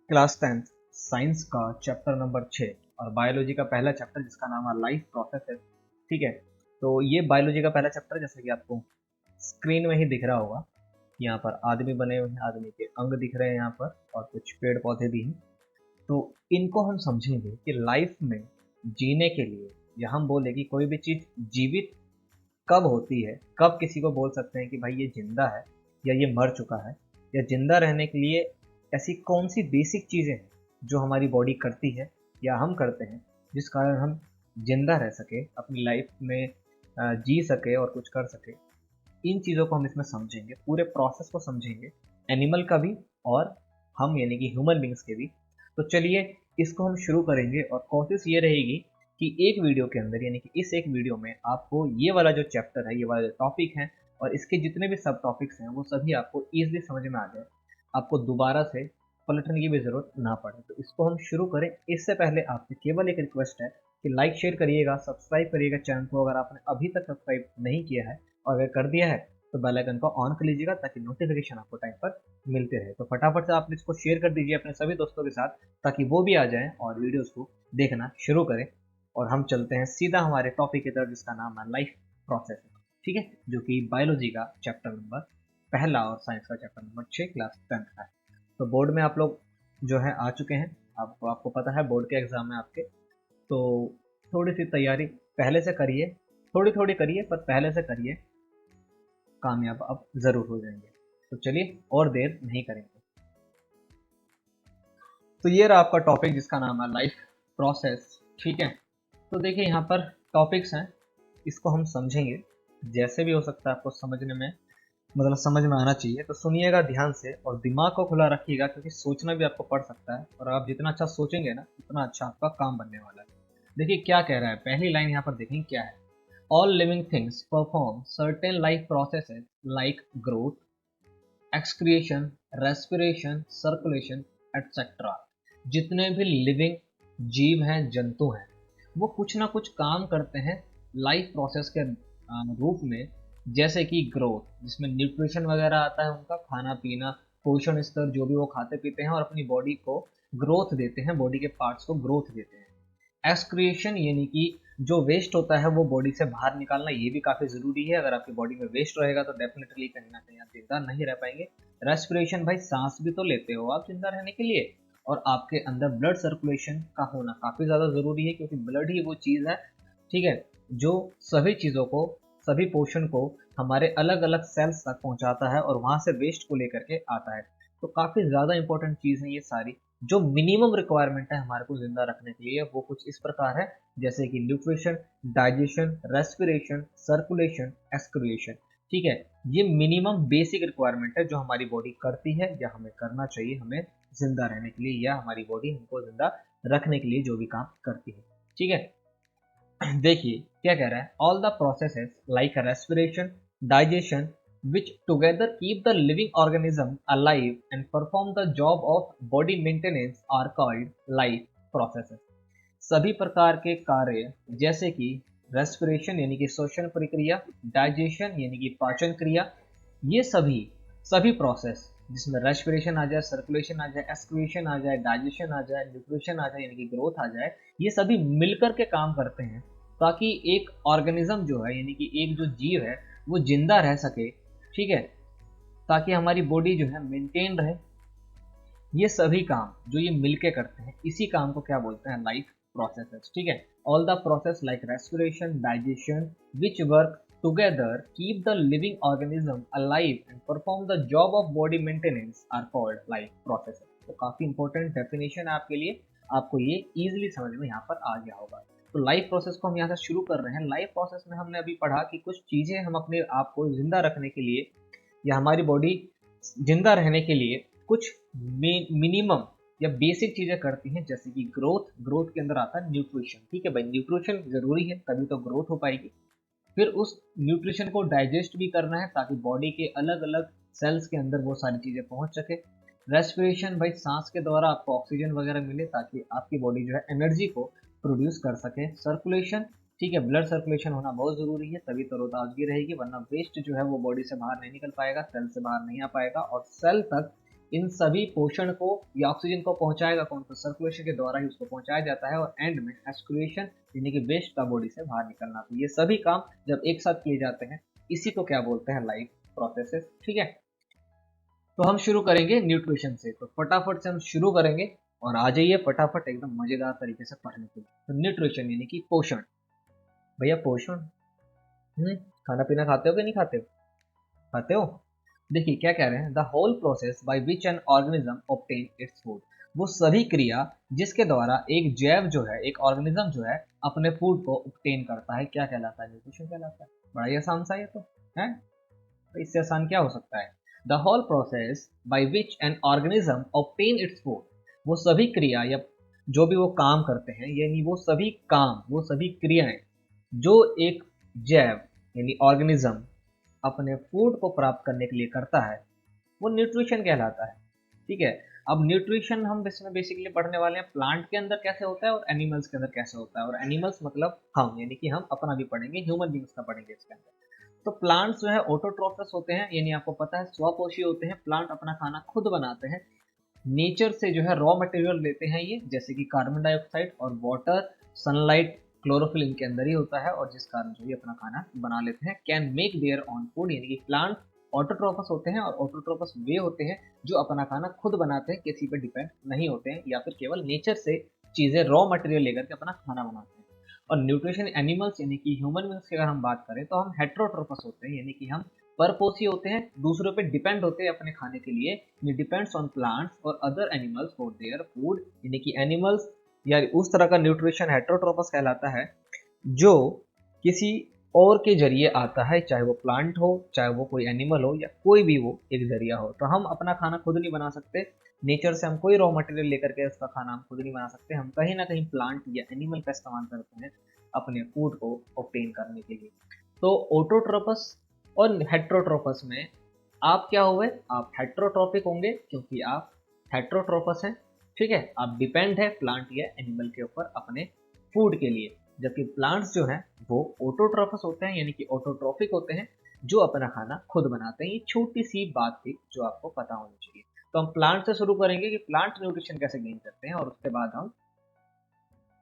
Class 10 science का chapter number 6 और biology का पहला चैप्टर जिसका नाम है लाइफ प्रोसेसेस। ठीक है, तो ये बायोलॉजी का पहला चैप्टर जैसे कि आपको स्क्रीन में ही दिख रहा होगा। यहाँ पर आदमी बने हुए हैं, आदमी के अंग दिख रहे हैं यहाँ पर, और कुछ पेड़ पौधे भी हैं। तो इनको हम समझेंगे कि लाइफ में जीने के लिए, या हम बोले कि कोई भी चीज़ जीवित कब होती है, कब किसी को बोल सकते हैं कि भाई ये जिंदा है या ये मर चुका है, या जिंदा रहने के लिए ऐसी कौन सी बेसिक चीज़ें हैं जो हमारी बॉडी करती है या हम करते हैं जिस कारण हम जिंदा रह सके, अपनी लाइफ में जी सके और कुछ कर सके। इन चीज़ों को हम इसमें समझेंगे, पूरे प्रोसेस को समझेंगे, एनिमल का भी और हम यानी कि ह्यूमन बींग्स के भी। तो चलिए इसको हम शुरू करेंगे और कोशिश ये रहेगी कि एक वीडियो के अंदर यानी कि इस एक वीडियो में आपको ये वाला जो चैप्टर है, ये वाला जो टॉपिक है और इसके जितने भी सब टॉपिक्स हैं वो सभी आपको ईजिली समझ में आ जाए, आपको दोबारा से पलटने की भी ज़रूरत ना पड़े। तो इसको हम शुरू करें इससे पहले आपसे केवल एक रिक्वेस्ट है कि लाइक शेयर करिएगा, सब्सक्राइब करिएगा चैनल को अगर आपने अभी तक सब्सक्राइब नहीं किया है, और अगर कर दिया है तो बेल आइकन को ऑन कर लीजिएगा ताकि नोटिफिकेशन आपको टाइम पर मिलते रहे। तो फटाफट से आप इसको शेयर कर दीजिए अपने सभी दोस्तों के साथ ताकि वो भी आ जाएं और वीडियोस को देखना शुरू करें। और हम चलते हैं सीधा हमारे टॉपिक की तरफ जिसका नाम है लाइफ प्रोसेस। ठीक है, जो कि बायोलॉजी का चैप्टर नंबर पहला और साइंस का चैप्टर नंबर 6 क्लास 10 का है। तो बोर्ड में आप लोग जो है आ चुके हैं, आपको पता है बोर्ड के एग्जाम है आपके। तो थोड़ी सी तैयारी पहले से करिए, थोड़ी थोड़ी करिए पर पहले से करिए, कामयाब अब जरूर हो जाएंगे। तो चलिए और देर नहीं करेंगे। तो ये रहा आपका टॉपिक जिसका नाम है लाइफ प्रोसेस। ठीक है, तो देखिए यहाँ पर टॉपिक्स हैं, इसको हम समझेंगे जैसे भी हो सकता है आपको समझने में, मतलब समझ में आना चाहिए। तो सुनिएगा ध्यान से और दिमाग को खुला रखिएगा क्योंकि सोचना भी आपको पड़ सकता है, और आप जितना अच्छा सोचेंगे ना उतना अच्छा आपका काम बनने वाला है। देखिए क्या कह रहा है, पहली लाइन यहाँ पर देखें क्या है। All living things perform certain life processes like growth, excretion, respiration, circulation etcetera. जितने भी लिविंग जीव हैं, जंतु हैं, वो कुछ ना कुछ काम करते हैं लाइफ प्रोसेस के रूप में। जैसे कि ग्रोथ, जिसमें न्यूट्रिशन वगैरह आता है, उनका खाना पीना, पोषण स्तर, जो भी वो खाते पीते हैं और अपनी बॉडी को ग्रोथ देते हैं, बॉडी के पार्ट्स को ग्रोथ देते हैं। एक्सक्रिएशन यानी कि जो वेस्ट होता है वो बॉडी से बाहर निकालना, ये भी काफ़ी ज़रूरी है। अगर आपकी बॉडी में वेस्ट रहेगा तो डेफिनेटली कहीं ना कहीं आप जिंदा नहीं रह पाएंगे। रेस्पिरेशन, भाई सांस भी तो लेते हो आप जिंदा रहने के लिए, और आपके अंदर ब्लड सर्कुलेशन का होना काफ़ी ज़्यादा ज़रूरी है क्योंकि ब्लड ही वो चीज़ है, ठीक है, जो सभी चीज़ों को, सभी पोषण को हमारे अलग अलग सेल्स तक पहुंचाता है और वहां से वेस्ट को लेकर के आता है। तो काफ़ी ज़्यादा इंपॉर्टेंट चीज़ है ये सारी। जो मिनिमम रिक्वायरमेंट है हमारे को जिंदा रखने के लिए वो कुछ इस प्रकार है, जैसे कि nutrition, digestion, respiration, circulation, excretion. ठीक है, ये मिनिमम बेसिक रिक्वायरमेंट है जो हमारी बॉडी करती है या हमें करना चाहिए, हमें जिंदा रहने के लिए, या हमारी बॉडी हमको जिंदा रखने के लिए जो भी काम करती है। ठीक है, देखिए क्या कह रहा है। All the processes like respiration, digestion, which together keep the living organism alive and perform the job of body maintenance are called life processes। सभी प्रकार के कार्य जैसे कि रेस्पिरेशन यानी कि श्वसन प्रक्रिया, डाइजेशन यानी कि पाचन क्रिया, ये सभी सभी प्रोसेस जिसमें रेस्पिरेशन आ जाए, सर्कुलेशन आ जाए, एक्सक्रीशन आ जाए, डाइजेशन आ जाए, न्यूट्रिशन आ जाए यानी कि ग्रोथ आ जाए, ये सभी मिलकर के काम करते हैं ताकि एक ऑर्गेनिज्म जो है यानी कि एक जो जीव है वो जिंदा रह सके। ठीक है, ताकि हमारी बॉडी जो है मेंटेन रहे। ये सभी काम जो ये मिलके करते हैं, इसी काम को क्या बोलते हैं, लाइफ प्रोसेसेस। ठीक है, all the process like respiration, digestion, which work together keep the living organism alive and perform the job of body maintenance are called life processes. तो काफी इंपॉर्टेंट डेफिनेशन है आपके लिए, आपको ये इजीली समझ में यहाँ पर आ गया होगा। तो लाइफ प्रोसेस को हम यहाँ से शुरू कर रहे हैं। लाइफ प्रोसेस में हमने अभी पढ़ा कि कुछ चीजें हम अपने आप को जिंदा रखने के लिए या हमारी बॉडी जिंदा रहने के लिए कुछ मिनिमम या बेसिक चीजें करती हैं, जैसे कि ग्रोथ। ग्रोथ के अंदर आता है न्यूट्रिशन। ठीक है भाई, न्यूट्रिशन जरूरी है तभी तो ग्रोथ हो पाएगी। फिर उस न्यूट्रिशन को डाइजेस्ट भी करना है ताकि बॉडी के अलग अलग सेल्स के अंदर वो सारी चीजें पहुंच सके। रेस्पिरेशन, भाई सांस के द्वारा आपको ऑक्सीजन वगैरह मिले ताकि आपकी बॉडी जो है एनर्जी को प्रोड्यूस कर सके। सर्कुलेशन, ठीक है, ब्लड सर्कुलेशन होना बहुत ज़रूरी है तभी तरोताजगी रहेगी, वरना वेस्ट जो है वो बॉडी से बाहर नहीं निकल पाएगा, सेल से बाहर नहीं आ पाएगा और सेल तक इन सभी पोषण को या ऑक्सीजन को पहुंचाएगा कौन? तो सर्कुलेशन के द्वारा ही उसको पहुंचाया जाता है, और एंड में एक्सक्रिएशन यानी कि वेस्ट का बॉडी से बाहर निकलना। तो ये सभी काम जब एक साथ किए जाते हैं इसी को क्या बोलते हैं? Life processes. ठीक है, तो हम शुरू करेंगे न्यूट्रिशन से। तो फटाफट से हम शुरू करेंगे और आ जाइए फटाफट एकदम मजेदार तरीके से पढ़ने के लिए। तो न्यूट्रिशन यानी कि पोषण। भैया पोषण, खाना पीना खाते हो कि नहीं खाते हो? खाते हो। देखिए क्या कह रहे हैं, the whole process by which an organism obtain its food. वो सभी क्रिया जिसके द्वारा एक जैव जो है, एक ऑर्गेनिज्म जो है अपने फूड को ऑब्टेन करता है, क्या कहलाता है? न्यूट्रिशन कहलाता है। बड़ा ही आसान सा ये तो है, तो इससे आसान क्या हो सकता है? The whole process by which an organism obtain its food. वो सभी क्रिया या जो भी वो काम करते हैं, यानी वो सभी काम, वो सभी क्रियाएं जो एक जैव यानी ऑर्गेनिज्म अपने फूड को प्राप्त करने के लिए करता है, वो न्यूट्रिशन कहलाता है। ठीक है, अब न्यूट्रिशन हम इसमें बेसिकली पढ़ने वाले हैं प्लांट के अंदर कैसे होता है और एनिमल्स के अंदर कैसे होता है। और एनिमल्स मतलब हम, यानी कि हम अपना भी पढ़ेंगे, ह्यूमन बींग्स का पढ़ेंगे इसके अंदर। तो प्लांट्स जो है ऑटोट्रोफस होते हैं, यानी आपको पता है स्वपोषी होते हैं। प्लांट अपना खाना खुद बनाते हैं, नेचर से जो है रॉ मटेरियल लेते हैं ये, जैसे कि कार्बन डाइऑक्साइड और वाटर, सनलाइट, क्लोरोफिल इनके अंदर ही होता है, और जिस कारण जो ये अपना खाना बना लेते हैं। Can make their on food, यानी कि प्लांट ऑटोट्रोफस होते हैं, और ऑटोट्रोफस वे होते हैं जो अपना खाना खुद बनाते हैं, किसी पे डिपेंड नहीं होते हैं, या फिर केवल नेचर से चीजें रॉ मटेरियल लेकर के अपना खाना बनाते हैं। और न्यूट्रिशन एनिमल्स यानी कि ह्यूमन बींग्स की अगर हम बात करें तो हम हेट्रोट्रोफस होते हैं, यानी कि हम परपोषी होते हैं, दूसरों पे डिपेंड होते हैं अपने खाने के लिए। ये डिपेंड्स ऑन प्लांट्स और other animals for their food, यानी कि एनिमल्स या उस तरह का न्यूट्रिशन हेट्रोट्रोपस कहलाता है जो किसी और के जरिए आता है, चाहे वो प्लांट हो, चाहे वो कोई एनिमल हो, या कोई भी वो एक जरिया हो। तो हम अपना खाना खुद नहीं बना सकते, नेचर से हम कोई रॉ मटेरियल लेकर के उसका खाना हम खुद नहीं बना सकते, हम कहीं ना कहीं प्लांट या एनिमल का इस्तेमाल करते हैं अपने फूड को ऑब्टेन करने के लिए। तो ऑटोट्रोपस और हेट्रोट्रोपस में आप क्या हुए? आप हेट्रोट्रोपिक होंगे क्योंकि आप हेट्रोट्रोपस हैं। ठीक है, आप डिपेंड है प्लांट या एनिमल के ऊपर अपने फूड के लिए। जबकि प्लांट्स जो हैं वो ऑटोट्रोपस होते हैं, यानी कि ऑटोट्रोपिक होते हैं, जो अपना खाना खुद बनाते हैं। ये छोटी सी बात थी जो आपको पता होनी चाहिए। तो हम प्लांट से शुरू करेंगे कि प्लांट न्यूट्रिशन कैसे गेन करते हैं, और उसके बाद हम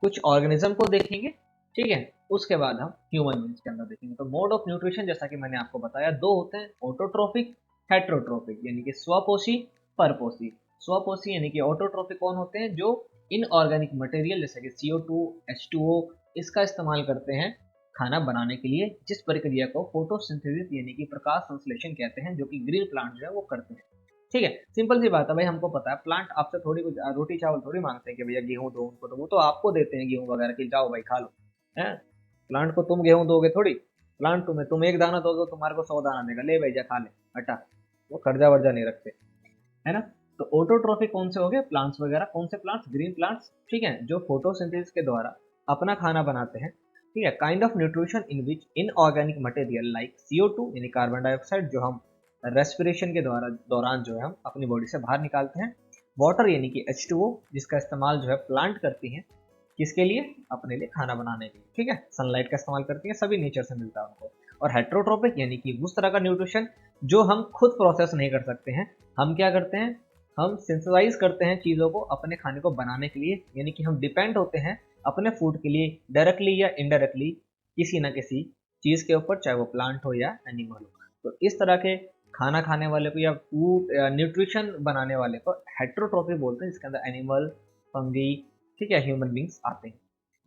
कुछ ऑर्गेनिज्म को देखेंगे। ठीक है, उसके बाद हम ह्यूमन बींग्स के अंदर देखेंगे। तो मोड ऑफ न्यूट्रिशन जैसा कि मैंने आपको बताया दो होते हैं, ऑटोट्रोपिक, हेट्रोट्रोपिक, यानी कि स्वपोषी, परपोषी। स्वपोषी यानी कि ऑटोट्रोपिक कौन होते हैं? जो इनऑर्गेनिक मटेरियल जैसे कि CO2, H2O इसका इस्तेमाल करते हैं खाना बनाने के लिए, जिस प्रक्रिया को फोटोसिंथेसिस यानी कि प्रकाश संश्लेषण कहते हैं, जो कि ग्रीन प्लांट जो है वो करते हैं। ठीक है, सिंपल सी बात है भाई, हमको पता है प्लांट आपसे थोड़ी कुछ रोटी चावल थोड़ी मांगते हैं कि भैया गेहूं दो उनको, तो वो तो आपको देते हैं गेहूं वगैरह की, जाओ भाई खा लो। है, प्लांट को तुम गेहूं दोगे थोड़ी, प्लांट तुम्हें, तुम एक दाना दोगे तुम्हारे को 100 दाना देगा, ले भाई जा खा ले, हटा। वो कर्जा वर्जा नहीं रखते, है ना। तो ऑटोट्रोफिक कौन से हो गए? प्लांट्स वगैरह। कौन से प्लांट्स? Green plants. ठीक है, जो फोटोसिंथेसिस के द्वारा अपना खाना बनाते हैं। ठीक है, kind of nutrition in which inorganic material like CO2 यानी कार्बन डाइऑक्साइड जो हम रेस्पिरेशन के द्वारा दौरान जो है हम अपनी बॉडी से बाहर निकालते हैं। वाटर यानी कि H2O जिसका इस्तेमाल जो है प्लांट करती हैं, किसके लिए? अपने लिए, खाना बनाने के लिए। ठीक है, सनलाइट का इस्तेमाल करती है, सभी नेचर से मिलता है उनको। और हेट्रोट्रोपिक यानी कि उस तरह का न्यूट्रिशन जो हम खुद प्रोसेस नहीं कर सकते हैं। हम क्या करते हैं? हम सिंथेसाइज करते हैं चीज़ों को अपने खाने को बनाने के लिए, यानी कि हम डिपेंड होते हैं अपने फूड के लिए डायरेक्टली या इनडायरेक्टली किसी ना किसी चीज़ के ऊपर, चाहे वो प्लांट हो या एनिमल हो। तो इस तरह के खाना खाने वाले को या फूड न्यूट्रिशन बनाने वाले को हेट्रोट्रोफिक बोलते हैं, जिसके अंदर एनिमल, फंगी, ठीक है, ह्यूमन बींग्स आते हैं।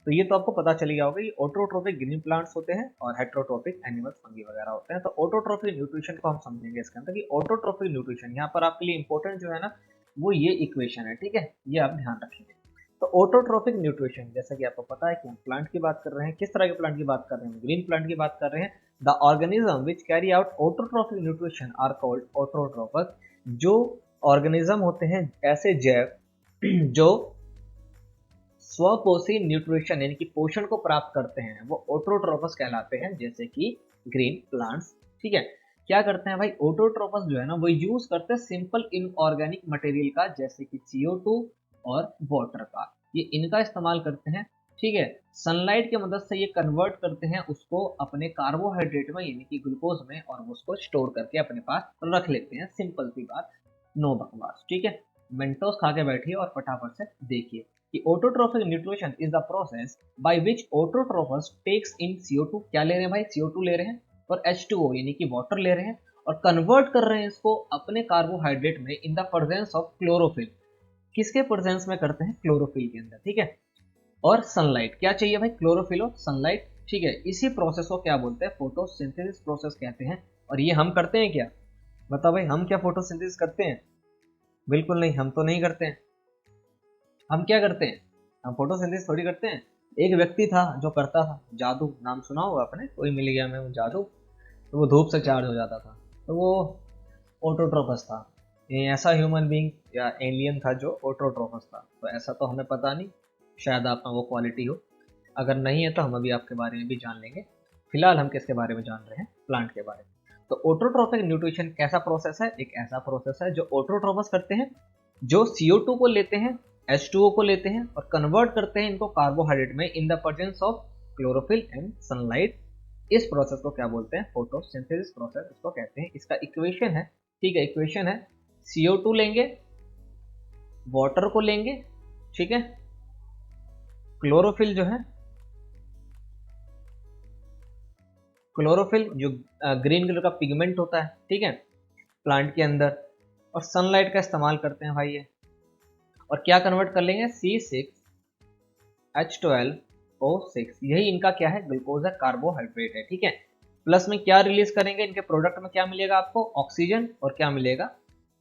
तो ये तो आपको पता चल गया होगा, ये ऑटोट्रोपिक ग्रीन प्लांट्स होते हैं और हेट्रोट्रोपिक एनिमल्स, फंगी वगैरह होते हैं। तो ऑटोट्रोपिक न्यूट्रिशन को हम समझेंगे इसके अंदर कि ऑटोट्रोपिक न्यूट्रिशन यहाँ पर आपके लिए इंपॉर्टेंट जो है ना, वो ये इक्वेशन है। ठीक है, ये आप ध्यान रखेंगे। तो ऑटोट्रोपिक न्यूट्रिशन जैसा कि आपको पता है कि हम प्लांट की बात कर रहे हैं। किस तरह के प्लांट की बात कर रहे हैं? ग्रीन प्लांट की बात कर रहे हैं। The organism which carry out autotrophic nutrition are called autotrophs. जो ऑर्गेनिज्म होते हैं, ऐसे जैव जो स्वपोषी न्यूट्रिशन यानी कि पोषण को प्राप्त करते हैं, वो ऑटोट्रोपस कहलाते हैं, जैसे कि ग्रीन प्लांट्स। ठीक है, क्या करते हैं भाई? ऑटोट्रोपस जो है ना वो यूज करते हैं सिंपल इनऑर्गेनिक मटेरियल का, जैसे कि CO2 और वाटर का, ये इनका इस्तेमाल करते हैं। ठीक है, सनलाइट की मदद से ये कन्वर्ट करते हैं उसको अपने कार्बोहाइड्रेट में यानी कि ग्लूकोज में, और वो उसको स्टोर करके अपने पास रख लेते हैं। सिंपल सी बात, नो बकवास, ठीक है। मेंटोस खा के बैठिए और फटाफट से देखिए कि autotrophic nutrition is the process by which autotrophs takes in CO2, क्या ले रहे हैं भाई, CO2 ले रहे हैं, और H2O यानी कि वाटर ले रहे हैं, और कन्वर्ट कर रहे हैं इसको अपने कार्बोहाइड्रेट में इन द प्रेजेंस ऑफ क्लोरोफिल। किसके प्रेजेंस में करते हैं, क्लोरोफिल के अंदर, ठीक है। और सनलाइट, क्या चाहिए भाई, क्लोरोफिल और सनलाइट, ठीक है। इसी प्रोसेस को क्या बोलते हैं, फोटोसिंथेसिस प्रोसेस कहते हैं। और ये हम करते हैं क्या, बताओ भाई, हम क्या फोटोसिंथेसिस करते हैं, बिल्कुल नहीं, हम तो नहीं करते हैं। हम क्या करते हैं, हम फोटोसिंथेसिस थोड़ी करते हैं। एक व्यक्ति था जो करता था, जादू, नाम सुना होगा आपने, कोई मिल गया मैं वो जादू, तो वो धूप से चार्ज हो जाता था, तो वो ऑटोट्रोपस था। ये ऐसा ह्यूमन बीइंग या एलियन था जो ऑटोट्रोपस था, तो ऐसा तो हमें पता नहीं, शायद आप में वो क्वालिटी हो, अगर नहीं है तो हम अभी आपके बारे में भी जान लेंगे। फिलहाल हम किसके बारे में जान रहे हैं, प्लांट के बारे में। तो ऑटोट्रोपिक न्यूट्रिशन कैसा प्रोसेस है, एक ऐसा प्रोसेस है जो ऑटोट्रोपस करते हैं, जो CO2 को लेते हैं, H2O को लेते हैं और कन्वर्ट करते हैं इनको कार्बोहाइड्रेट में इन the presence of chlorophyll and sunlight. इस प्रोसेस को क्या बोलते हैं, फोटोसिंथेसिस प्रोसेस इसको कहते हैं। इसका इक्वेशन है, ठीक है, इक्वेशन है, CO2 लेंगे, वाटर को लेंगे, ठीक है, क्लोरोफिल जो है, क्लोरोफिल जो ग्रीन कलर का पिगमेंट होता है, ठीक है, प्लांट के अंदर, और सनलाइट का इस्तेमाल करते हैं भाई ये, और क्या कन्वर्ट कर लेंगे, C6H12O6, यही इनका क्या है, ग्लूकोज है, कार्बोहाइड्रेट है, ठीक है। प्लस में क्या रिलीज करेंगे, इनके प्रोडक्ट में क्या मिलेगा आपको, ऑक्सीजन, और क्या मिलेगा,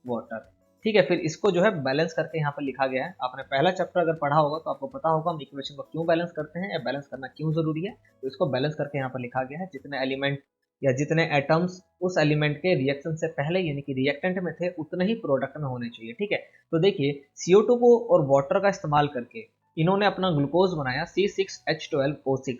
वाटर, ठीक है। फिर इसको जो है बैलेंस करके यहाँ पर लिखा गया है। आपने पहला चैप्टर अगर पढ़ा होगा तो आपको पता होगा हम इक्वेशन को क्यों बैलेंस करते हैं या बैलेंस करना क्यों जरूरी है। तो इसको बैलेंस करके यहाँ पर लिखा गया है, जितने एलिमेंट या जितने एटम्स उस एलिमेंट के रिएक्शन से पहले यानी कि रिएक्टेंट में थे उतने ही प्रोडक्ट में होने चाहिए, ठीक है। तो देखिए CO2 को और वाटर का इस्तेमाल करके इन्होंने अपना ग्लूकोज बनाया C6H12O6,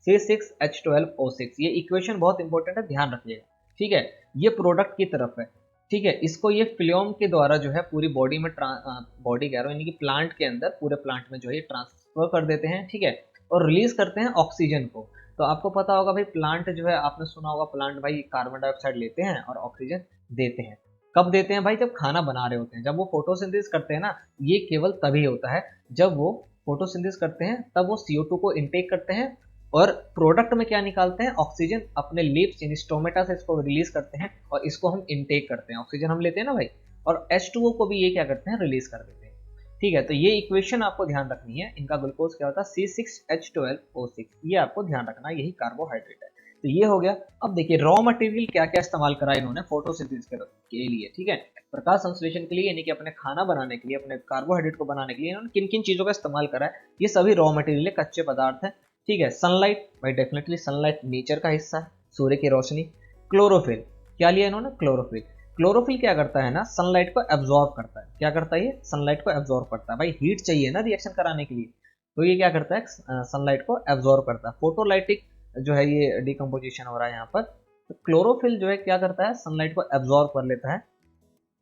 C6H12O6। ये इक्वेशन बहुत इंपॉर्टेंट है, ध्यान रखिएगा, ठीक है। ये प्रोडक्ट की तरफ है, ठीक है। इसको ये फ्लोएम के द्वारा जो है पूरी बॉडी में बॉडी कह रहा हूँ यानी कि प्लांट के अंदर, पूरे प्लांट में जो है ट्रांसफर कर देते हैं, ठीक है, और रिलीज करते हैं ऑक्सीजन को। तो आपको पता होगा भाई, प्लांट जो है, आपने सुना होगा प्लांट भाई कार्बन डाइऑक्साइड लेते हैं और ऑक्सीजन देते हैं। कब देते हैं भाई, जब खाना बना रहे होते हैं, जब वो फोटोसिंथेसिस करते हैं ना, ये केवल तभी होता है जब वो फोटोसिंथेसिस करते हैं, तब वो CO2 को इनटेक करते हैं और प्रोडक्ट में क्या निकालते हैं, ऑक्सीजन, अपने लिप्स यानी स्टोमेटा से इसको रिलीज करते हैं और इसको हम इनटेक करते हैं, ऑक्सीजन हम लेते हैं ना भाई, और H2O को भी ये क्या करते हैं, रिलीज कर देते हैं, ठीक है। तो ये इक्वेशन आपको ध्यान रखनी है, इनका ग्लूकोज क्या होता है, C6H12O6, ये आपको ध्यान रखना, यही कार्बोहाइड्रेट है। तो ये हो गया। अब देखिए रॉ मटेरियल क्या क्या इस्तेमाल करा इन्होंने फोटोसिंथेसिस के लिए, ठीक है, प्रकाश संश्लेषण के लिए, यानी कि अपने खाना बनाने के लिए, अपने कार्बोहाइड्रेट को बनाने के लिए इन्होंने किन किन चीजों का इस्तेमाल करा है, ये सभी रॉ मटेरियल कच्चे पदार्थ है, ठीक है। सनलाइट भाई, डेफिनेटली सनलाइट नेचर का हिस्सा है, सूर्य की रोशनी। क्लोरोफिल, क्या लिया इन्होंने, क्लोरोफिल। क्लोरोफिल क्या करता है ना, सनलाइट को एब्जॉर्ब करता है, क्या करता है ये, सनलाइट को एब्जॉर्ब करता है, भाई हीट चाहिए ना रिएक्शन कराने के लिए, तो ये क्या करता है, सनलाइट को एब्जॉर्ब करता है, फोटोलाइटिक जो है ये डिकम्पोजिशन हो रहा है यहाँ पर। तो क्लोरोफिल जो है क्या करता है, सनलाइट को एब्जॉर्ब कर लेता है।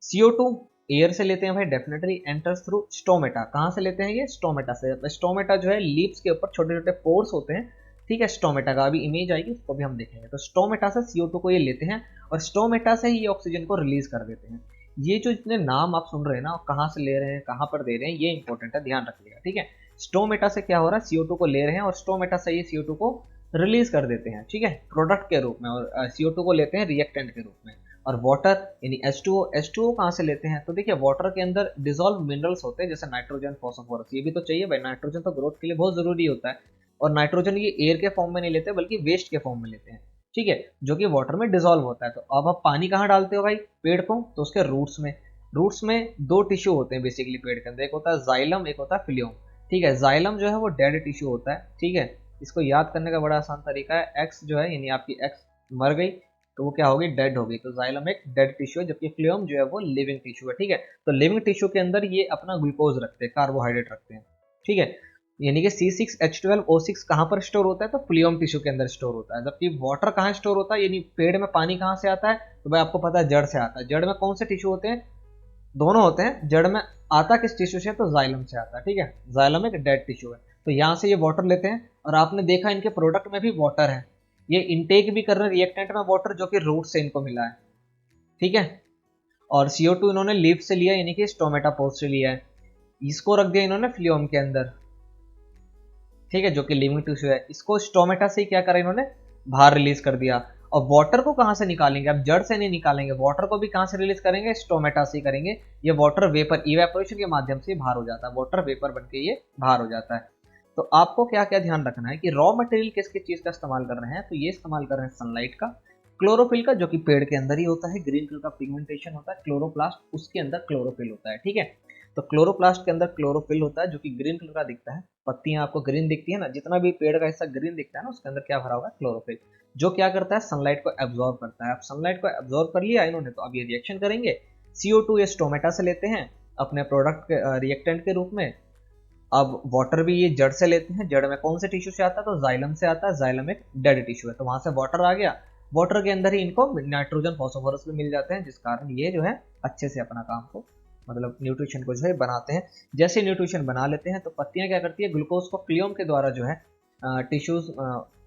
CO2 एयर से लेते हैं भाई, डेफिनेटली एंटर्स थ्रू स्टोमेटा, कहाँ से लेते हैं ये, स्टोमेटा से। स्टोमेटा जो है लीव्स के ऊपर छोटे छोटे पोर्स होते हैं, ठीक है, स्टोमेटा का अभी इमेज आएगी उसको भी हम देखेंगे। तो स्टोमेटा से CO2 को ये लेते हैं और स्टोमेटा से ही ये ऑक्सीजन को रिलीज कर देते हैं। ये जो इतने नाम आप सुन रहे हैं ना, कहाँ से ले रहे हैं, कहाँ पर दे रहे हैं, ये इंपॉर्टेंट है, ध्यान रखिएगा, ठीक है। स्टोमेटा से क्या हो रहा है, CO2 को ले रहे हैं और स्टोमेटा से ये CO2 को रिलीज कर देते हैं, ठीक है, प्रोडक्ट के रूप में, और CO2 को लेते हैं रिएक्टेंट के रूप में। और वाटर यानी H2O कहाँ से लेते हैं, तो देखिए वाटर के अंदर डिजोल्व मिनरल्स होते हैं, जैसे नाइट्रोजन, फॉस्फोरस, ये भी तो चाहिए भाई, नाइट्रोजन तो ग्रोथ के लिए बहुत जरूरी होता है। और नाइट्रोजन ये एयर के फॉर्म में नहीं लेते बल्कि वेस्ट के फॉर्म में लेते हैं, ठीक है, जो कि वाटर में डिजोल्व होता है। तो अब आप पानी कहाँ डालते हो भाई, पेड़ को, तो उसके रूट्स में। रूट्स में दो टिश्यू होते हैं बेसिकली पेड़ के अंदर, एक होता है जाइलम, एक होता है फिलियम, ठीक है। जाइलम जो है वो डेड टिश्यू होता है, ठीक है, इसको याद करने का बड़ा आसान तरीका है, एक्स जो है यानी आपकी एक्स मर गई तो वो क्या होगी, डेड होगी, तो जाइलम एक डेड टिश्यू है, जबकि फ्लोएम जो है वो लिविंग टिश्यू है, ठीक है। तो लिविंग टिश्यू के अंदर ये अपना ग्लूकोज रखते हैं, कार्बोहाइड्रेट रखते हैं, ठीक है। यानी कि C6H12O6 कहाँ पर स्टोर होता है, तो फ्लोएम टिश्यू के अंदर स्टोर होता है। जबकि वाटर कहाँ स्टोर होता है, यानी पेड़ में पानी कहाँ से आता है, तो भाई आपको पता है जड़ से आता है। जड़ में कौन से टिश्यू होते हैं, दोनों होते हैं। जड़ में आता किस टिश्यू से, तो जाइलम से आता है, ठीक है, जाइलम एक डेड टिश्यू है। तो यहाँ से ये वाटर लेते हैं और आपने देखा इनके प्रोडक्ट में भी वाटर है, ये इनटेक भी कर रहे हैं रिएक्टेंट में वाटर, जो कि रूट से इनको मिला है, ठीक है। और CO2 इन्होंने लीफ से लिया यानी कि स्टोमेटा पोर से लिया है, इसको रख दिया इन्होंने फ्लूएम के अंदर, ठीक है, जो कि लिविंग टिश्यू है। इसको स्टोमेटा से ही क्या करा इन्होंने, बाहर रिलीज कर दिया। और वाटर को कहां से निकालेंगे, अब जड़ से नहीं निकालेंगे, वाटर को भी कहां से रिलीज करेंगे, स्टोमेटा से ही करेंगे। ये वाटर वेपर इवेपोरेशन के माध्यम से बाहर हो जाता है, वाटर वेपर बनके ये बाहर हो जाता है। तो आपको क्या क्या ध्यान रखना है कि रॉ मटेरियल किस किस चीज का इस्तेमाल कर रहे हैं, तो ये इस्तेमाल कर रहे हैं सनलाइट का, क्लोरोफिल का जो कि पेड़ के अंदर ही होता है, ग्रीन कलर का पिगमेंटेशन होता है, क्लोरोप्लास्ट उसके अंदर क्लोरोफिल होता है, ठीक है। तो क्लोरोप्लास्ट के अंदर क्लोरोफिल होता है जो कि ग्रीन कलर का दिखता है, पत्तियां आपको ग्रीन दिखती है ना, जितना भी पेड़ का हिस्सा ग्रीन दिखता है ना उसके अंदर क्या भरा होगा, क्लोरोफिल, जो क्या करता है सनलाइट को एब्जॉर्ब करता है। अब सनलाइट को एब्जॉर्ब कर लिया इन्होंने, तो अब ये रिएक्शन करेंगे, CO2 ये स्टोमेटा से लेते हैं अपने प्रोडक्ट के रिएक्टेंट के रूप में। अब वाटर भी ये जड़ से लेते हैं, जड़ में कौन से टिश्यू से आता है, तो जाइलम से आता है, जाइलम एक डेड टिश्यू है, तो वहां से वाटर आ गया, वाटर के अंदर ही इनको नाइट्रोजन फॉस्फोरस भी मिल जाते हैं, जिस कारण ये जो है अच्छे से अपना काम को मतलब न्यूट्रिशन को जो है बनाते हैं। जैसे न्यूट्रिशन बना लेते हैं तो पत्तियां क्या करती है, ग्लूकोज को फ्लूएम के द्वारा जो है टिश्यूज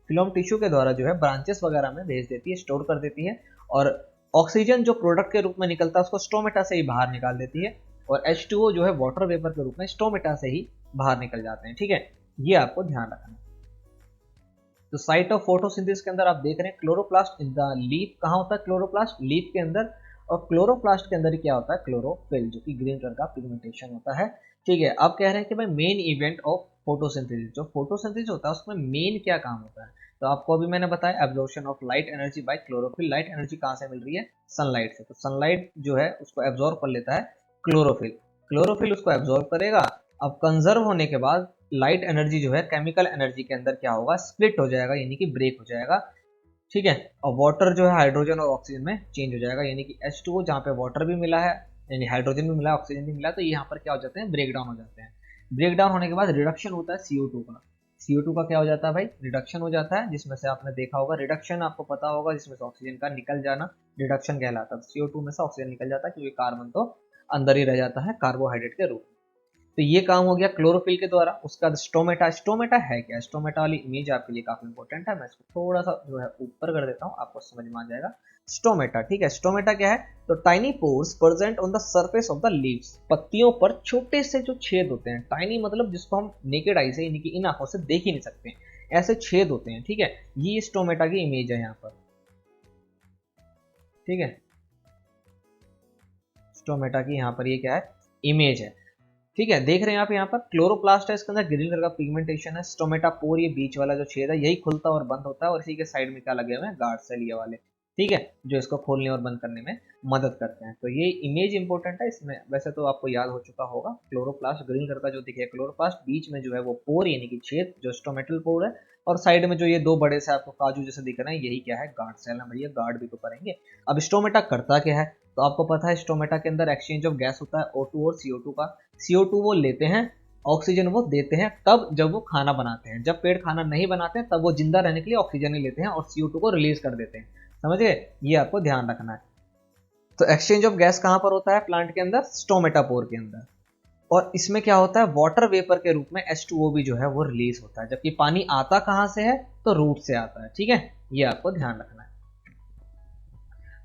फ्लूएम टिश्यू के द्वारा जो है ब्रांचेस वगैरह में भेज देती है, स्टोर कर देती है, और ऑक्सीजन जो प्रोडक्ट के रूप में निकलता है उसको स्टोमेटा से ही बाहर निकाल देती है, और H2O जो है वाटर वेपर के रूप में स्टोमेटा से ही बाहर निकल जाते हैं, ठीक है। ये आपको ध्यान रखना है। तो साइट ऑफ फोटोसिंथेसिस के अंदर आप देख रहे हैं क्लोरोप्लास्ट इन द लीफ, कहाँ होता है क्लोरोप्लास्ट, लीफ के अंदर, और क्लोरोप्लास्ट के अंदर क्या होता है, क्लोरोफिल, जो कि ग्रीन कलर का पिगमेंटेशन होता है, ठीक है। अब कह रहे हैं कि भाई मेन इवेंट ऑफ फोटोसिंथेसिस, जो फोटोसिंथेसिस होता है उसमें मेन क्या काम होता है, तो आपको अभी मैंने बताया absorption of light energy by chlorophyll, light energy कहाँ से मिल रही है, सनलाइट से, तो सनलाइट जो है उसको एब्जॉर्ब कर लेता है क्लोरोफिल, क्लोरोफिल उसको एब्जॉर्ब करेगा। अब कंजर्व होने के बाद लाइट एनर्जी जो है केमिकल एनर्जी के अंदर क्या होगा, स्प्लिट हो जाएगा, यानी कि ब्रेक हो जाएगा, ठीक है। और वाटर जो है हाइड्रोजन और ऑक्सीजन में चेंज हो जाएगा, यानी कि H2O जहाँ पे वाटर भी मिला है, यानी हाइड्रोजन भी मिला है, ऑक्सीजन भी मिला है, तो ये यहाँ पर क्या हो जाते हैं, ब्रेक डाउन हो जाते हैं। ब्रेक डाउन होने के बाद रिडक्शन होता है CO2 का, CO2 का क्या हो जाता है भाई, रिडक्शन हो जाता है, जिसमें से आपने देखा होगा रिडक्शन आपको पता होगा, जिसमें से ऑक्सीजन का निकल जाना रिडक्शन कहलाता है, CO2 में से ऑक्सीजन निकल जाता है क्योंकि कार्बन तो अंदर ही रह जाता है कार्बोहाइड्रेट के रूप में। तो ये काम हो गया क्लोरोफिल के द्वारा। उसका बाद स्टोमेटा, स्टोमेटा है क्या, स्टोमेटा वाली इमेज आपके लिए काफी इंपॉर्टेंट है, मैं इसको थोड़ा सा जो है ऊपर कर देता हूँ, आपको समझ में आ जाएगा स्टोमेटा, ठीक है। स्टोमेटा क्या है, तो tiny pores present on the surface of the leaves, पत्तियों पर छोटे से जो छेद होते हैं, टाइनी मतलब जिसको हम नेकेड आई से यानी कि इन आंखों से देख ही नहीं सकते, ऐसे छेद होते हैं, ठीक है। ये स्टोमेटा की इमेज है यहाँ पर, ठीक है, स्टोमेटा की यहाँ पर ये क्या है, इमेज है, ठीक है। देख रहे हैं आप यहाँ पर क्लोरोप्लास्ट है, इसके अंदर ग्रीन कलर का पिगमेंटेशन है, स्टोमेटा पोर ये बीच वाला जो छेद है यही खुलता और बंद होता है, और इसी के साइड में क्या लगे हुए हैं, गार्ड सेल ये वाले, ठीक है, जो इसको खोलने और बंद करने में मदद करते हैं। तो ये इमेज इंपॉर्टेंट है इसमें, वैसे तो आपको याद हो चुका होगा, क्लोरोप्लास्ट ग्रीन कलर का जो दिखे क्लोरोप्लास्ट, बीच में जो है वो पोर यानी कि छेद जो स्टोमेटल पोर है, और साइड में जो ये दो बड़े से आपको काजू जैसे दिख रहे हैं यही क्या है, गार्ड सेल है, भैया गार्ड भी तो करेंगे। अब स्टोमेटा करता क्या है, तो आपको पता है स्टोमेटा के अंदर एक्सचेंज ऑफ गैस होता है O2 और CO2 का, CO2 वो लेते हैं, ऑक्सीजन वो देते हैं, तब जब वो खाना बनाते हैं, जब पेड़ खाना नहीं बनाते हैं तब वो जिंदा रहने के लिए ऑक्सीजन ही लेते हैं और CO2 को रिलीज कर देते हैं, समझ गए, ये आपको ध्यान रखना है। तो एक्सचेंज ऑफ गैस कहां पर होता है प्लांट के अंदर, स्टोमेटापोर के अंदर, और इसमें क्या होता है, वाटर वेपर के रूप में H2O भी जो है वो रिलीज होता है, जबकि पानी आता कहां से है, तो रूट से आता है, ठीक है, ये आपको ध्यान रखना है।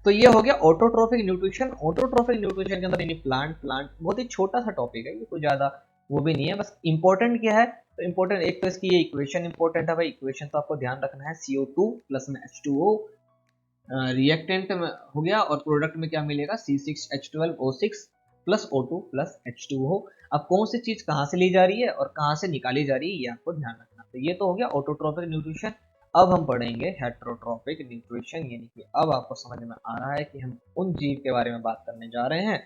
तो ये हो गया ऑटोट्रोफिक न्यूट्रिशन। ऑटोट्रोफिक न्यूट्रिशन के अंदर यानी प्लांट बहुत ही छोटा सा टॉपिक है, ये कोई ज्यादा वो भी नहीं है, बस इंपॉर्टेंट क्या है, तो इंपॉर्टेंट एक तो इसकी ये इक्वेशन इंपॉर्टेंट है भाई, इक्वेशन तो आपको ध्यान रखना है, CO2 प्लस में H2O रिएक्टेंट हो गया, और प्रोडक्ट में क्या मिलेगा, C6H12O6 plus O2 plus H2O। अब कौन सी चीज कहाँ से ली जा रही है और कहाँ से निकाली जा रही है, ये आपको ध्यान रखना। तो ये तो हो गया ऑटोट्रोफिक न्यूट्रिशन। अब हम पढ़ेंगे हेट्रोट्रोफिक न्यूट्रिशन, यानी कि अब आपको समझ में आ रहा है कि हम उन जीव के बारे में बात करने जा रहे हैं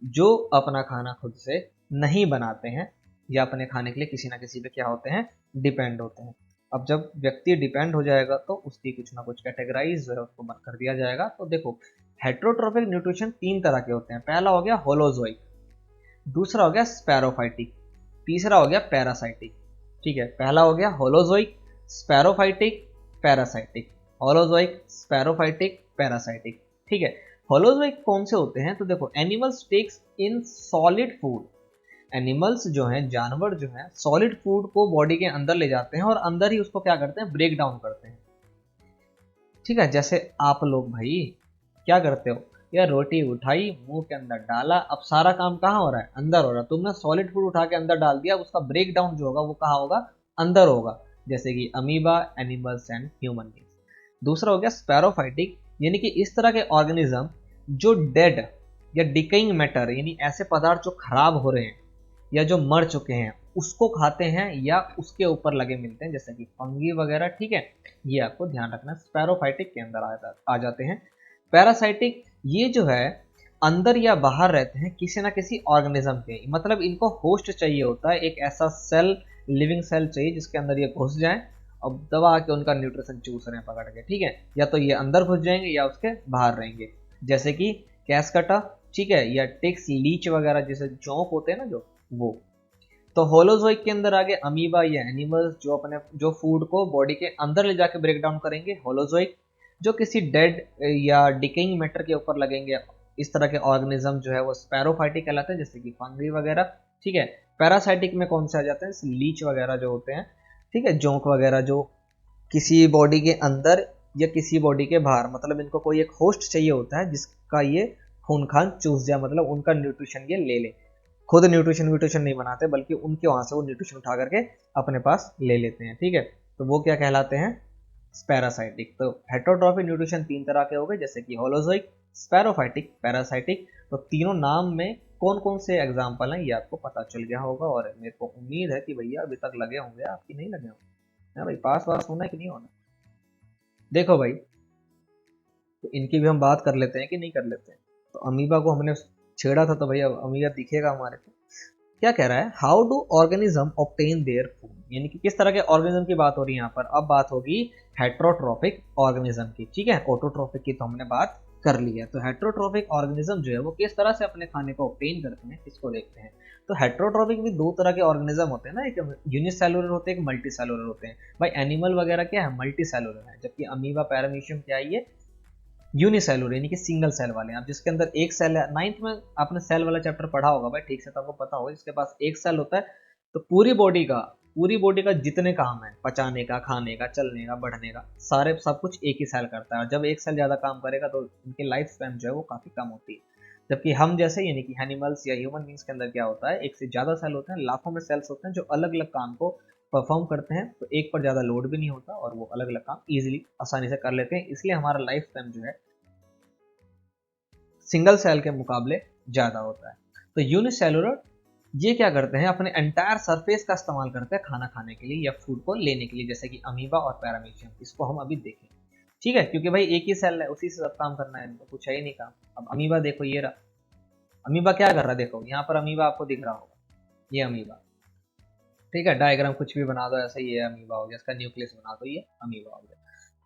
जो अपना खाना खुद से नहीं बनाते हैं, या अपने खाने के लिए किसी ना किसी पे क्या होते हैं, डिपेंड होते हैं। अब जब व्यक्ति डिपेंड हो जाएगा तो उसकी कुछ ना कुछ कैटेगराइज जो है उसको कर दिया जाएगा। तो देखो हेट्रोट्रोफिक न्यूट्रिशन तीन तरह के होते हैं, पहला हो गया होलोजोइक, दूसरा हो गया स्पैरोफाइटिक, तीसरा हो गया पैरासाइटिक, ठीक है। पहला हो गया holozoic, saprophytic, parasitic, holozoic, saprophytic, parasitic, ठीक है। होलोजोइक कौन से होते हैं, तो देखो animals takes in solid food, animals जो हैं, जानवर जो हैं, सॉलिड फूड को बॉडी के अंदर ले जाते हैं और अंदर ही उसको क्या करते हैं, ब्रेक डाउन करते हैं, ठीक है। जैसे आप लोग भाई क्या करते हो, या रोटी उठाई मुंह के अंदर डाला, अब सारा काम कहाँ हो रहा है, अंदर हो रहा है। तुमने सॉलिड फूड उठा के अंदर डाल दिया, अब उसका ब्रेक डाउन जो होगा वो कहाँ होगा, अंदर होगा, जैसे कि amoeba, animals and human beings. दूसरा हो गया स्पैरोफाइटिक, यानी कि इस तरह के ऑर्गेनिज्म जो डेड या डिकेइंग मैटर, यानी ऐसे पदार्थ जो खराब हो रहे हैं या जो मर चुके हैं उसको खाते हैं या उसके ऊपर लगे मिलते हैं, जैसे कि फंगी वगैरह। ठीक है, ये आपको ध्यान रखना, स्पैरोफाइटिक के अंदर आ जाते हैं। पैरासाइटिक, ये जो है अंदर या बाहर रहते हैं किसी ना किसी ऑर्गेनिज्म के, मतलब इनको होस्ट चाहिए होता है, एक ऐसा सेल, लिविंग सेल चाहिए जिसके अंदर ये घुस जाए, अब दबा के उनका न्यूट्रिशन चूस रहे हैं पकड़ के। ठीक है, या तो ये अंदर घुस जाएंगे या उसके बाहर रहेंगे, जैसे कि कैसकटा, ठीक है, या टिक्स, लीच वगैरह, जैसे जोंक होते हैं ना जो, वो। तो होलोजोइक के अंदर आगे अमीबा या एनिमल्स जो अपने जो फूड को बॉडी के अंदर ले जाके ब्रेक डाउन करेंगे। होलोजोइक जो किसी डेड या डिकेइंग मैटर के ऊपर लगेंगे, इस तरह के ऑर्गेनिज्म जो है वो स्पैरोफाइटिक कहलाते हैं, जैसे कि फंगी वगैरह। ठीक है, पैरासाइटिक में कौन से आ जाते हैं, लीच वगैरह जो होते हैं, ठीक है, जोंक वगैरह, जो किसी बॉडी के अंदर या किसी बॉडी के बाहर, मतलब इनको कोई एक होस्ट चाहिए होता है जिसका ये खून खान चूस जाए, मतलब उनका न्यूट्रिशन ये ले ले। खुद न्यूट्रिशन नहीं बनाते, बल्कि उनके वहां से वो न्यूट्रिशन उठा करके अपने पास ले लेते हैं। ठीक है, तो वो क्या कहलाते हैं, पैरासाइटिक। तो हेटरोट्रॉफिक न्यूट्रिशन तीन तरह के हो गए, जैसे कि होलोजोइक, स्पैरोफाइटिक, पैरासाइटिक। तो तीनों नाम में कौन कौन से एग्जाम्पल हैं ये आपको पता चल गया होगा, और मेरे को उम्मीद है कि भैया अभी तक लगे होंगे, आपकी नहीं लगे होंगे। हाँ भाई, पास वास होना है कि नहीं होना। देखो भाई, तो इनकी भी हम बात कर लेते हैं कि नहीं कर लेते हैं। तो अमीबा को हमने छेड़ा था, तो भैया अमीबा दिखेगा हमारे को। क्या कह रहा है, how do organism obtain their food, यानी कि किस तरह के ऑर्गेनिज्म की बात हो रही है यहाँ पर। अब बात होगी हेट्रोट्रॉफिक ऑर्गेनिज्म की। ठीक है, ऑटोट्रॉफिक की तो हमने बात कर ली है। तो हेट्रोट्रॉफिक ऑर्गेनिज्म जो है वो किस तरह से अपने खाने को ऑब्टेन करते हैं, इसको देखते हैं। तो हेट्रोट्रॉफिक भी दो तरह के ऑर्गेनिज्म होते हैं ना, एक यूनिसेलुलर होते हैं, एक मल्टी सेलुलर होते हैं। भाई एनिमल वगैरह क्या है, मल्टी सेलुलर है, जबकि अमीबा, पैरामीशियम क्या है, ये यूनिसेलुलर, यानी कि सिंगल सेल वाले हैं। आप जिसके अंदर एक सेल है, नाइन्थ में आपने सेल वाला चैप्टर पढ़ा होगा भाई, ठीक से, तो आपको पता होगा जिसके पास एक सेल होता है तो पूरी बॉडी का जितने काम है, पचाने का, खाने का, चलने का, बढ़ने का, सारे सब कुछ एक ही सेल करता है। और जब एक सेल ज्यादा काम करेगा तो उनकी लाइफ स्पैन जो है वो काफी कम होती है। जबकि हम जैसे, यानी कि एनिमल्स या ह्यूमन बींग्स के अंदर क्या होता है, एक से ज्यादा सेल होते हैं, लाखों में सेल्स होते हैं जो अलग अलग काम को परफॉर्म करते हैं। तो एक पर ज्यादा लोड भी नहीं होता और वो अलग अलग काम इजीली, आसानी से कर लेते हैं, इसलिए हमारा लाइफ स्पैन जो है सिंगल सेल के मुकाबले ज्यादा होता है। तो यूनिसेलुलर ये क्या करते हैं, अपने एंटायर सरफेस का इस्तेमाल करते हैं खाना खाने के लिए या फूड को लेने के लिए, जैसे कि अमीबा और पैरामीशियम। इसको हम अभी देखें, ठीक है, क्योंकि भाई एक ही सेल है, उसी से सब काम करना है, इनको कुछ है ही नहीं काम। अब अमीबा देखो, ये रहा अमीबा, क्या कर रहा है, देखो यहाँ पर अमीबा आपको दिख रहा होगा, ये अमीबा। ठीक है, डायग्राम कुछ भी बना दो ऐसा, ये अमीबा हो गया, इसका न्यूक्लियस बना दो, ये अमीबा हो गया।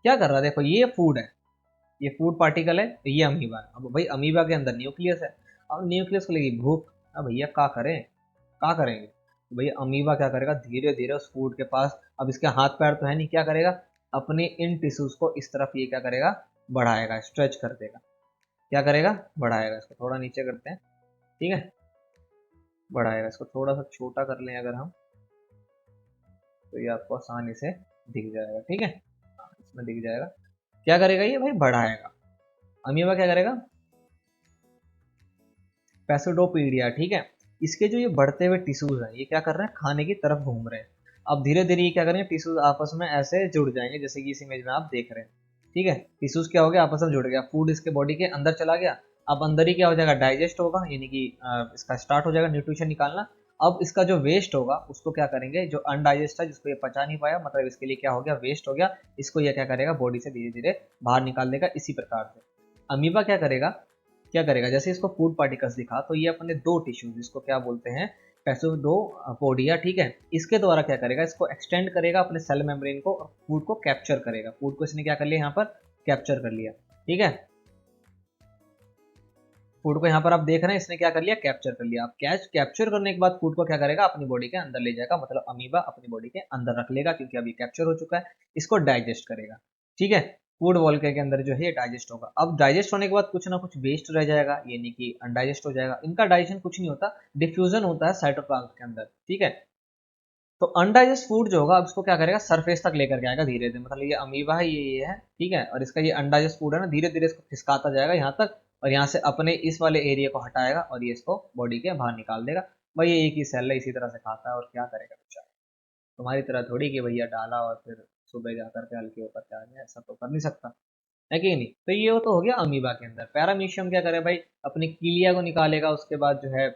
क्या कर रहा है, देखो ये फूड है, ये फूड पार्टिकल है, ये अमीबा है। अब भाई अमीबा के अंदर न्यूक्लियस है, अब न्यूक्लियस को लगी भूख, अब भैया क्या करें, क्या करेंगे। तो भैया अमीबा क्या करेगा, धीरे धीरे उस फूड के पास, अब इसके हाथ पैर तो है नहीं, क्या करेगा, अपने इन टिश्यूज को इस तरफ ये क्या करेगा, बढ़ाएगा, स्ट्रेच कर देगा। क्या करेगा, बढ़ाएगा। इसको थोड़ा नीचे करते हैं, ठीक है, बढ़ाएगा। इसको थोड़ा सा छोटा कर लें अगर हम, तो ये आपको आसानी से दिख जाएगा। ठीक है, इसमें दिख जाएगा। क्या करेगा ये भाई, बढ़ाएगा। अमीबा क्या करेगा, पैसिडोपीडिया, ठीक है, इसके जो ये बढ़ते हुए टिश्यूज हैं ये क्या कर रहे हैं, खाने की तरफ घूम रहे हैं। अब धीरे धीरे ये क्या करेंगे, टिश्यूज आपस में ऐसे जुड़ जाएंगे, जैसे कि इस इमेज में आप देख रहे हैं। ठीक है, टिश्यूज क्या हो गया, आपस में जुड़ गया, फूड इसके बॉडी के अंदर चला गया। अब अंदर ही क्या हो जाएगा, डाइजेस्ट होगा, यानी कि इसका स्टार्ट हो जाएगा न्यूट्रिशन निकालना। अब इसका जो वेस्ट होगा उसको क्या करेंगे, जो अनडाइजेस्ट है जिसको ये पचा नहीं पाया, मतलब इसके लिए क्या हो गया, वेस्ट हो गया, इसको ये क्या करेगा, बॉडी से धीरे धीरे बाहर निकाल देगा। इसी प्रकार से अमीबा क्या करेगा, जैसे इसको फूड पार्टिकल्स दिखा, तो ये अपने दो टिश्यूज, इसको क्या बोलते हैं, पैसिडोपोडिया, ठीक है, इसके द्वारा क्या करेगा, इसको एक्सटेंड करेगा अपने सेल मेम्ब्रेन को, और फूड को कैप्चर करेगा। फूड को इसने क्या कर लिया, यहाँ पर कैप्चर कर लिया। ठीक है, फूड को यहाँ पर आप देख रहे हैं, इसने क्या कर लिया, कैप्चर कर लिया। अब कैप्चर करने के बाद फूड को क्या करेगा, अपनी बॉडी के अंदर ले जाएगा, मतलब अमीबा अपनी बॉडी के अंदर रख लेगा, क्योंकि अभी कैप्चर हो चुका है। इसको डाइजेस्ट करेगा। ठीक है, फूड वॉल के अंदर जो है डाइजेस्ट होगा। अब डाइजेस्ट होने के बाद कुछ ना कुछ वेस्ट रह जाएगा, यानी कि अनडाइजेस्ट हो जाएगा। इनका डाइजेशन कुछ नहीं होता, डिफ्यूजन होता है साइटोप्लाज्म के अंदर। ठीक है, तो अनडाइजेस्ट फूड जो होगा अब इसको क्या करेगा, सरफेस तक लेकर के आएगा धीरे धीरे, मतलब ये अमीबा है, ये है, ठीक है, और इसका ये अनडाइजेस्ट फूड है ना, धीरे धीरे इसको खिसकाता जाएगा यहाँ तक, और यहाँ से अपने इस वाले एरिया को हटाएगा और ये इसको बॉडी के बाहर निकाल देगा। भाई ये एक ही सेल है, इसी तरह से खाता है और क्या करेगा बेचारा। तुम्हारी तरह थोड़ी कि भैया डाला और फिर सुबह जाकर के हल्के होकर के आ गया, ऐसा तो कर नहीं सकता है कि नहीं। तो ये तो हो गया अमीबा के अंदर। पैरामीशियम क्या करे भाई, अपनी कीलिया को निकालेगा, उसके बाद जो है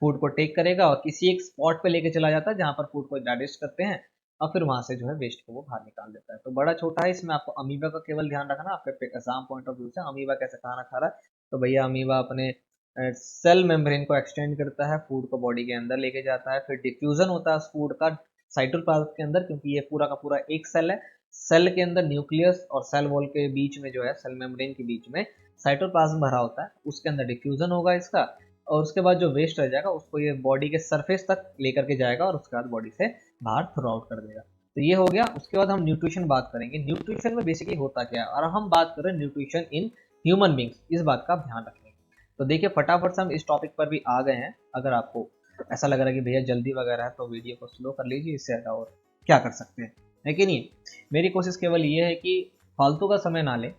फूड को टेक करेगा और किसी एक स्पॉट पे लेके चला जाता है जहाँ पर फूड को डाइजेस्ट करते हैं और फिर वहां से जो है वेस्ट को वो बाहर निकाल देता है। तो बड़ा छोटा है, इसमें आपको अमीबा का केवल ध्यान रखना। आपके एग्जाम पॉइंट ऑफ व्यू से अमीबा कैसे खाना खा रहा है, तो भैया अमीबा अपने सेल मेम्ब्रेन को एक्सटेंड करता है, फूड को बॉडी के अंदर लेके जाता है, फिर डिफ्यूजन होता है उस फूड का साइटोप्लाज्म के अंदर, क्योंकि ये पूरा का पूरा एक सेल है। सेल के अंदर न्यूक्लियस और सेल वॉल के बीच में जो है सेल मेम्ब्रेन के बीच में साइटोप्लाज्म भरा होता है, उसके अंदर डिफ्यूजन होगा इसका और उसके बाद जो वेस्ट रह जाएगा उसको ये बॉडी के सरफेस तक लेकर के जाएगा और उसके बाद बॉडी से बाहर थ्रो आउट कर देगा। तो ये हो गया। उसके बाद हम न्यूट्रिशन बात करेंगे। न्यूट्रिशन में बेसिकली होता क्या है, और हम बात करें न्यूट्रिशन इन ह्यूमन बींग्स, इस बात का ध्यान रखेंगे। तो देखिए फटाफट से हम इस टॉपिक पर भी आ गए हैं। अगर आपको ऐसा लग रहा है कि भैया जल्दी वगैरह है तो वीडियो को स्लो कर लीजिए, इससे ज़्यादा और क्या कर सकते हैं, है कि नहीं। मेरी कोशिश केवल ये है कि फालतू का समय ना ले,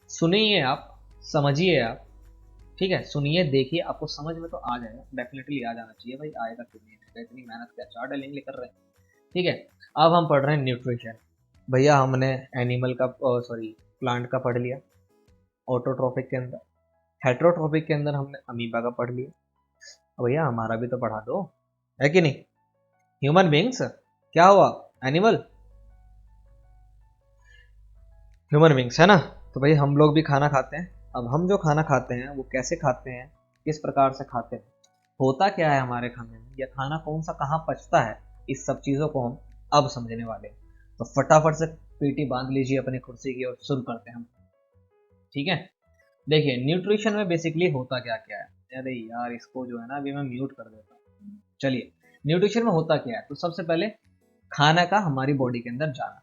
सुनिए आप, समझिए आप, ठीक है, सुनिए देखिए, आपको समझ में तो आ जाएगा, डेफिनेटली आ जाना चाहिए भाई, आएगा क्यों नहीं आएगा, इतनी मेहनत क्या 4 डेलिंग कर रहे हैं, ठीक है। अब हम पढ़ रहे हैं न्यूट्रिशन। भैया हमने एनिमल का सॉरी प्लांट का पढ़ लिया ऑटोट्रोफिक के अंदर, हेट्रोट्रोफिक के अंदर हमने अमीबा का पढ़ लिया। भैया हमारा भी तो पढ़ा दो, है कि नहीं। ह्यूमन बींग्स क्या हुआ, एनिमल, ह्यूमन बींग्स है ना। तो भाई हम लोग भी खाना खाते हैं। अब हम जो खाना खाते हैं वो कैसे खाते हैं, किस प्रकार से खाते हैं, होता क्या है हमारे खाने में, या खाना कौन सा कहाँ पचता है, इस सब चीज़ों को हम अब समझने वाले हैं। तो फटाफट से पीटी बांध लीजिए अपनी कुर्सी की और शुरू करते हैं हम, ठीक है। देखिए न्यूट्रिशन में बेसिकली होता क्या क्या है, अरे यार इसको जो है ना अभी मैं म्यूट कर देता हूँ। चलिए न्यूट्रिशन में होता क्या है, तो सबसे पहले खाना का हमारी बॉडी के अंदर जाना,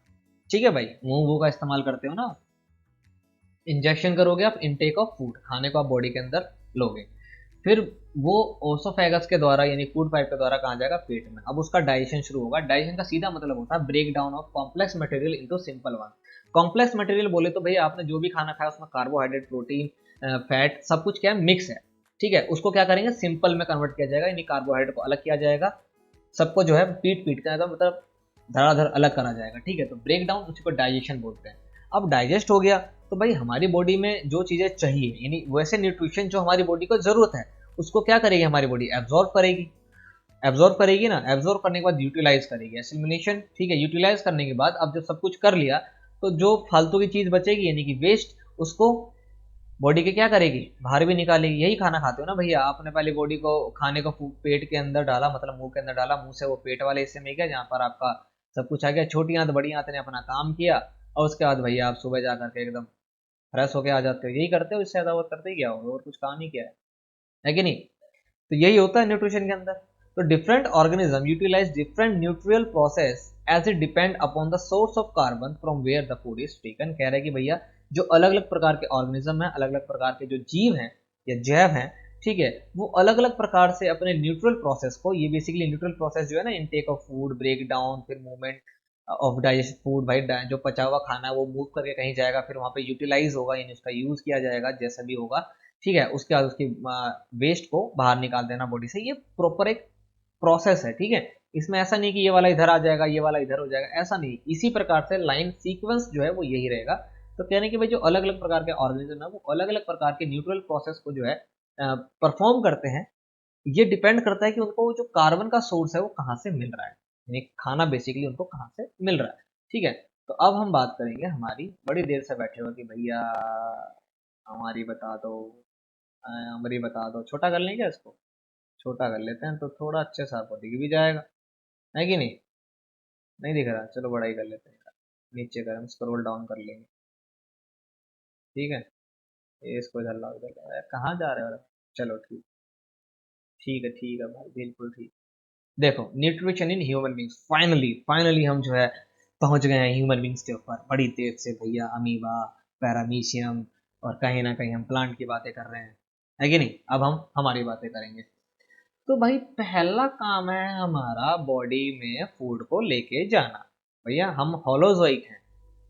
ठीक है भाई। मुंह वूह का इस्तेमाल करते हो ना, इंजेक्शन करोगे आप, इनटेक ऑफ फूड, खाने को आप बॉडी के अंदर लोगे, फिर वो ओसोफेगस के द्वारा यानी फूड पाइप के द्वारा कहाँ जाएगा, पेट में। अब उसका डाइजेशन शुरू होगा। डाइजेशन का सीधा मतलब होता है break down of complex material into simple one. Complex material बोले तो भैया आपने जो भी खाना खाया उसमें कार्बोहाइड्रेट, प्रोटीन, फैट सब कुछ क्या है, मिक्स है, ठीक है। उसको क्या करेंगे, सिंपल में कन्वर्ट किया जाएगा, यानी कार्बोहाइड्रेट को अलग किया जाएगा, सबको जो है पीट पीट का मतलब धड़ाधड़ अलग करा जाएगा, ठीक है। तो ब्रेक डाउन उसी को डाइजेशन बोलते हैं। अब डाइजेस्ट हो गया तो भाई हमारी बॉडी में जो चीज़ें चाहिए यानी वैसे न्यूट्रिशन जो हमारी बॉडी को ज़रूरत है उसको क्या करेगी हमारी बॉडी, एब्जॉर्ब करेगी। एब्जॉर्ब करेगी ना, एब्जॉर्ब करने के बाद यूटिलाइज करेगी, एसिमिलेशन, ठीक है। यूटिलाइज करने के बाद अब जब सब कुछ कर लिया तो जो फालतू की चीज़ बचेगी यानी कि वेस्ट, उसको बॉडी के क्या करेगी, बाहर भी निकालेगी। यही खाना खाते हो ना भैया, आपने पहले बॉडी को खाने को पेट के अंदर डाला, मतलब मुंह के अंदर डाला, मुंह से वो पेट वाले हिस्से में गया जहाँ पर आपका सब कुछ आ गया, छोटी आंत बड़ी आंत ने अपना काम किया और उसके बाद भैया आप सुबह जा करके एकदम फ्रेश होके आ जाते हो। यही करते हो, इससे ज़्यादा और करते ही क्या हो, और कुछ काम ही क्या है कि नहीं। तो यही होता है न्यूट्रिशन के अंदर। तो different organism utilize different nutritional process as it depend upon the source of carbon from where the food is taken. कह रहे हैं कि भैया जो अलग अलग प्रकार के ऑर्गेनिज्म हैं, अलग अलग प्रकार के जो जीव हैं या जैव हैं, ठीक है, वो अलग अलग प्रकार से अपने न्यूट्रल प्रोसेस को, ये बेसिकली न्यूट्रल प्रोसेस जो है ना, intake of food, break down, फिर मूवमेंट ऑफ डाइजेशन फूड, भाई जो पचा हुआ खाना है वो मूव करके कहीं जाएगा, फिर वहाँ पे यूटिलाइज होगा यानी उसका यूज किया जाएगा जैसा भी होगा, ठीक है। उसके बाद उसकी वेस्ट को बाहर निकाल देना बॉडी से। ये प्रॉपर एक प्रोसेस है, ठीक है। इसमें ऐसा नहीं कि ये वाला इधर आ जाएगा ये वाला इधर हो जाएगा, ऐसा नहीं। इसी प्रकार से लाइन सीक्वेंस जो है वो यही रहेगा। तो कहने कि भाई जो अलग अलग प्रकार के ऑर्गेनिज्म है वो अलग अलग प्रकार के न्यूट्रल प्रोसेस को जो है परफॉर्म करते हैं। ये डिपेंड करता है कि उनको जो कार्बन का सोर्स है वो कहाँ से मिल रहा है, यानी खाना बेसिकली उनको कहाँ से मिल रहा है, ठीक है। तो अब हम बात करेंगे, हमारी बड़ी देर से बैठे हो कि भैया हमारी बता दो, हमारी बता दो, छोटा कर लें क्या इसको, छोटा कर लेते हैं तो थोड़ा अच्छे से आपको दिख भी जाएगा, है कि नहीं। नहीं दिख रहा, चलो बड़ा ही कर लेते हैं, नीचे कर हम स्क्रॉल डाउन कर लेंगे, ठीक है। ये इसको इधर लाओ, इधर लाओ यार, कहाँ जा रहे हो आप? चलो ठीक, ठीक है भाई, बिल्कुल ठीक। देखो nutrition in human beings, finally finally हम जो है पहुंच गए हैं ह्यूमन बींग्स के ऊपर। बड़ी देर से भैया अमीबा, पैरामीशियम और कहीं ना कहीं हम प्लांट की बातें कर रहे हैं, है कि नहीं। अब हम हमारी बातें करेंगे। तो भाई पहला काम है हमारा बॉडी में फूड को लेके जाना। भैया हम होलोजोइक हैं,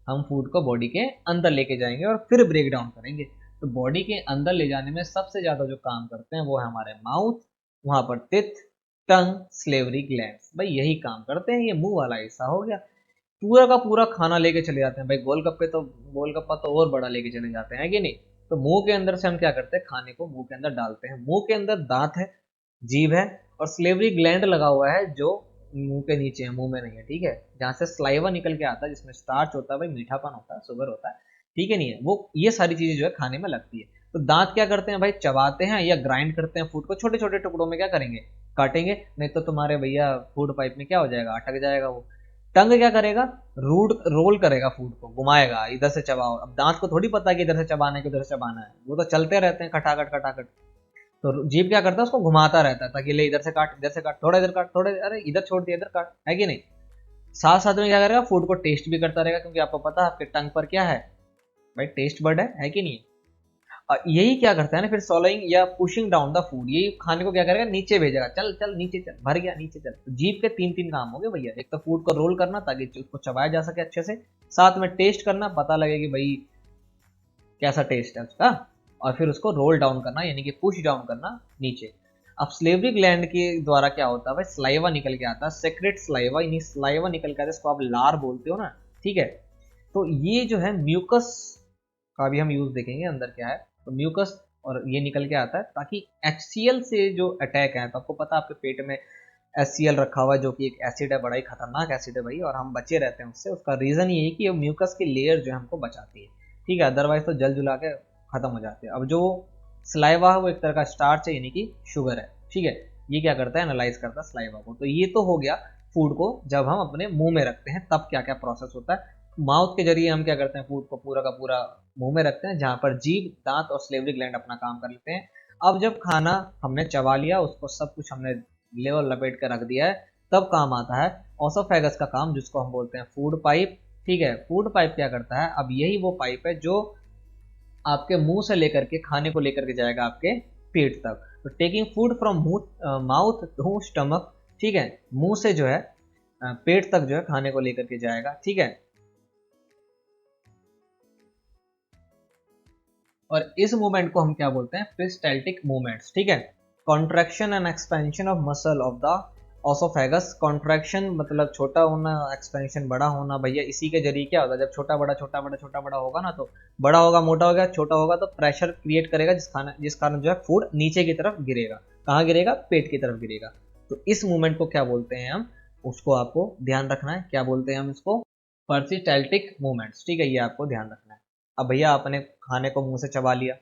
हम फूड को बॉडी के अंदर लेके जाएंगे और फिर ब्रेक डाउन करेंगे। तो बॉडी के अंदर ले जाने में सबसे ज्यादा जो काम करते हैं वो है हमारे माउथ, वहां पर टिथ, टंग, स्लेवरी ग्लैंड्स, भाई यही काम करते हैं। ये मुंह वाला हिस्सा हो गया। पूरा का पूरा खाना लेके चले जाते हैं भाई, गोलगप्पे तो गोलगप्पा तो और बड़ा लेके चले जाते हैं कि नहीं। तो मुंह के अंदर से हम क्या करते हैं, खाने को मुंह के अंदर डालते हैं। मुंह के अंदर दांत है, जीभ है और स्लेवरी ग्लैंड लगा हुआ है जो मुंह के नीचे है, मुंह में नहीं है, ठीक है। जहाँ से स्लाइवा निकल के आता है, जिसमें स्टार्च होता है भाई, मीठापन होता है, शुगर होता है, ठीक है नहीं है वो, ये सारी चीजें जो है खाने में लगती है। तो दांत क्या करते हैं भाई, चबाते हैं या ग्राइंड करते हैं फूड को, छोटे छोटे टुकड़ों में क्या करेंगे, काटेंगे, नहीं तो तुम्हारे भैया फूड पाइप में क्या हो जाएगा, अटक जाएगा वो। टंग क्या करेगा, रूड रोल करेगा फूड को, घुमाएगा, इधर से चबाओ। अब दांत को थोड़ी पता है कि इधर से चबाना है कि उधर से चबाना है, वो तो चलते रहते हैं खटाखट खटाखट। तो जीभ क्या करता है, उसको घुमाता रहता है ताकि ले इधर से काट, इधर से काट, थोड़ा इधर काट, थोड़ा अरे इधर छोड़ दिया, इधर काट, है कि नहीं। साथ साथ में क्या करेगा, फूड को टेस्ट भी करता रहेगा, क्योंकि आपको पता है आपके टंग पर क्या है भाई, टेस्ट बर्ड है कि नहीं। और यही क्या करता है ना, फिर सॉलोइंग या पुशिंग डाउन द फूड, यही खाने को क्या करेगा, नीचे भेजेगा, चल चल नीचे चल, भर गया नीचे चल। तो जीभ के तीन तीन काम हो गए भैया, एक तो फूड को रोल करना ताकि उसको चबाया जा सके अच्छे से, साथ में टेस्ट करना, पता लगे कि भाई कैसा टेस्ट है उसका, और फिर उसको रोल डाउन करना यानी कि पुश डाउन करना नीचे। अब स्लेवरी ग्लैंड के द्वारा क्या होता है भाई, स्लाइवा निकल के आता है, सेक्रेट स्लाइवा, यानी स्लाइवा निकल के आता है, इसको आप लार बोलते हो ना, ठीक है। तो ये जो है म्यूकस का भी हम यूज देखेंगे अंदर क्या है। तो म्यूकस और ये निकल के आता है ताकि HCl से जो अटैक है, तो आपको पता है आपके पेट में HCl रखा हुआ है जो कि एक एसिड है, बड़ा ही खतरनाक एसिड है भाई, और हम बचे रहते हैं उससे। उसका रीजन ये है कि ये म्यूकस की लेयर जो है हमको बचाती है, ठीक है, अदरवाइज तो जल जुला के खत्म हो जाते हैं। अब जो स्लाइवा है वो एक तरह का स्टार्च है यानी कि शुगर है, ठीक है। ये क्या करता है, एनालाइज करता है स्लाइवा को। तो ये तो हो गया फूड को जब हम अपने मुंह में रखते हैं तब क्या क्या प्रोसेस होता है। माउथ के जरिए हम क्या करते हैं, फूड को पूरा का पूरा मुंह में रखते हैं, जहां पर जीभ, दांत और स्लेवरी ग्लैंड अपना काम कर लेते हैं। अब जब खाना हमने चबा लिया, उसको सब कुछ हमने लेवल लपेट कर रख दिया है, तब काम आता है ओसोफेगस का काम, जिसको हम बोलते हैं फूड पाइप, ठीक है। फूड पाइप क्या करता है, अब यही वो पाइप है जो आपके मुंह से लेकर के खाने को लेकर के जाएगा आपके पेट तक। तो taking food from mouth to stomach, ठीक है, मुंह से जो है पेट तक जो है खाने को लेकर के जाएगा, ठीक है। और इस मूवमेंट को हम क्या बोलते हैं, पेरिस्टाल्टिक मूवमेंट्स, ठीक है। Contraction and expansion of muscle of the oesophagus. Contraction मतलब छोटा होना, एक्सपेंशन बड़ा होना, भैया इसी के जरिए क्या होता है, जब छोटा बड़ा छोटा बड़ा छोटा बड़ा होगा ना, तो बड़ा होगा मोटा हो गया, छोटा होगा तो प्रेशर क्रिएट करेगा, जिस कारण जो है फूड नीचे की तरफ गिरेगा। कहाँ गिरेगा, पेट की तरफ गिरेगा। तो इस मूवमेंट को क्या बोलते हैं हम, उसको आपको ध्यान रखना है, क्या बोलते हैं हम इसको, पेरिस्टाल्टिक मूवमेंट्स, ठीक है, ये आपको ध्यान रखना है। अब भैया आपने खाने को मुंह से चबा लिया,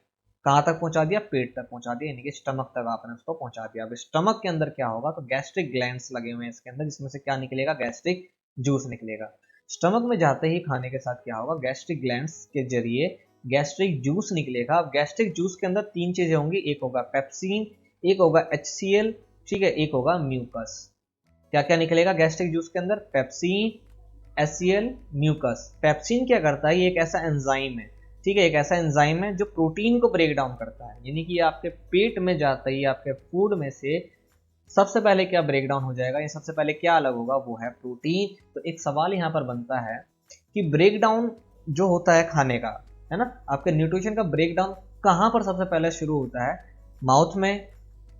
कहाँ तक पहुंचा दिया, पेट तक पहुंचा दिया, यानी कि स्टमक तक आपने उसको पहुंचा दिया। अब स्टमक के अंदर क्या होगा, तो गैस्ट्रिक ग्लैंड्स लगे हुए हैं इसके अंदर, जिसमें से क्या निकलेगा, गैस्ट्रिक जूस निकलेगा। स्टमक में जाते ही खाने के साथ क्या होगा, गैस्ट्रिक ग्लैंड्स के जरिए गैस्ट्रिक जूस निकलेगा। अब गैस्ट्रिक जूस के अंदर तीन चीजें होंगी, एक होगा पेप्सिन, एक होगा HCl, ठीक है, एक होगा म्यूकस। क्या क्या निकलेगा गैस्ट्रिक जूस के अंदर, पेप्सिन, HCl, म्यूकस। पेप्सिन क्या करता है, ये एक ऐसा एंजाइम है, ठीक है, एक ऐसा एंजाइम है जो प्रोटीन को ब्रेक डाउन करता है, यानी कि आपके पेट में जाता ही आपके फूड में से सबसे पहले क्या ब्रेक डाउन हो जाएगा, या सबसे पहले क्या अलग होगा, वो है प्रोटीन। तो एक सवाल यहाँ पर बनता है कि ब्रेक डाउन जो होता है खाने का, है ना, आपके न्यूट्रिशन का ब्रेक डाउन कहाँ पर सबसे पहले शुरू होता है, माउथ में,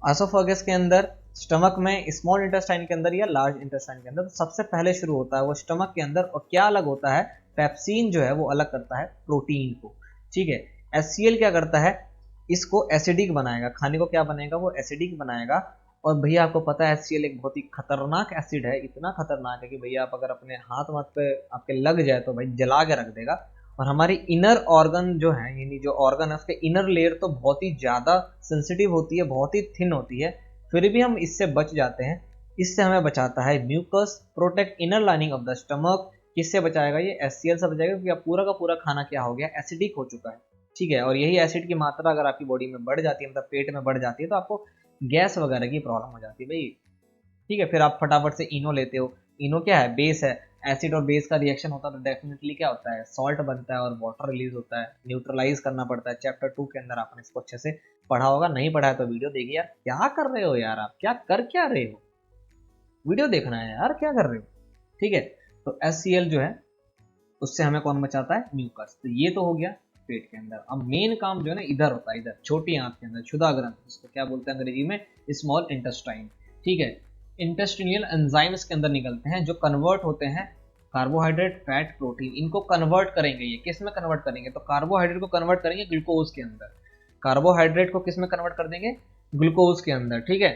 एसोफेगस के अंदर, स्टमक में, स्मॉल इंटेस्टाइन के अंदर या लार्ज इंटेस्टाइन के अंदर। तो सबसे पहले शुरू होता है वो स्टमक के अंदर, और क्या अलग होता है, पेप्सिन जो है वो अलग करता है प्रोटीन को, ठीक है। HCl क्या करता है, इसको एसिडिक बनाएगा, खाने को क्या बनाएगा, वो एसिडिक बनाएगा। और भैया आपको पता है HCl एक बहुत ही खतरनाक एसिड है, इतना खतरनाक है कि भैया आप अगर अपने हाथ वाथ पे आपके लग जाए तो भाई जला के रख देगा। और हमारी इनर ऑर्गन जो है, यानी जो ऑर्गन है उसके इनर लेयर तो बहुत ही ज्यादा सेंसिटिव होती है, बहुत ही थिन होती है, फिर भी हम इससे बच जाते हैं। इससे हमें बचाता है mucus, protect inner lining of the stomach. किससे बचाएगा, ये HCl से बचाएगा, क्योंकि आप पूरा का पूरा खाना क्या हो गया, एसिडिक हो चुका है, ठीक है। और यही एसिड की मात्रा अगर आपकी बॉडी में बढ़ जाती है, मतलब पेट में बढ़ जाती है, तो आपको गैस वगैरह की प्रॉब्लम हो जाती है भाई, ठीक है। फिर आप फटाफट से इनो लेते हो, इनो क्या है, बेस है, एसिड और बेस का रिएक्शन होता है तो डेफिनेटली क्या होता है, सॉल्ट बनता है और वाटर रिलीज होता है, न्यूट्रलाइज करना पड़ता है। चैप्टर 2 के अंदर आपने इसको अच्छे से पढ़ा होगा, नहीं पढ़ा है तो वीडियो देखिए यार। क्या कर रहे हो यार, आप क्या कर क्या रहे हो, वीडियो देखना है यार, क्या कर रहे हो, ठीक है। तो HCl जो है उससे हमें कौन बचाता है, म्यूकस। तो ये तो हो गया, पेट के अंदर। अब मेन काम जो है ना इधर होता है, इधर छोटी आंत के अंदर, क्षुधा ग्रंथ, इसको क्या बोलते हैं अंग्रेजी में, स्मॉल इंटेस्टाइन। ठीक है, इंटेस्टिनियल एंजाइम्स के अंदर निकलते हैं जो कन्वर्ट होते हैं कार्बोहाइड्रेट, फैट, प्रोटीन, इनको कन्वर्ट करेंगे। ये किस में कन्वर्ट करेंगे, तो कार्बोहाइड्रेट को कन्वर्ट करेंगे ग्लूकोज के अंदर, कार्बोहाइड्रेट को किस में कन्वर्ट कर देंगे, ग्लूकोज के अंदर। ठीक है,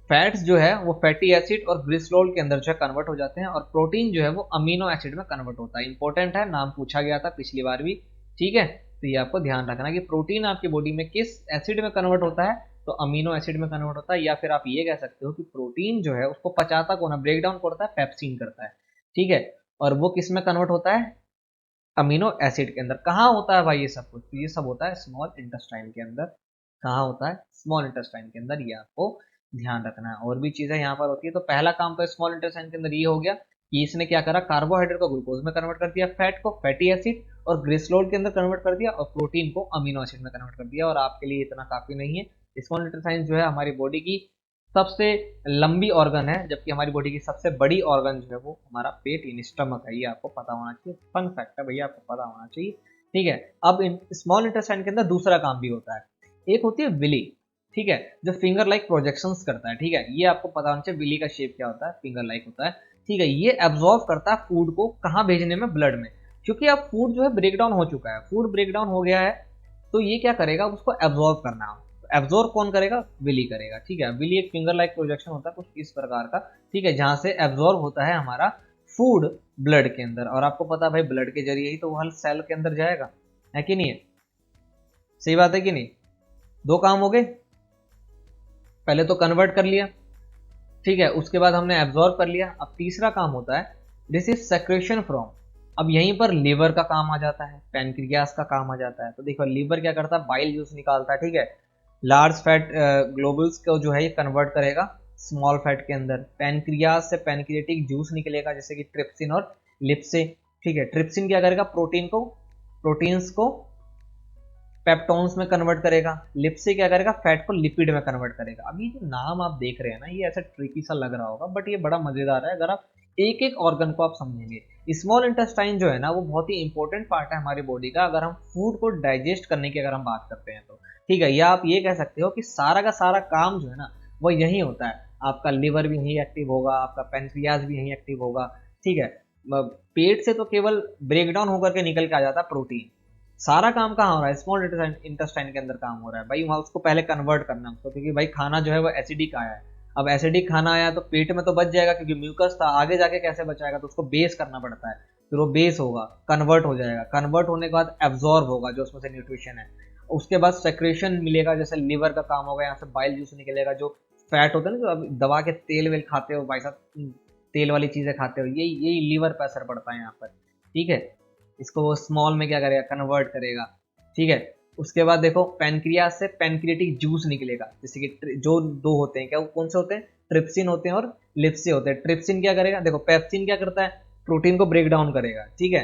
फैट्स जो है वो फैटी एसिड और ग्लिसरॉल के अंदर जो है कन्वर्ट हो जाते हैं, और प्रोटीन जो है वो अमीनो एसिड में कन्वर्ट होता है। इंपॉर्टेंट है, नाम पूछा गया था पिछली बार भी। ठीक है, तो ये आपको ध्यान रखना कि प्रोटीन आपकी बॉडी में किस एसिड में कन्वर्ट होता है, तो अमीनो एसिड में कन्वर्ट होता है। या फिर आप ये कह सकते हो कि प्रोटीन जो है उसको पचाता कौन है, ब्रेक डाउन करता है, पेप्सिन करता है। ठीक है, और वो किस में कन्वर्ट होता है, अमीनो एसिड के अंदर। कहाँ होता है भाई ये सब कुछ, तो ये सब होता है स्मॉल इंटेस्टाइन के अंदर। कहाँ होता है, स्मॉल इंटेस्टाइन के अंदर, ये आपको ध्यान रखना है। और भी चीजें यहाँ पर होती है। तो पहला काम तो स्मॉल इंटेस्टाइन के अंदर ये हो गया कि इसने क्या करा, कार्बोहाइड्रेट को ग्लूकोज में कन्वर्ट कर दिया, फैट को फैटी एसिड और ग्लिसरॉल के अंदर कन्वर्ट कर दिया, और प्रोटीन को अमीनो एसिड में कन्वर्ट कर दिया। और आपके लिए इतना काफी नहीं है, स्मॉल इंटेस्टाइन जो है हमारी बॉडी की सबसे लंबी ऑर्गन है, जबकि हमारी बॉडी की सबसे बड़ी ऑर्गन जो है वो हमारा पेट यानी स्टमक है। ये आपको पता होना चाहिए, फन फैक्ट है भैया, आपको पता होना चाहिए। ठीक है, अब स्मॉल इंटेस्टाइन के अंदर दूसरा काम भी होता है, एक होती है विली। ठीक है, जो फिंगर लाइक प्रोजेक्शंस करता है। ठीक है, ये आपको पता होना चाहिए विली का शेप क्या होता है, फिंगर लाइक होता है। ठीक है, ये एब्जॉर्व करता है फूड को, कहाँ भेजने में, ब्लड में। क्योंकि अब फूड जो है ब्रेक डाउन हो चुका है, फूड ब्रेक डाउन हो गया है, तो ये क्या करेगा, उसको एब्जॉर्व करना है। एब्जॉर्व कौन करेगा, विली करेगा। ठीक है, विली एक फिंगर लाइक प्रोजेक्शन होता है कुछ इस प्रकार का। ठीक है, जहां से एब्जॉर्व होता है हमारा फूड ब्लड के अंदर। और आपको पता है भाई ब्लड के जरिए ही तो वो हर सेल के अंदर जाएगा, है कि नहीं है, सही बात है कि नहीं। दो काम हो गए, पहले तो कन्वर्ट कर लिया, ठीक है, उसके बाद हमने एब्जॉर्व कर लिया। अब तीसरा काम होता है दिस इज सेक्रेशन फ्रॉम। अब यहीं पर लीवर का काम आ जाता है, पैनक्रियास का काम आ जाता है। तो देखो लीवर क्या करता है, बाइल जूस निकालता है। ठीक है, लार्ज फैट ग्लोबुल्स को जो है ये कन्वर्ट करेगा स्मॉल फैट के अंदर। पैनक्रियास से पैनक्रियाटिक जूस निकलेगा जैसे कि ट्रिप्सिन और लिप्से। ठीक है, ट्रिप्सिन क्या करेगा, प्रोटीन्स को पेप्टोन्स में कन्वर्ट करेगा। लिप्से क्या करेगा, फैट को लिपिड में कन्वर्ट करेगा। अब ये जो नाम आप देख रहे हैं ना, ये ऐसा ट्रिकी सा लग रहा होगा, बट ये बड़ा मजेदार है अगर आप एक एक ऑर्गन को आप समझेंगे। स्मॉल इंटेस्टाइन जो है ना वो बहुत ही इंपॉर्टेंट पार्ट है हमारी बॉडी का, अगर हम फूड को डाइजेस्ट करने की अगर हम बात करते हैं तो। ठीक है, या आप ये कह सकते हो कि सारा का सारा काम जो है ना वो यही होता है। आपका लिवर भी यही एक्टिव होगा, आपका पेनक्रियाज भी यही एक्टिव होगा। ठीक है, पेट से तो केवल ब्रेक डाउन होकर के निकल के आ जाता है प्रोटीन। सारा काम कहाँ हो रहा है, स्मॉल इंटेस्टाइन के अंदर काम हो रहा है भाई। वहां उसको पहले कन्वर्ट करना है उसको, क्योंकि भाई खाना जो है वो एसिडिक आया है। अब एसिडिक खाना आया तो पेट में तो बच जाएगा क्योंकि म्यूकस था, आगे जाके कैसे बचाएगा, तो उसको बेस करना पड़ता है। फिर वो बेस होगा, कन्वर्ट हो जाएगा, कन्वर्ट होने के बाद एब्जॉर्ब होगा जो उसमें से न्यूट्रिशन है। उसके बाद सेक्रेशन मिलेगा, जैसे लीवर का काम होगा, यहाँ से बाइल जूस निकलेगा। जो फैट होता है ना, जो अब दवा के तेल वेल खाते हो भाई साहब, तेल वाली चीजें खाते हो, यही यही लीवर पर असर पड़ता है यहाँ पर। ठीक है, इसको वो स्मॉल में क्या करेगा, कन्वर्ट करेगा। ठीक है, उसके बाद देखो पैनक्रियास से पैनक्रियाटिक जूस निकलेगा, जैसे कि जो दो होते हैं, क्या वो कौन से होते हैं, ट्रिप्सिन होते हैं और लिप्से होते हैं। ट्रिप्सिन क्या करेगा, देखो पेप्सिन क्या करता है, प्रोटीन को ब्रेक डाउन करेगा। ठीक है,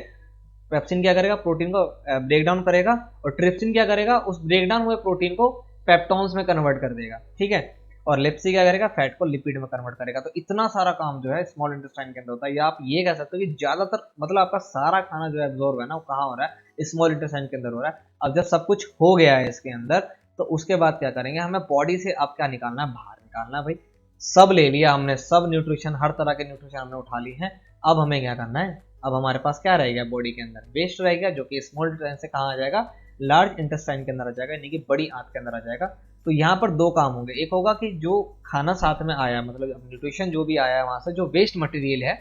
पेप्सिन क्या करेगा, प्रोटीन को ब्रेक डाउन करेगा, और ट्रिप्सिन क्या करेगा, उस ब्रेक डाउन हुए प्रोटीन को पेप्टोन्स में कन्वर्ट कर देगा। ठीक है, और लिप्सी क्या करेगा, फैट को लिपिड में कन्वर्ट करेगा। तो इतना सारा काम जो है स्मॉल इंटेस्टाइन के अंदर होता है। या आप ये कह सकते हो कि ज्यादातर मतलब आपका सारा खाना जो एब्जॉर्ब है ना वो कहाँ हो रहा है, स्मॉल इंटेस्टाइन के अंदर हो रहा है। अब जब सब कुछ हो गया है इसके अंदर, तो उसके बाद क्या करेंगे, हमें बॉडी से अब क्या निकालना है, बाहर निकालना है भाई। सब ले लिया हमने, सब न्यूट्रिशन, हर तरह के न्यूट्रिशन हमने उठा ली है। अब हमें क्या करना है, अब हमारे पास क्या रहेगा बॉडी के अंदर, वेस्ट रहेगा, जो कि स्मॉल इंटेस्टाइन से कहाँ आ जाएगा, लार्ज इंटेस्टाइन के अंदर आ जाएगा, यानी कि बड़ी आंत के अंदर आ जाएगा। तो यहाँ पर दो काम होंगे, एक होगा कि जो खाना साथ में आया, मतलब न्यूट्रिशन जो भी आया है वहां से, जो वेस्ट मटेरियल है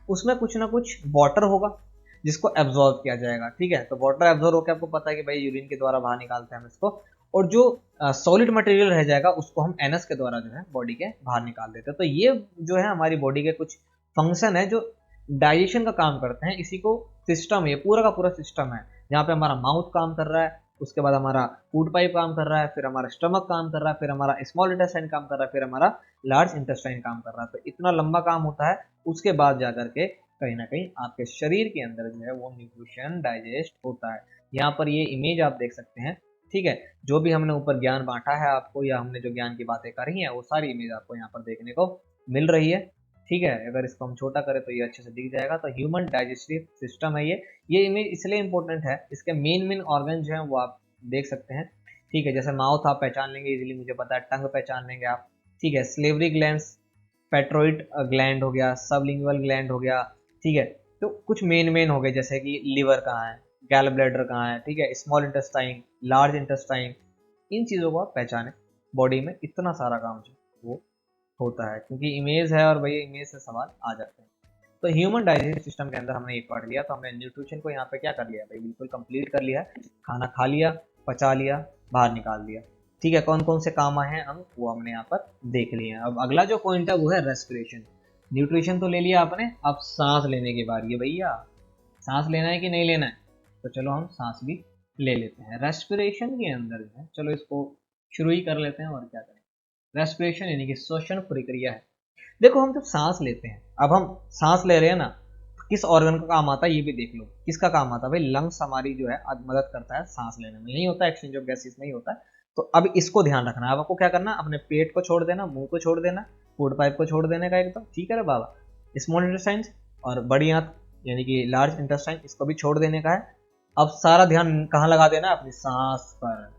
उसमें कुछ ना कुछ वाटर होगा जिसको एब्जॉर्ब किया जाएगा। ठीक है, तो वाटर एब्जॉर्ब होकर आपको पता है कि भाई यूरिन के द्वारा बाहर निकालते हैं हम इसको, और जो सॉलिड मटेरियल रह जाएगा उसको हम एनएस के द्वारा जो है बॉडी के बाहर निकाल देते हैं। तो ये जो है हमारी बॉडी के कुछ फंक्शन है जो डाइजेशन का काम करते हैं। इसी को सिस्टम, ये पूरा का पूरा सिस्टम है, जहाँ पे हमारा माउथ काम कर रहा है, उसके बाद हमारा फूड पाइप काम कर रहा है, फिर हमारा स्टमक काम कर रहा है, फिर हमारा स्मॉल इंटेस्टाइन काम कर रहा है, फिर हमारा लार्ज इंटेस्टाइन काम कर रहा है। तो इतना लंबा काम होता है, उसके बाद जाकर के कहीं ना कहीं आपके शरीर के अंदर जो है वो न्यूट्रिशन डाइजेस्ट होता है। यहाँ पर ये इमेज आप देख सकते हैं। ठीक है, जो भी हमने ऊपर ज्ञान बांटा है आपको, या हमने जो ज्ञान की बातें करी हैं, वो सारी इमेज आपको यहाँ पर देखने को मिल रही है। ठीक है, अगर इसको हम छोटा करें तो ये अच्छे से दिख जाएगा। तो ह्यूमन डाइजेस्टिव सिस्टम है ये इमेज इसलिए इंपॉर्टेंट है, इसके मेन ऑर्गन जो है वो आप देख सकते हैं। ठीक है, जैसे माउथ आप पहचान लेंगे इजीली, मुझे पता है, टंग पहचान लेंगे आप। ठीक है, स्लेवरी ग्लैंड्स, पेट्रोइड ग्लैंड हो गया, सबलिंगुअल ग्लैंड हो गया। ठीक है, तो कुछ मेन हो गए, जैसे कि लीवर कहाँ है, गैल ब्लैडर कहाँ है, ठीक है, स्मॉल इंटेस्टाइन, लार्ज इंटेस्टाइन, इन चीज़ों को आप पहचाने। बॉडी में इतना सारा काम जो वो होता है, क्योंकि इमेज है और भैया इमेज से सवाल आ जाते हैं। तो ह्यूमन डाइजेस्टिव सिस्टम के अंदर हमने एक पढ़ लिया, तो हमने न्यूट्रिशन को यहाँ पे क्या कर लिया भाई, बिल्कुल कंप्लीट कर लिया है। खाना खा लिया, पचा लिया, बाहर निकाल दिया। ठीक है, कौन कौन से काम आए हैं हम वो हमने यहाँ पर देख लिए हैं। अब अगला जो पॉइंट है वो है रेस्पिरेशन। न्यूट्रिशन तो ले लिया आपने, अब सांस लेने की बारी है भैया। सांस लेना है कि नहीं लेना है, तो चलो हम सांस भी ले लेते हैं। रेस्पिरेशन के अंदर जो है, चलो इसको शुरू ही कर लेते हैं और क्या करें। रेस्पिरेशन यानी कि श्वसन प्रक्रिया है। देखो हम जब सांस लेते हैं, अब हम सांस ले रहे हैं ना, किस ऑर्गन का काम आता है ये भी देख लो। किसका काम आता है भाई, लंग्स हमारी जो है मदद करता है सांस लेने में, यही होता है, एक्सचेंज ऑफ गैसेस में ही होता है। तो अब इसको ध्यान रखना है। अब आपको क्या करना है, अपने पेट को छोड़ देना, मुंह को छोड़ देना, फूड पाइप को छोड़ देने का एकदम, ठीक है रे बाबा। स्मॉल इंटेस्टाइन और बड़ी आंत यानी कि लार्ज इंटेस्टाइन, इसको भी छोड़ देने का है। अब सारा ध्यान कहाँ लगा देना है, अपनी सांस पर।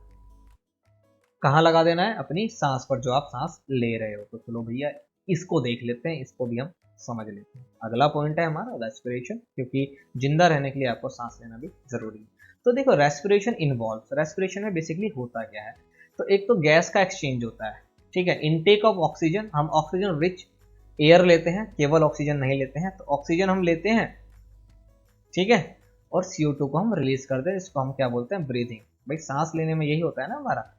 कहाँ लगा देना है, अपनी सांस पर, जो आप सांस ले रहे हो। तो चलो भैया इसको देख लेते हैं, इसको भी हम समझ लेते हैं। अगला पॉइंट है हमारा रेस्पिरेशन, क्योंकि जिंदा रहने के लिए आपको सांस लेना भी जरूरी है। तो देखो रेस्पिरेशन इन्वॉल्व, रेस्पिरेशन में बेसिकली होता क्या है, तो एक तो गैस का एक्सचेंज होता है। ठीक है, इनटेक ऑफ ऑक्सीजन, हम ऑक्सीजन रिच एयर लेते हैं, केवल ऑक्सीजन नहीं लेते हैं। तो ऑक्सीजन हम लेते हैं, ठीक है, और CO2 को हम रिलीज करते हैं, जिसको हम क्या बोलते हैं, ब्रीथिंग। भाई सांस लेने में यही होता है ना हमारा,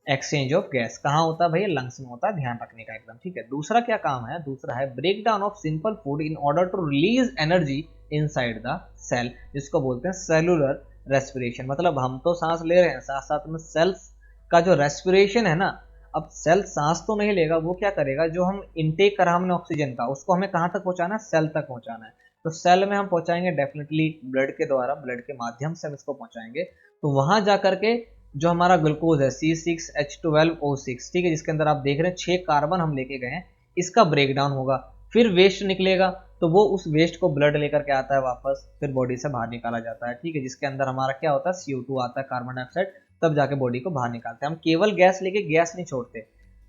एक्सचेंज ऑफ गैस। कहाँ होता है भैया, लंग्स में होता है, ध्यान रखने का एकदम। ठीक है, दूसरा क्या काम है, दूसरा है break down of simple food in order to release energy inside the cell, जिसको बोलते हैं सेलुलर रेस्पिरेशन। मतलब हम तो सांस ले रहे हैं, साथ साथ में सेल्स का जो रेस्पिरेशन है ना, अब सेल सांस तो नहीं लेगा, वो क्या करेगा, जो हम इनटेक करा हमने ऑक्सीजन का, उसको हमें कहाँ तक पहुंचाना है, सेल तक पहुंचाना है। तो सेल में हम पहुंचाएंगे डेफिनेटली ब्लड के द्वारा, ब्लड के माध्यम से हम इसको पहुंचाएंगे। तो वहां जा करके जो हमारा ग्लूकोज है C6H12O6, ठीक है, जिसके अंदर आप देख रहे हैं 6 कार्बन हम लेके गए हैं, इसका ब्रेक डाउन होगा, फिर वेस्ट निकलेगा। तो वो उस वेस्ट को ब्लड लेकर के आता है वापस, फिर बॉडी से बाहर निकाला जाता है। ठीक है, जिसके अंदर हमारा क्या होता है, CO2 आता है, कार्बन डाइऑक्साइड, तब जाके बॉडी को बाहर निकालते हैं। हम केवल गैस लेके गैस नहीं छोड़ते,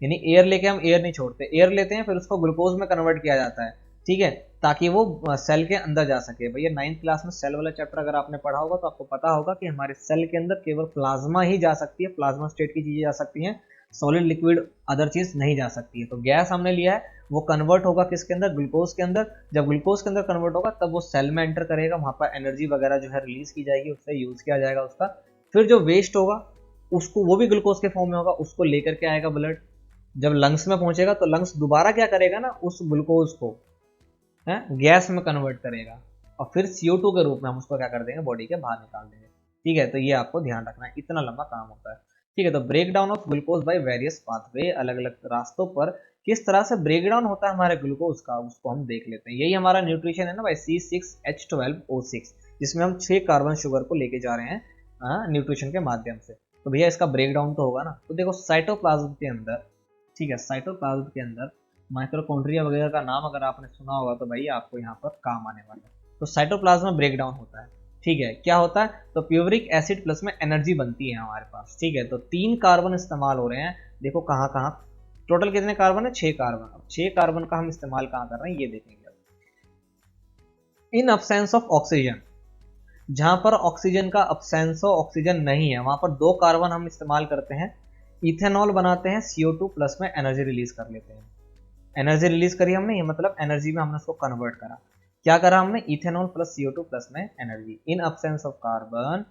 यानी एयर लेके हम एयर नहीं छोड़ते, एयर लेते हैं फिर उसको ग्लूकोज में कन्वर्ट किया जाता है। ठीक है, ताकि वो सेल के अंदर जा सके। भैया 9th क्लास में सेल वाला चैप्टर अगर आपने पढ़ा होगा तो आपको पता होगा कि हमारे सेल के अंदर केवल प्लाज्मा ही जा सकती है, प्लाज्मा स्टेट की चीजें जा सकती हैं, सॉलिड लिक्विड अदर चीज नहीं जा सकती है। तो गैस हमने लिया है, वो कन्वर्ट होगा किसके अंदर, ग्लूकोज के अंदर। जब ग्लूकोज के अंदर कन्वर्ट होगा तब वो सेल में एंटर करेगा, वहां पर एनर्जी वगैरह जो है रिलीज की जाएगी, उससे यूज किया जाएगा उसका। फिर जो वेस्ट होगा उसको, वो भी ग्लूकोज के फॉर्म में होगा, उसको लेकर के आएगा ब्लड। जब लंग्स में पहुंचेगा तो लंग्स दोबारा क्या करेगा ना, उस ग्लूकोज को है गैस में कन्वर्ट करेगा, और फिर CO2 के रूप में हम उसको क्या कर देंगे, बॉडी के बाहर निकाल देंगे। ठीक है, तो ये आपको ध्यान रखना है, इतना लंबा काम होता है। ठीक है, तो break down of glucose by various pathway, अलग अलग रास्तों पर किस तरह से ब्रेक डाउन होता है हमारे ग्लूकोज का, उसको हम देख लेते हैं। यही हमारा न्यूट्रिशन है ना भाई, C6H12O6, जिसमें हम 6 कार्बन शुगर को लेके जा रहे हैं न्यूट्रिशन के माध्यम से। तो भैया इसका ब्रेक डाउन तो होगा ना। तो देखो साइटोप्लाज्म के अंदर, ठीक है, साइटोप्लाज्म के अंदर माइक्रोकॉन्ड्रिया वगैरह का नाम अगर आपने सुना होगा तो भाई आपको यहाँ पर काम आने वाला है। तो साइटोप्लाज्म में ब्रेक डाउन होता है। ठीक है, क्या होता है, तो प्यूरिक एसिड प्लस में एनर्जी बनती है हमारे पास। ठीक है, तो 3 कार्बन इस्तेमाल हो रहे हैं, देखो कहाँ कहाँ, टोटल कितने कार्बन है, 6 कार्बन। अब 6 कार्बन का हम इस्तेमाल कहाँ कर रहे हैं ये देखेंगे। इन अब्सेंस ऑफ ऑक्सीजन, जहां पर ऑक्सीजन का अब्सेंस हो, ऑक्सीजन नहीं है, वहां पर 2 कार्बन हम इस्तेमाल करते हैं, इथेनॉल बनाते हैं, CO2 प्लस में एनर्जी रिलीज कर लेते हैं। एनर्जी रिलीज करी हमने, ये मतलब एनर्जी में हमने उसको कन्वर्ट करा। क्या करा हमने, इथेनॉल प्लस CO2 प्लस में energy. In absence of carbon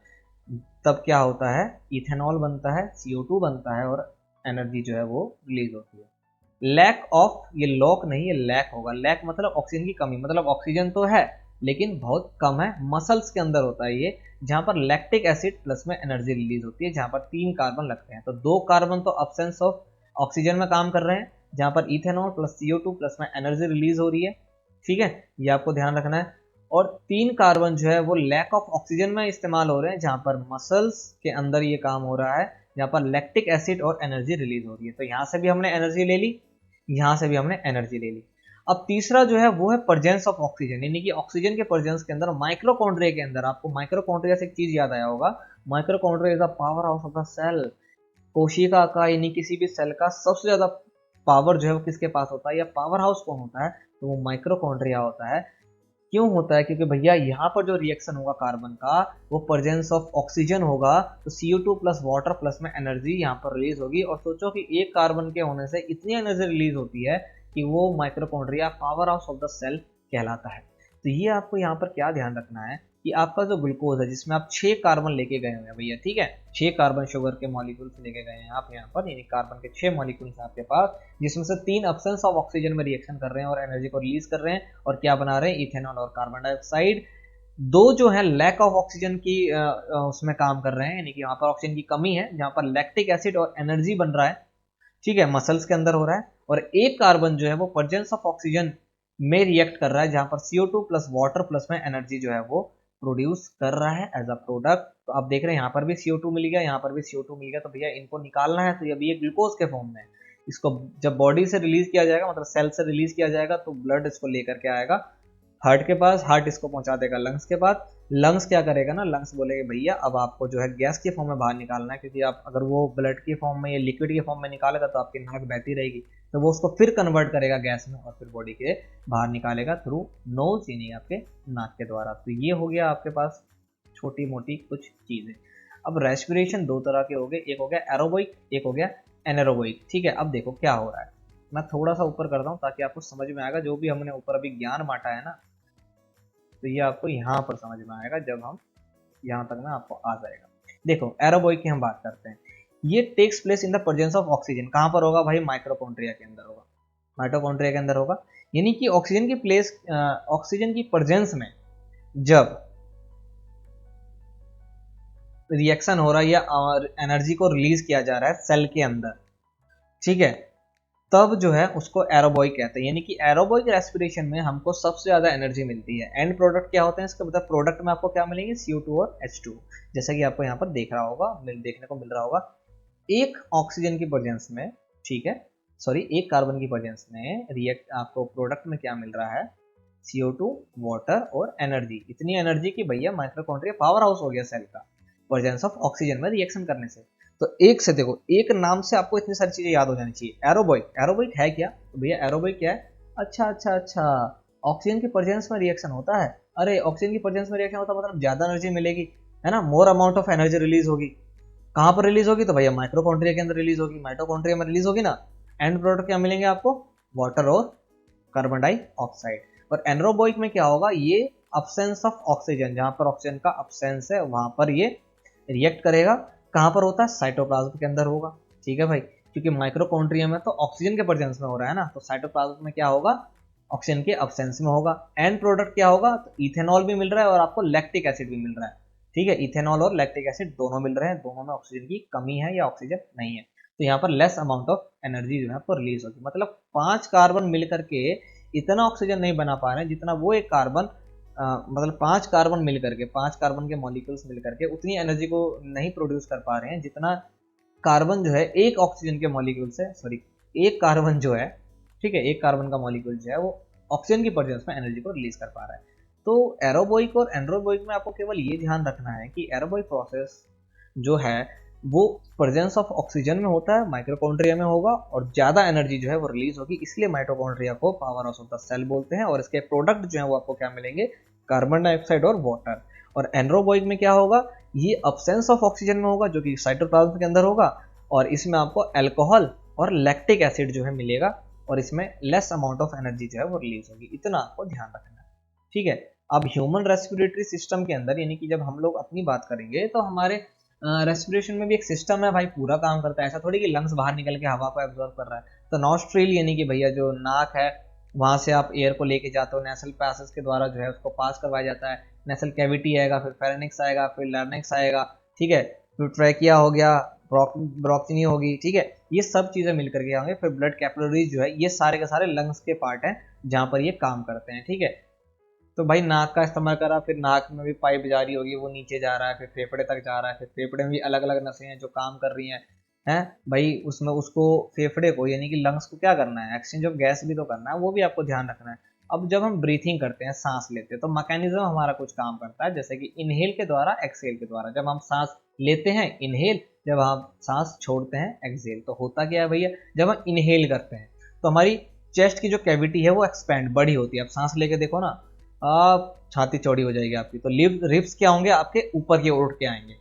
तब क्या होता है, इथेनॉल बनता है, CO2 बनता है, और एनर्जी जो है वो रिलीज होती है। लैक ऑफ, ये लॉक नहीं, ये लैक होगा। लैक मतलब ऑक्सीजन की कमी, मतलब ऑक्सीजन तो है लेकिन बहुत कम है, मसल्स के अंदर होता है ये, जहां पर लैक्टिक एसिड प्लस में एनर्जी रिलीज होती है, जहां पर 3 कार्बन लगते हैं। तो 2 कार्बन तो अब्सेंस ऑफ ऑक्सीजन में काम कर रहे हैं, जहां पर इथेनॉल प्लस CO2 प्लस में एनर्जी रिलीज हो रही है। ठीक है, ये आपको ध्यान रखना है। और 3 कार्बन जो है वो लैक ऑफ ऑक्सीजन में इस्तेमाल हो रहे हैं, जहां पर मसल्स के अंदर ये काम हो रहा है, जहां पर लैक्टिक एसिड और एनर्जी रिलीज हो रही है। तो यहां से भी हमने एनर्जी ले ली, यहां से भी हमने एनर्जी ले ली। अब तीसरा जो है वो है प्रेजेंस ऑफ ऑक्सीजन, यानी कि ऑक्सीजन के प्रेजेंस के अंदर माइक्रोकॉन्ड्रिया के अंदर, आपको माइक्रोकॉन्ड्रिया से एक चीज याद आया होगा, mitochondria is the power house of the cell. कोशिका का यानी किसी भी सेल का सबसे ज्यादा पावर जो है वो किसके पास होता है, या पावर हाउस कौन होता है, तो वो माइक्रोकॉन्ड्रिया होता है। क्यों होता है, क्योंकि भैया यहाँ पर जो रिएक्शन होगा कार्बन का वो प्रेजेंस ऑफ ऑक्सीजन होगा, तो CO2 प्लस वाटर प्लस में एनर्जी यहाँ पर रिलीज होगी। और सोचो कि एक कार्बन के होने से इतनी एनर्जी रिलीज होती है कि वो mitochondria power house of the cell कहलाता है। तो ये आपको यहाँ पर क्या ध्यान रखना है कि आपका जो ग्लूकोज है जिसमें आप 6 कार्बन लेके गए हुए हैं भैया, ठीक है, 6 कार्बन शुगर के मॉलिक्यूल्स लेके गए हैं आप यहाँ पर, यानी कार्बन के 6 मॉलिक्यूल्स आपके पास, जिसमें से 3 एब्सेंस ऑफ ऑक्सीजन में रिएक्शन कर रहे हैं और एनर्जी को रिलीज कर रहे हैं, और क्या बना रहे हैं, इथेनॉल और कार्बन डाइऑक्साइड। 2 जो है लैक ऑफ ऑक्सीजन की उसमें काम कर रहे हैं, यानी कि यहाँ पर ऑक्सीजन की कमी है, जहाँ पर लैक्टिक एसिड और एनर्जी बन रहा है, ठीक है, मसल्स के अंदर हो रहा है। और एक कार्बन जो है वो प्रेजेंस ऑफ ऑक्सीजन में रिएक्ट कर रहा है, जहां पर CO2 प्लस वाटर प्लस में एनर्जी जो है वो प्रोड्यूस कर रहा है एज अ प्रोडक्ट। तो आप देख रहे हैं यहाँ पर भी CO2 मिल गया, यहाँ पर भी CO2 मिल गया, तो भैया इनको निकालना है, तो अभी ये ग्लूकोज के फॉर्म में है। इसको जब बॉडी से रिलीज किया जाएगा, मतलब सेल से रिलीज किया जाएगा, तो ब्लड इसको लेकर के आएगा हार्ट के पास, हार्ट इसको पहुंचा देगा लंग्स के पास, लंग्स क्या करेगा ना, लंग्स बोलेगा भैया अब आपको जो है गैस के फॉर्म में बाहर निकालना है, क्योंकि आप अगर वो ब्लड के फॉर्म में या लिक्विड के फॉर्म में निकालेगा तो आपकी नाक बहती रहेगी, तो वो उसको फिर कन्वर्ट करेगा गैस में और फिर बॉडी के बाहर निकालेगा थ्रू नोज, यानी आपके नाक के द्वारा। तो ये हो गया आपके पास छोटी मोटी कुछ चीजें। अब रेस्पिरेशन 2 तरह के हो गए, एक हो गया एरोबोइक, एक हो गया एनारोबोइक, ठीक है। अब देखो क्या हो रहा है, मैं थोड़ा सा ऊपर करता हूँ ताकि आपको समझ में आएगा, जो भी हमने ऊपर अभी ज्ञान बांटा है ना, तो ये आपको यहाँ पर समझ में आएगा, जब हम यहाँ तक ना आपको आ जाएगा। देखो एरोबोइक की हम बात करते हैं, ये takes place in the presence of oxygen, कहाँ पर होगा भाई, माइटोकॉन्ड्रिया के अंदर होगा, माइटोकॉन्ड्रिया के अंदर होगा, यानी कि ऑक्सीजन की प्लेस, ऑक्सीजन की प्रेजेंस में जब रिएक्शन हो रहा है या एनर्जी को रिलीज किया जा रहा है सेल के अंदर, ठीक है, तब जो है उसको एरोबोइक कहते हैं। यानी कि एरोबोइक रेस्पिरेशन में हमको सबसे ज्यादा एनर्जी मिलती है। एंड प्रोडक्ट क्या होते हैं इसका, मतलब प्रोडक्ट में आपको क्या मिलेंगे, CO2 और H2, जैसा कि आपको यहाँ पर देखने को मिल रहा होगा। एक ऑक्सीजन की प्रेजेंस में, ठीक है, सॉरी एक कार्बन की प्रेजेंस में रिएक्ट आपको प्रोडक्ट में क्या मिल रहा है, CO2, वाटर और एनर्जी। इतनी एनर्जी की भैया माइटोकॉन्ड्रिया पावर हाउस हो गया सेल का, प्रेजेंस ऑफ ऑक्सीजन में रिएक्शन करने से। तो एक से देखो, एक नाम से आपको इतनी सारी चीजें याद हो जानी चाहिए। एरोबोइक, एरोबोइक है क्या, तो भैया एरोबोइक क्या है, अच्छा अच्छा अच्छा, ऑक्सीजन की प्रेजेंस में रिएक्शन होता है, अरे ऑक्सीजन की प्रेजेंस में रिएक्शन होता है मतलब ज्यादा एनर्जी मिलेगी, है ना, more amount of energy release होगी। कहाँ पर रिलीज होगी, तो भैया माइटोकॉन्ड्रिया के अंदर रिलीज होगी, माइटोकॉन्ड्रिया में रिलीज होगी ना। एंड प्रोडक्ट क्या मिलेंगे आपको, वाटर और कार्बन डाइऑक्साइड। और एनरोबोइक में क्या होगा, ये अब्सेंस ऑफ ऑक्सीजन, जहां पर ऑक्सीजन का अब्सेंस है वहां पर ये रिएक्ट करेगा। कहां पर होता है, साइटोप्लाज्म के अंदर होगा, ठीक है भाई, क्योंकि माइक्रोकॉन्ड्रिया में तो ऑक्सीजन के प्रेजेंस में हो रहा है ना, तो साइटोप्लाज्म में क्या होगा, ऑक्सीजन के अब्सेंस में होगा। एंड प्रोडक्ट क्या होगा, तो इथेनॉल भी मिल रहा है और आपको लैक्टिक एसिड भी मिल रहा है, ठीक है, इथेनॉल और लैक्टिक एसिड दोनों मिल रहे हैं, दोनों में ऑक्सीजन की कमी है या ऑक्सीजन नहीं है, तो यहाँ पर लेस अमाउंट ऑफ एनर्जी जो है आपको रिलीज होगी। मतलब 5 कार्बन मिलकर के इतना ऑक्सीजन नहीं बना पा रहे हैं जितना वो एक कार्बन, मतलब 5 कार्बन मिलकर के, 5 कार्बन के मॉलिक्यूल्स मिलकर के उतनी एनर्जी को नहीं प्रोड्यूस कर पा रहे हैं जितना कार्बन जो है एक ऑक्सीजन के मॉलिक्यूल से, सॉरी एक कार्बन जो है, ठीक है, एक कार्बन का मॉलिक्यूल जो है वो ऑक्सीजन की प्रेजेंस में एनर्जी को रिलीज कर पा रहा है। तो एरोबोइक और एनरोबोइक में आपको केवल ये ध्यान रखना है कि एरोबोइक प्रोसेस जो है वो प्रेजेंस ऑफ ऑक्सीजन में होता है, माइटोकॉन्ड्रिया में होगा और ज्यादा एनर्जी जो है वो रिलीज होगी, इसलिए माइटोकॉन्ड्रिया को power house of the cell बोलते हैं। और इसके प्रोडक्ट जो है वो आपको क्या मिलेंगे, कार्बन डाइऑक्साइड और वाटर। और एनरोबोइक में क्या होगा, ये अब्सेंस ऑफ ऑक्सीजन में होगा जो कि साइटोप्लाज्म के अंदर होगा, और इसमें आपको अल्कोहल और लैक्टिक एसिड जो है मिलेगा, और इसमें लेस अमाउंट ऑफ एनर्जी जो है वो रिलीज होगी। इतना आपको ध्यान रखना है, ठीक है। अब ह्यूमन रेस्पिरेटरी सिस्टम के अंदर, यानी कि जब हम लोग अपनी बात करेंगे तो हमारे रेस्पिरेशन में भी एक सिस्टम है भाई, पूरा काम करता है। ऐसा थोड़ी कि लंग्स बाहर निकल के हवा को एब्जॉर्ब कर रहा है। तो नॉस्ट्रिल यानी कि भैया जो नाक है, वहां से आप एयर को लेके जाते हो, नेसल पैसेज के द्वारा जो है उसको पास करवाया जाता है। नेसल कैविटी आएगा, फिर फेरेनिक्स आएगा, फिर लार्निक्स आएगा, ठीक है, फिर ट्रैकिया हो गया, ब्रोक्सिनी होगी, ठीक है, ये सब चीजें मिलकर के होंगे। फिर ब्लड कैपिलरीज जो है, ये सारे के सारे लंग्स के पार्ट हैं जहां पर ये काम करते हैं, ठीक है। तो भाई नाक का इस्तेमाल करा, फिर नाक में भी पाइप जारी होगी, वो नीचे जा रहा है, फिर फेफड़े तक जा रहा है, फिर फेफड़े में भी अलग अलग नसें हैं जो काम कर रही हैं, है भाई, उसमें उसको फेफड़े को यानी कि लंग्स को क्या करना है, एक्सचेंज ऑफ गैस भी तो करना है, वो भी आपको ध्यान रखना है। अब जब हम ब्रीथिंग करते हैं, सांस लेते हैं, तो मैकेनिज्म हमारा कुछ काम करता है, जैसे कि इनहेल के द्वारा, एक्सहेल के द्वारा। जब हम सांस लेते हैं इनहेल, जब हम सांस छोड़ते हैं एक्सहेल। तो होता क्या है भैया, जब हम इनहेल करते हैं तो हमारी चेस्ट की जो कैविटी है वो एक्सपैंड, बड़ी होती है। अब सांस लेके देखो ना, आप छाती चौड़ी हो जाएगी आपकी, तो रिब्स क्या होंगे, आपके ऊपर की ओर उठ के आएंगे।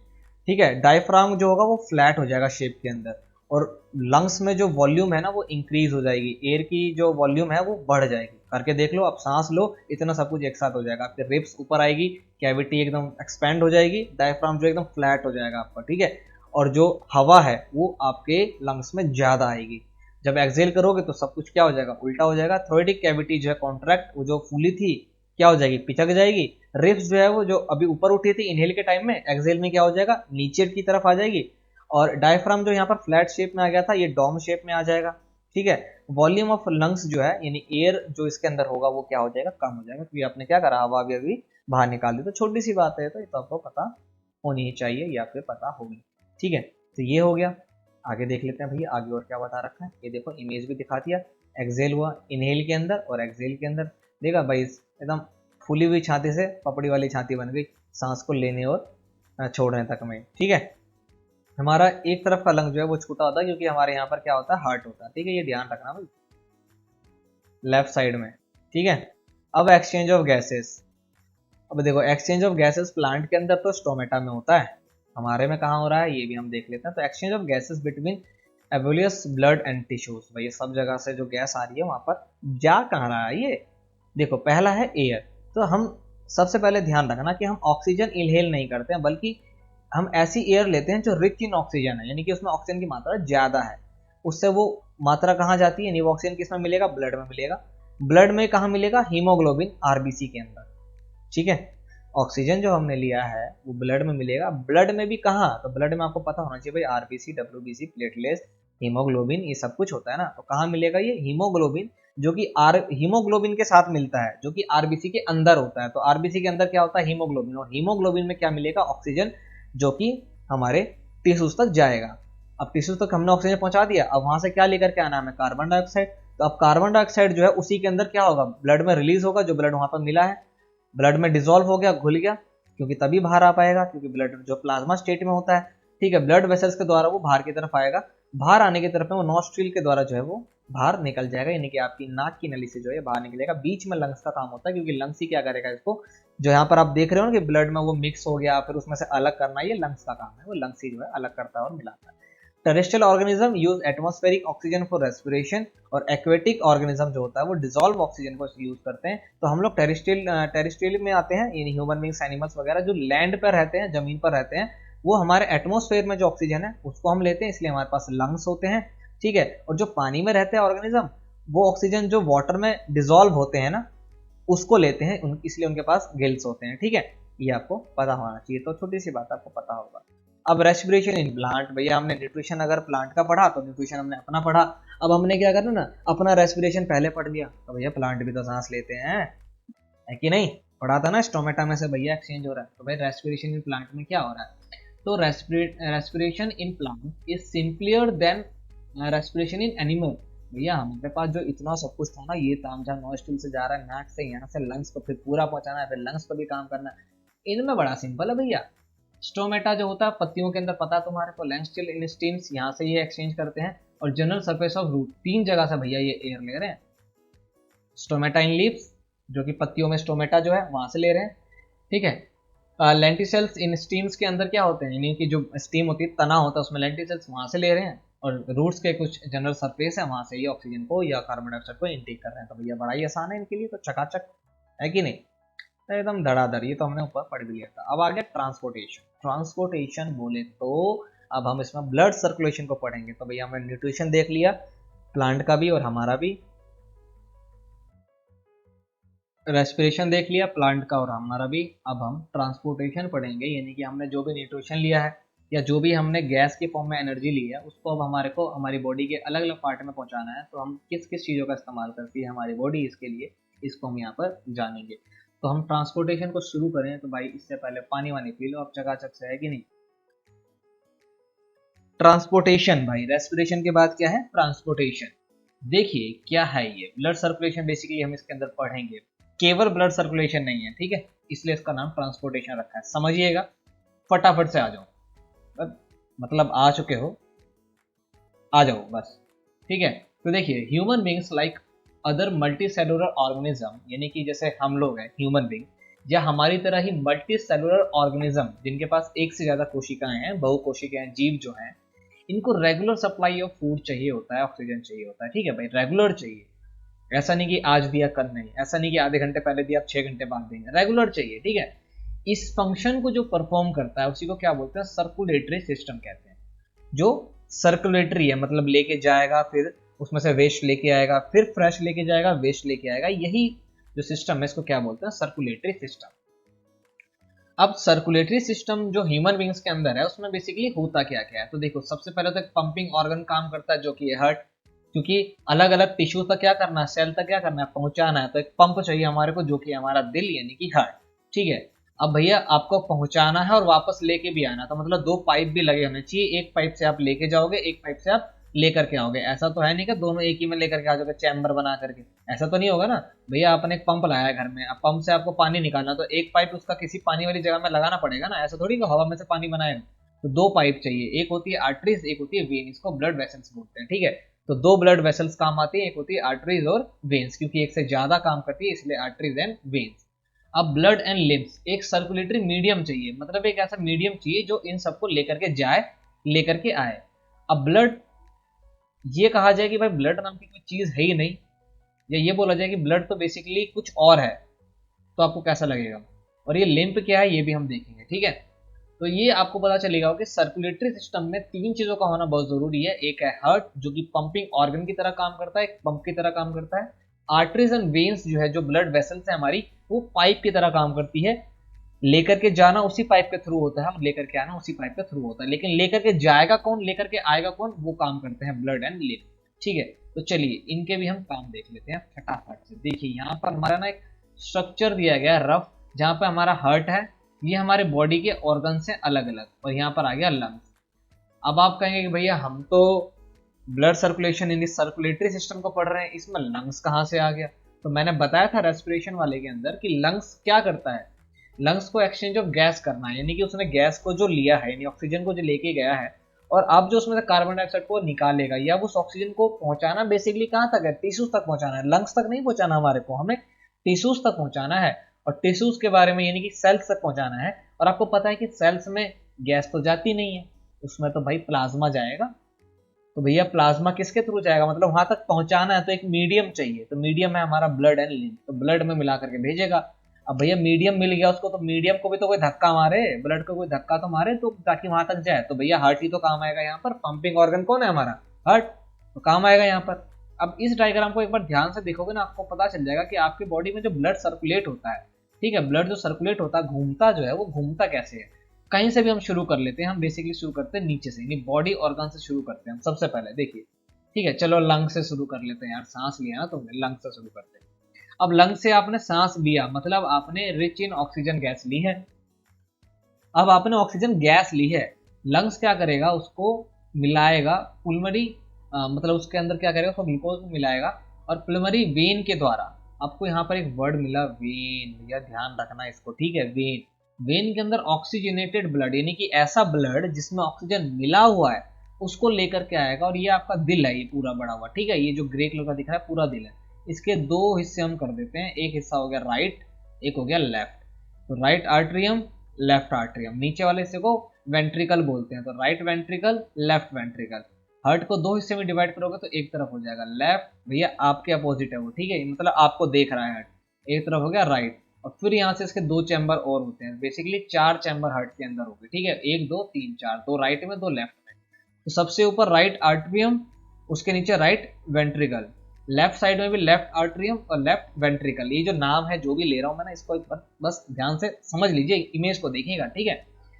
ठीक है, डायफ्राम जो होगा वो फ्लैट हो जाएगा शेप के अंदर, और लंग्स में जो वॉल्यूम है ना वो इंक्रीज हो जाएगी, एयर की जो वॉल्यूम है वो बढ़ जाएगी। करके देख लो, आप सांस लो, इतना सब कुछ एक साथ हो जाएगा, आपके रिब्स ऊपर आएगी, कैविटी एकदम एक्सपेंड हो जाएगी, डायफ्राम जो एकदम फ्लैट हो जाएगा आपका। ठीक है, और जो हवा है वो आपके लंग्स में ज्यादा आएगी। जब एक्सेल करोगे तो सब कुछ क्या हो जाएगा, उल्टा हो जाएगा। थ्रोएटिक कैविटी जो है कॉन्ट्रैक्ट, वो जो फूली थी क्या हो जाएगी, पिचक जाएगी। रिब्स जो है वो जो अभी ऊपर उठी थी इनहेल के टाइम में, एक्सेल में क्या हो जाएगा, नीचे की तरफ आ जाएगी। और डायफ्राम जो यहाँ पर फ्लैट शेप में आ गया था, ये डॉम शेप में आ जाएगा। ठीक है, वॉल्यूम ऑफ लंग्स जो है यानी एयर जो इसके अंदर होगा वो क्या हो जाएगा, कम हो जाएगा, क्योंकि आपने क्या करा, हवा भी अभी बाहर निकाल दी। तो छोटी सी बात है, तो ये तो आपको पता होनी ही चाहिए, या फिर पता होगी। ठीक है, तो ये हो गया। आगे देख लेते हैं भैया, आगे और क्या बता रखा है। ये देखो, इमेज भी दिखा दिया, एक्सेल हुआ इनहेल के अंदर और एक्सेल के अंदर। देखा भाई, एकदम फूली हुई छाती से पपड़ी वाली छाती बन गई, सांस को लेने और छोड़ने तक में। ठीक है, हमारा एक तरफ का लंग जो है वो छोटा होता है, क्योंकि हमारे यहाँ पर क्या होता है, हार्ट होता है। ठीक है, ये ध्यान रखना भाई, लेफ्ट साइड में। ठीक है, अब एक्सचेंज ऑफ गैसेस। अब देखो, एक्सचेंज ऑफ गैसेस प्लांट के अंदर तो स्टोमेटा में होता है, हमारे में कहाँ हो रहा है ये भी हम देख लेते हैं। तो exchange of gases between alveolus blood and tissues, भाई सब जगह से जो गैस आ रही है वहां पर जा कहाँ रहा है ये। देखो, पहला है एयर। तो हम सबसे पहले ध्यान रखना कि हम ऑक्सीजन इनहेल नहीं करते हैं, बल्कि हम ऐसी एयर लेते हैं जो रिच इन ऑक्सीजन है, यानी कि उसमें ऑक्सीजन की मात्रा ज्यादा है। उससे वो मात्रा कहाँ जाती है, यानी वो ऑक्सीजन किसमें मिलेगा, ब्लड में मिलेगा। ब्लड में कहाँ मिलेगा, हीमोग्लोबिन आरबीसी के अंदर। ठीक है, ऑक्सीजन जो हमने लिया है वो ब्लड में मिलेगा। ब्लड में भी कहाँ, तो ब्लड में आपको पता होना चाहिए भाई, आरबीसी, डब्ल्यूबीसी, प्लेटलेट्स, हीमोग्लोबिन, ये सब कुछ होता है ना। तो कहाँ मिलेगा ये हीमोग्लोबिन, जो कि हीमोग्लोबिन के साथ मिलता है, जो कि आरबीसी के अंदर होता है। तो आरबीसी के अंदर क्या होता है, हीमोग्लोबिन, और हीमोग्लोबिन में क्या मिलेगा, ऑक्सीजन, जो कि हमारे टिश्यूज तक जाएगा। अब टिश्यूज तक हमने ऑक्सीजन पहुंचा दिया, अब वहां से क्या लेकर के आना है हमें, कार्बन डाइऑक्साइड। तो अब कार्बन डाइऑक्साइड जो है उसी के अंदर क्या होगा, ब्लड में रिलीज होगा, जो ब्लड वहां पर मिला है, ब्लड में डिसॉल्व हो गया, घुल गया, क्योंकि तभी बाहर आ पाएगा, क्योंकि ब्लड जो प्लाज्मा स्टेट में होता है। ठीक है, ब्लड वेसल्स के द्वारा वो बाहर की तरफ आएगा। बाहर आने की तरफ में वो नॉस्ट्रिल के द्वारा जो है वो बाहर निकल जाएगा, यानी कि आपकी नाक की नली से जो है बाहर निकलेगा। बीच में लंग्स का काम होता है, क्योंकि लंग्स ही क्या करेगा इसको, जो यहाँ पर आप देख रहे हो ना कि ब्लड में वो मिक्स हो गया, फिर उसमें से अलग करना, ये लंग्स का काम है, वो लंग्स ही जो है अलग करता है और मिलाता है। Terrestrial organism use atmospheric oxygen for respiration, और एक्वेटिक ऑर्गेनिज्म जो होता है वो डिसॉल्व ऑक्सीजन को यूज करते हैं। तो हम लोग टेरेस्ट्रियल में आते हैं, यानी ह्यूमन बींग्स, एनिमल्स वगैरह जो लैंड पर रहते हैं, जमीन पर रहते हैं, वो हमारे एटमॉस्फेयर में जो ऑक्सीजन है उसको हम लेते हैं, इसलिए हमारे पास लंग्स होते हैं। ठीक है, और जो पानी में रहते हैं ऑर्गेनिज्म, वो ऑक्सीजन जो वाटर में डिसॉल्व होते हैं ना, उसको लेते हैं, इसलिए उनके पास गिल्स होते हैं। ठीक है, ये आपको पता होना चाहिए, तो छोटी सी बात आपको पता होगा। अब रेस्पिरेशन इन प्लांट, भैया हमने न्यूट्रिशन अगर प्लांट का पढ़ा तो न्यूट्रिशन हमने अपना पढ़ा। अब हमने क्या करना ना, अपना रेस्पिरेशन पहले पढ़ लिया, तो भैया प्लांट भी तो सांस लेते हैं, है कि नहीं। पढ़ा था ना, स्टोमेटा में से भैया एक्सचेंज हो रहा है, तो भाई रेस्पिरेशन इन प्लांट में क्या हो रहा है। तो respiration in plant is simpler then respiration in animal. भैया हमारे पास जो इतना सब कुछ था ना, ये तामझाम नॉस्ट्रिल से जा रहा है, नाक से, यहाँ से लंग्स को फिर पूरा पहुंचाना है, फिर लंग्स को भी काम करना है, इनमें बड़ा सिंपल है भैया। स्टोमेटा जो होता है पत्तियों के अंदर, पता है तुम्हारे को, लैंगस्टिल इन स्टीम्स, यहाँ से ये एक्सचेंज करते हैं। और जनरल सरफेस ऑफ रूट, तीन जगह से भैया ये एयर ले रहे हैं। स्टोमेटा इन लीव्स, जो कि पत्तियों में स्टोमेटा जो है वहां से ले रहे हैं। ठीक है, लेंटिसेल्स इन स्टीम्स के अंदर क्या होते हैं, यानी कि जो स्टीम होती है, तना होता है उसमें, लेंटिसेल्स वहां से ले रहे हैं। और रूट्स के कुछ जनरल सरफेस है, वहां से ये ऑक्सीजन को या कार्बन डाइऑक्साइड को इनटेक कर रहे हैं। तो भैया बड़ा ही आसान है इनके लिए, तो चकाचक, है कि नहीं, तो एकदम धड़ाधड़, ये तो हमने ऊपर पढ़ भी लिया था। अब आ गया ट्रांसपोर्टेशन। ट्रांसपोर्टेशन बोले तो अब हम इसमें ब्लड सर्कुलेशन को पढ़ेंगे। तो भैया हमने न्यूट्रिशन देख लिया, प्लांट का भी और हमारा भी, रेस्पिरेशन देख लिया प्लांट का और हमारा भी। अब हम ट्रांसपोर्टेशन पढ़ेंगे, यानी कि हमने जो भी न्यूट्रिशन लिया है या जो भी हमने गैस के फॉर्म में एनर्जी ली है, उसको अब हमारे को हमारी बॉडी के अलग अलग पार्ट में पहुंचाना है। तो हम किस किस चीज़ों का इस्तेमाल करती है हमारी बॉडी इसके लिए, इसको हम यहाँ पर जानेंगे। तो हम ट्रांसपोर्टेशन को शुरू करें, तो भाई इससे पहले पानी वानी पी लो, अब चकाचक से, है कि नहीं। ट्रांसपोर्टेशन भाई, रेस्पिरेशन के बाद क्या है, ट्रांसपोर्टेशन। देखिए क्या है ये ब्लड सर्कुलेशन, बेसिकली हम इसके अंदर पढ़ेंगे, केवल ब्लड सर्कुलेशन नहीं है, ठीक है, इसलिए इसका नाम ट्रांसपोर्टेशन रखा है, समझिएगा। फटाफट से आ जाओ, मतलब आ चुके हो, आ जाओ बस, ठीक है। तो देखिए human beings like other multi cellular organism, यानी कि जैसे हम लोग हैं ह्यूमन बींग, या हमारी तरह ही मल्टी सेलुलर ऑर्गेनिज्म जिनके पास एक से ज्यादा कोशिकाएं हैं, बहुकोशिकाएं जीव जो हैं, इनको रेगुलर सप्लाई ऑफ फूड चाहिए होता है, ऑक्सीजन चाहिए होता है, ठीक है भाई, रेगुलर चाहिए। ऐसा नहीं कि आज दिया कल नहीं, ऐसा नहीं कि आधे घंटे पहले दिया आप 6 घंटे बाद देंगे, रेगुलर चाहिए, ठीक है। इस फंक्शन को जो परफॉर्म करता है उसी को क्या बोलते हैं, सर्कुलेटरी सिस्टम कहते हैं। जो सर्कुलेटरी है मतलब लेके जाएगा, फिर उसमें से वेस्ट लेके आएगा, फिर फ्रेश लेके जाएगा, वेस्ट लेके आएगा, यही जो सिस्टम है इसको क्या बोलते हैं, सर्कुलेटरी सिस्टम। अब सर्कुलेटरी सिस्टम जो ह्यूमन बींग्स के अंदर है उसमें बेसिकली होता क्या क्या है, तो देखो सबसे पहले तो एक पंपिंग ऑर्गन काम करता है जो कि हार्ट, क्योंकि अलग अलग टिश्यू तक क्या करना है, सेल तक क्या करना है, पहुंचाना है, तो एक पंप चाहिए हमारे को जो कि हमारा दिल यानी कि हार्ट, ठीक है। अब भैया आपको पहुंचाना है और वापस लेके भी आना, तो मतलब दो पाइप भी लगे होने चाहिए, एक पाइप से आप लेके जाओगे, एक पाइप से आप लेकर के आओगे, ऐसा तो है नहीं कि दोनों एक ही में लेकर के आ जाओगे चैम्बर बना करके, ऐसा तो नहीं होगा ना भैया। आपने एक पंप लाया है घर में, अब पंप से आपको पानी निकालना, तो एक पाइप उसका किसी पानी वाली जगह में लगाना पड़ेगा ना, ऐसा थोड़ी कि हवा में से पानी बनाएगा, तो दो पाइप चाहिए, एक होती है आर्टरीज, एक होती है वेन, इसको ब्लड वेसल्स बोलते हैं, ठीक है। तो दो ब्लड वेसल्स काम आती है, एक होती है आर्टरीज और वेन्स, क्योंकि एक से ज्यादा काम करती है इसलिए आर्टरीज एंड वेन्स। अब ब्लड एंड लिम्स, एक सर्कुलेटरी मीडियम चाहिए, मतलब एक ऐसा मीडियम चाहिए जो इन सबको लेकर के जाए, लेकर के आए। अब ब्लड, ये कहा जाए कि भाई ब्लड नाम की कोई चीज है ही नहीं, या ये बोला जाए कि ब्लड तो बेसिकली कुछ और है, तो आपको कैसा लगेगा। और ये लिम्फ क्या है ये भी हम देखेंगे, ठीक है। तो ये आपको पता चलेगा कि सर्कुलेटरी सिस्टम में तीन चीजों का होना बहुत जरूरी है, एक है हार्ट जो कि पंपिंग ऑर्गन की तरह काम करता है, एक पंप की तरह काम करता है, आर्टरीज एंड वेन्स जो है जो ब्लड वेसल्स है हमारी, वो पाइप की तरह काम करती है, लेकर के जाना उसी पाइप के थ्रू होता है और लेकर के आना उसी पाइप के थ्रू होता है, लेकिन लेकर के जाएगा कौन, लेकर के आएगा कौन, वो काम करते हैं ब्लड एंड लिम्फ, ठीक है। तो चलिए इनके भी हम काम देख लेते हैं फटाफट से। देखिए यहाँ पर हमारा ना एक स्ट्रक्चर दिया गया है रफ, जहाँ पे हमारा हार्ट है, ये हमारे बॉडी के ऑर्गन से अलग अलग, और यहाँ पर आ गया लंग्स। अब आप कहेंगे कि भैया हम तो ब्लड सर्कुलेशन यानी सर्कुलेटरी सिस्टम को पढ़ रहे हैं, इसमें लंग्स कहाँ से आ गया। तो मैंने बताया था रेस्पिरेशन वाले के अंदर कि लंग्स क्या करता है, लंग्स को एक्सचेंज ऑफ गैस करना है, यानी कि उसने गैस को जो लिया है यानी ऑक्सीजन को जो लेके गया है, और अब जो उसमें से कार्बन डाइऑक्साइड को निकालेगा, या उस ऑक्सीजन को पहुंचाना बेसिकली कहाँ तक है, टिश्यूज तक पहुंचाना है, लंग्स तक नहीं पहुंचाना हमारे को, हमें टिश्यूज तक पहुंचाना है, और टिश्यूज के बारे में यानी कि सेल्स तक पहुंचाना है। और आपको पता है कि सेल्स में गैस तो जाती नहीं है, उसमें तो भाई प्लाज्मा जाएगा, तो भैया प्लाज्मा किसके थ्रू जाएगा, मतलब वहां तक पहुंचाना है, तो एक मीडियम चाहिए, तो मीडियम है हमारा ब्लड एंड लिम्फ, तो ब्लड में मिला करके भेजेगा। अब भैया मीडियम मिल गया उसको, तो मीडियम को भी तो कोई धक्का मारे, ब्लड को कोई धक्का तो मारे तो ताकि वहां तक जाए, तो भैया हार्ट ही तो काम आएगा यहाँ पर, पंपिंग ऑर्गन कौन है हमारा, हार्ट, तो काम आएगा यहाँ पर। अब इस डायग्राम को एक बार ध्यान से देखोगे ना, आपको पता चल जाएगा कि आपकी बॉडी में जो ब्लड सर्कुलेट होता है, ठीक है, ब्लड जो सर्कुलेट होता है, घूमता जो है वो घूमता कैसे है। कहीं से भी हम शुरू कर लेते हैं, हम बेसिकली शुरू करते हैं नीचे से, यानी बॉडी ऑर्गन से शुरू करते हैं हम सबसे पहले। देखिए ठीक है, चलो लंग से शुरू कर लेते हैं यार, सांस लिया ना तुमने, लंग से शुरू करते हैं। अब लंग से आपने सांस लिया, मतलब आपने रिच इन ऑक्सीजन गैस ली है, अब आपने ऑक्सीजन गैस ली है, लंग्स क्या करेगा, उसको मिलाएगा पुलमरी, मतलब उसके अंदर क्या करेगा, उसको ग्लूकोज में मिलाएगा, और पुलमरी वेन के द्वारा, आपको यहाँ पर एक वर्ड मिला वेन, भैया ध्यान रखना इसको, ठीक है, वेन, वेन के अंदर ऑक्सीजनेटेड ब्लड यानी कि ऐसा ब्लड जिसमें ऑक्सीजन मिला हुआ है उसको लेकर के आएगा, और ये आपका दिल है, ये पूरा बड़ा हुआ, ठीक है, ये जो ग्रे कलर का दिख रहा है पूरा दिल है। इसके दो हिस्से हम कर देते हैं, एक हिस्सा हो गया राइट, एक हो गया लेफ्ट, तो राइट आर्ट्रियम, लेफ्ट आर्ट्रियम, नीचे वाले हिस्से को वेंट्रिकल बोलते हैं, तो right ventricle, left ventricle. Heart को दो हिस्से में डिवाइड करोगे तो एक तरफ हो जाएगा लेफ्ट, भैया आपके अपोजिट है वो, ठीक है, मतलब आपको देख रहा है हार्ट, एक तरफ हो गया राइट, और फिर यहाँ से इसके दो चैम्बर और होते हैं, बेसिकली चार चैम्बर हार्ट के अंदर हो गए, ठीक है, एक दो तीन चार, दो राइट में दो लेफ्ट में। तो सबसे ऊपर राइट आर्ट्रियम, उसके नीचे राइट वेंट्रिकल, लेफ्ट साइड में भी लेफ्ट आर्ट्रियम और लेफ्ट वेंट्रिकल। ये जो नाम है जो भी ले रहा हूं मैं ना, इसको एक बार बस ध्यान से समझ लीजिए, इमेज को देखिएगा, ठीक है।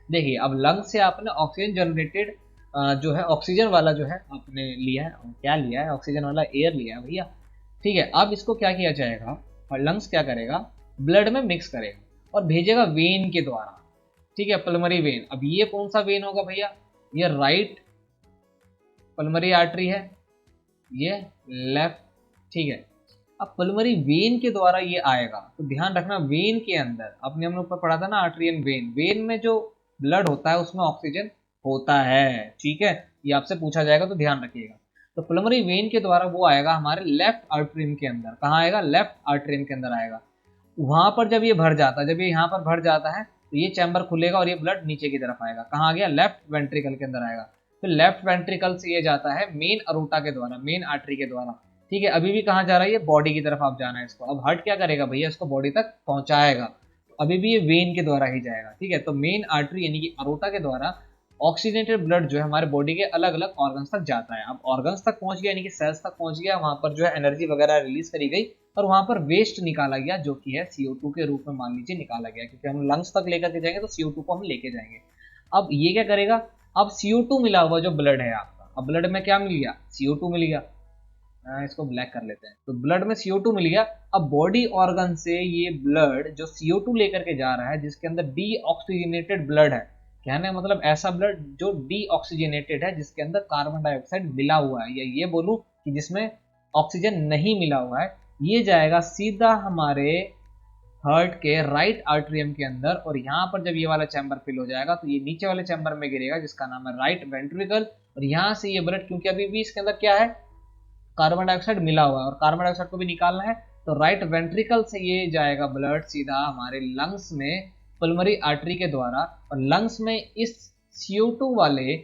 देखिए अब लंग से आपने ऑक्सीजन जनरेटेड जो है ऑक्सीजन वाला जो है आपने लिया है, क्या लिया है, ऑक्सीजन वाला एयर लिया है भैया, ठीक है। अब इसको क्या किया जाएगा, और लंग्स क्या करेगा, ब्लड में मिक्स करेगा और भेजेगा वेन के द्वारा, ठीक है, पल्मरी वेन। अब ये कौन सा वेन होगा भैया, ये राइट पल्मोनरी आर्टरी है, ये लेफ्ट, ठीक है। अब पल्मोनरी वेन के द्वारा ये आएगा, तो ध्यान रखना वेन के अंदर, अपने हमने ऊपर पढ़ा था ना आर्टरी एंड वेन, वेन में जो ब्लड होता है उसमें ऑक्सीजन होता है, ठीक है, ये आपसे पूछा जाएगा तो ध्यान रखिएगा। तो पल्मोनरी वेन के द्वारा वो आएगा हमारे लेफ्ट आर्टरीम के अंदर, कहाँ आएगा, लेफ्ट आर्टरीम के अंदर आएगा। वहां पर जब ये भर जाता है, जब ये यहाँ पर भर जाता है तो ये चैम्बर खुलेगा और ये ब्लड नीचे की तरफ आएगा, कहाँ आ गया, लेफ्ट वेंट्रिकल के अंदर आएगा। फिर लेफ्ट वेंट्रिकल से ये जाता है मेन अरोटा के द्वारा, मेन आर्टरी के द्वारा, ठीक है। अभी भी कहाँ जा रहा है, ये बॉडी की तरफ आप जाना है इसको। अब हार्ट क्या करेगा भैया, इसको बॉडी तक पहुंचाएगा, अभी भी ये वेन के द्वारा ही जाएगा, ठीक है। तो मेन आर्टरी यानी कि अरोटा के द्वारा ऑक्सीजनेटेड ब्लड जो है हमारे बॉडी के अलग अलग ऑर्गन्स तक जाता है। अब ऑर्गन्स तक पहुंच गया यानी कि सेल्स तक पहुंच गया, वहां पर जो है एनर्जी वगैरह रिलीज करी गई और वहां पर वेस्ट निकाला गया जो कि है CO2 के रूप में, मान लीजिए निकाला गया, क्योंकि हम लंग्स तक लेकर के जाएंगे तो CO2 को हम लेके जाएंगे। अब ये क्या करेगा, अब CO2 मिला हुआ जो ब्लड है आपका, अब ब्लड में क्या मिल गया, CO2 मिल गया, इसको ब्लैक कर लेते हैं, तो ब्लड में CO2 मिल गया। अब बॉडी ऑर्गन से ये ब्लड जो CO2 लेकर के जा रहा है, जिसके अंदर डीऑक्सीजनेटेड ब्लड है, कहने मतलब ऐसा ब्लड जो डीऑक्सीजनेटेड है, जिसके अंदर कार्बन डाइऑक्साइड मिला हुआ है, या ये बोलूं कि जिसमें ऑक्सीजन नहीं मिला हुआ है, ये जाएगा सीधा हमारे हार्ट के राइट आर्टरियम के अंदर। और यहाँ पर जब ये वाला चैम्बर फिल हो जाएगा तो ये नीचे वाले चैम्बर में गिरेगा जिसका नाम है राइट वेंट्रिकल। और यहाँ से ये ब्लड, क्योंकि अभी भी इसके अंदर क्या है, कार्बन डाइऑक्साइड मिला हुआ है और कार्बन डाइऑक्साइड को भी निकालना है, तो राइट वेंट्रिकल से ये जाएगा ब्लड सीधा हमारे लंग्स में पल्मोनरी आर्टरी के द्वारा। और लंग्स में इस CO2 वाले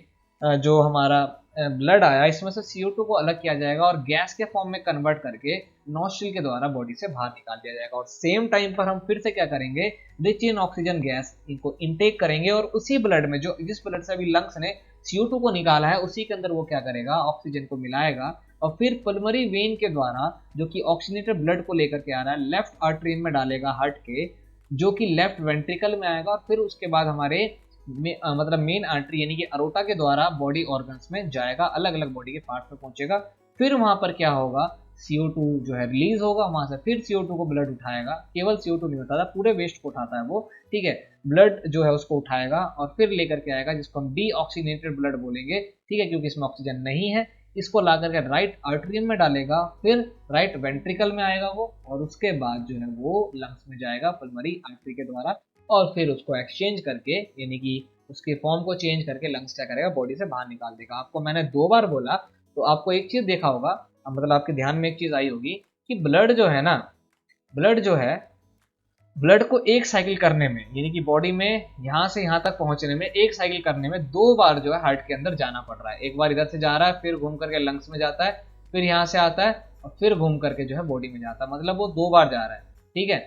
जो हमारा ब्लड आया, इसमें से CO2 को अलग किया जाएगा और गैस के फॉर्म में कन्वर्ट करके नॉस्ट्रिल के द्वारा बॉडी से बाहर निकाल दिया जाएगा। और सेम टाइम पर हम फिर से क्या करेंगे, रिच इन ऑक्सीजन गैस इनको इनटेक करेंगे और उसी ब्लड में, जो जिस ब्लड से अभी लंग्स ने CO2 को निकाला है, उसी के अंदर वो क्या करेगा, ऑक्सीजन को मिलाएगा और फिर पल्मोनरी वेन के द्वारा जो कि ऑक्सीजनेटेड ब्लड को लेकर के आ रहा है, लेफ्ट आर्टरी में डालेगा हार्ट के, जो कि लेफ्ट वेंट्रिकल में आएगा। और फिर उसके बाद हमारे मतलब मेन आर्टरी यानी कि अरोटा के द्वारा बॉडी ऑर्गन्स में जाएगा, अलग अलग बॉडी के पार्ट में पहुंचेगा। फिर वहां पर क्या होगा, CO2 जो है रिलीज होगा, वहां से फिर CO2 को ब्लड उठाएगा, केवल CO2 नहीं उठाता, पूरे वेस्ट को उठाता है वो, ठीक है। ब्लड जो है उसको उठाएगा और फिर लेकर के आएगा, जिसको हम डीऑक्सीजनेटेड ब्लड बोलेंगे, ठीक है, क्योंकि इसमें ऑक्सीजन नहीं है। इसको ला करके राइट आर्टरियम में डालेगा, फिर राइट वेंट्रिकल में आएगा वो, और उसके बाद जो है वो लंग्स में जाएगा पल्मोनरी आर्टरी के द्वारा, और फिर उसको एक्सचेंज करके यानी कि उसके फॉर्म को चेंज करके लंग्स क्या करेगा, बॉडी से बाहर निकाल देगा। आपको मैंने 2 बार बोला तो आपको एक चीज देखा होगा, मतलब आपके ध्यान में एक चीज आई होगी कि ब्लड जो है ना, ब्लड जो है, ब्लड को एक साइकिल करने में यानी कि बॉडी में यहाँ से यहाँ तक पहुंचने में, एक साइकिल करने में 2 बार जो है हार्ट के अंदर जाना पड़ रहा है। एक बार इधर से जा रहा है, फिर घूम करके लंग्स में जाता है, फिर यहाँ से आता है और फिर घूम करके जो है बॉडी में जाता है, मतलब वो 2 बार जा रहा है, ठीक है।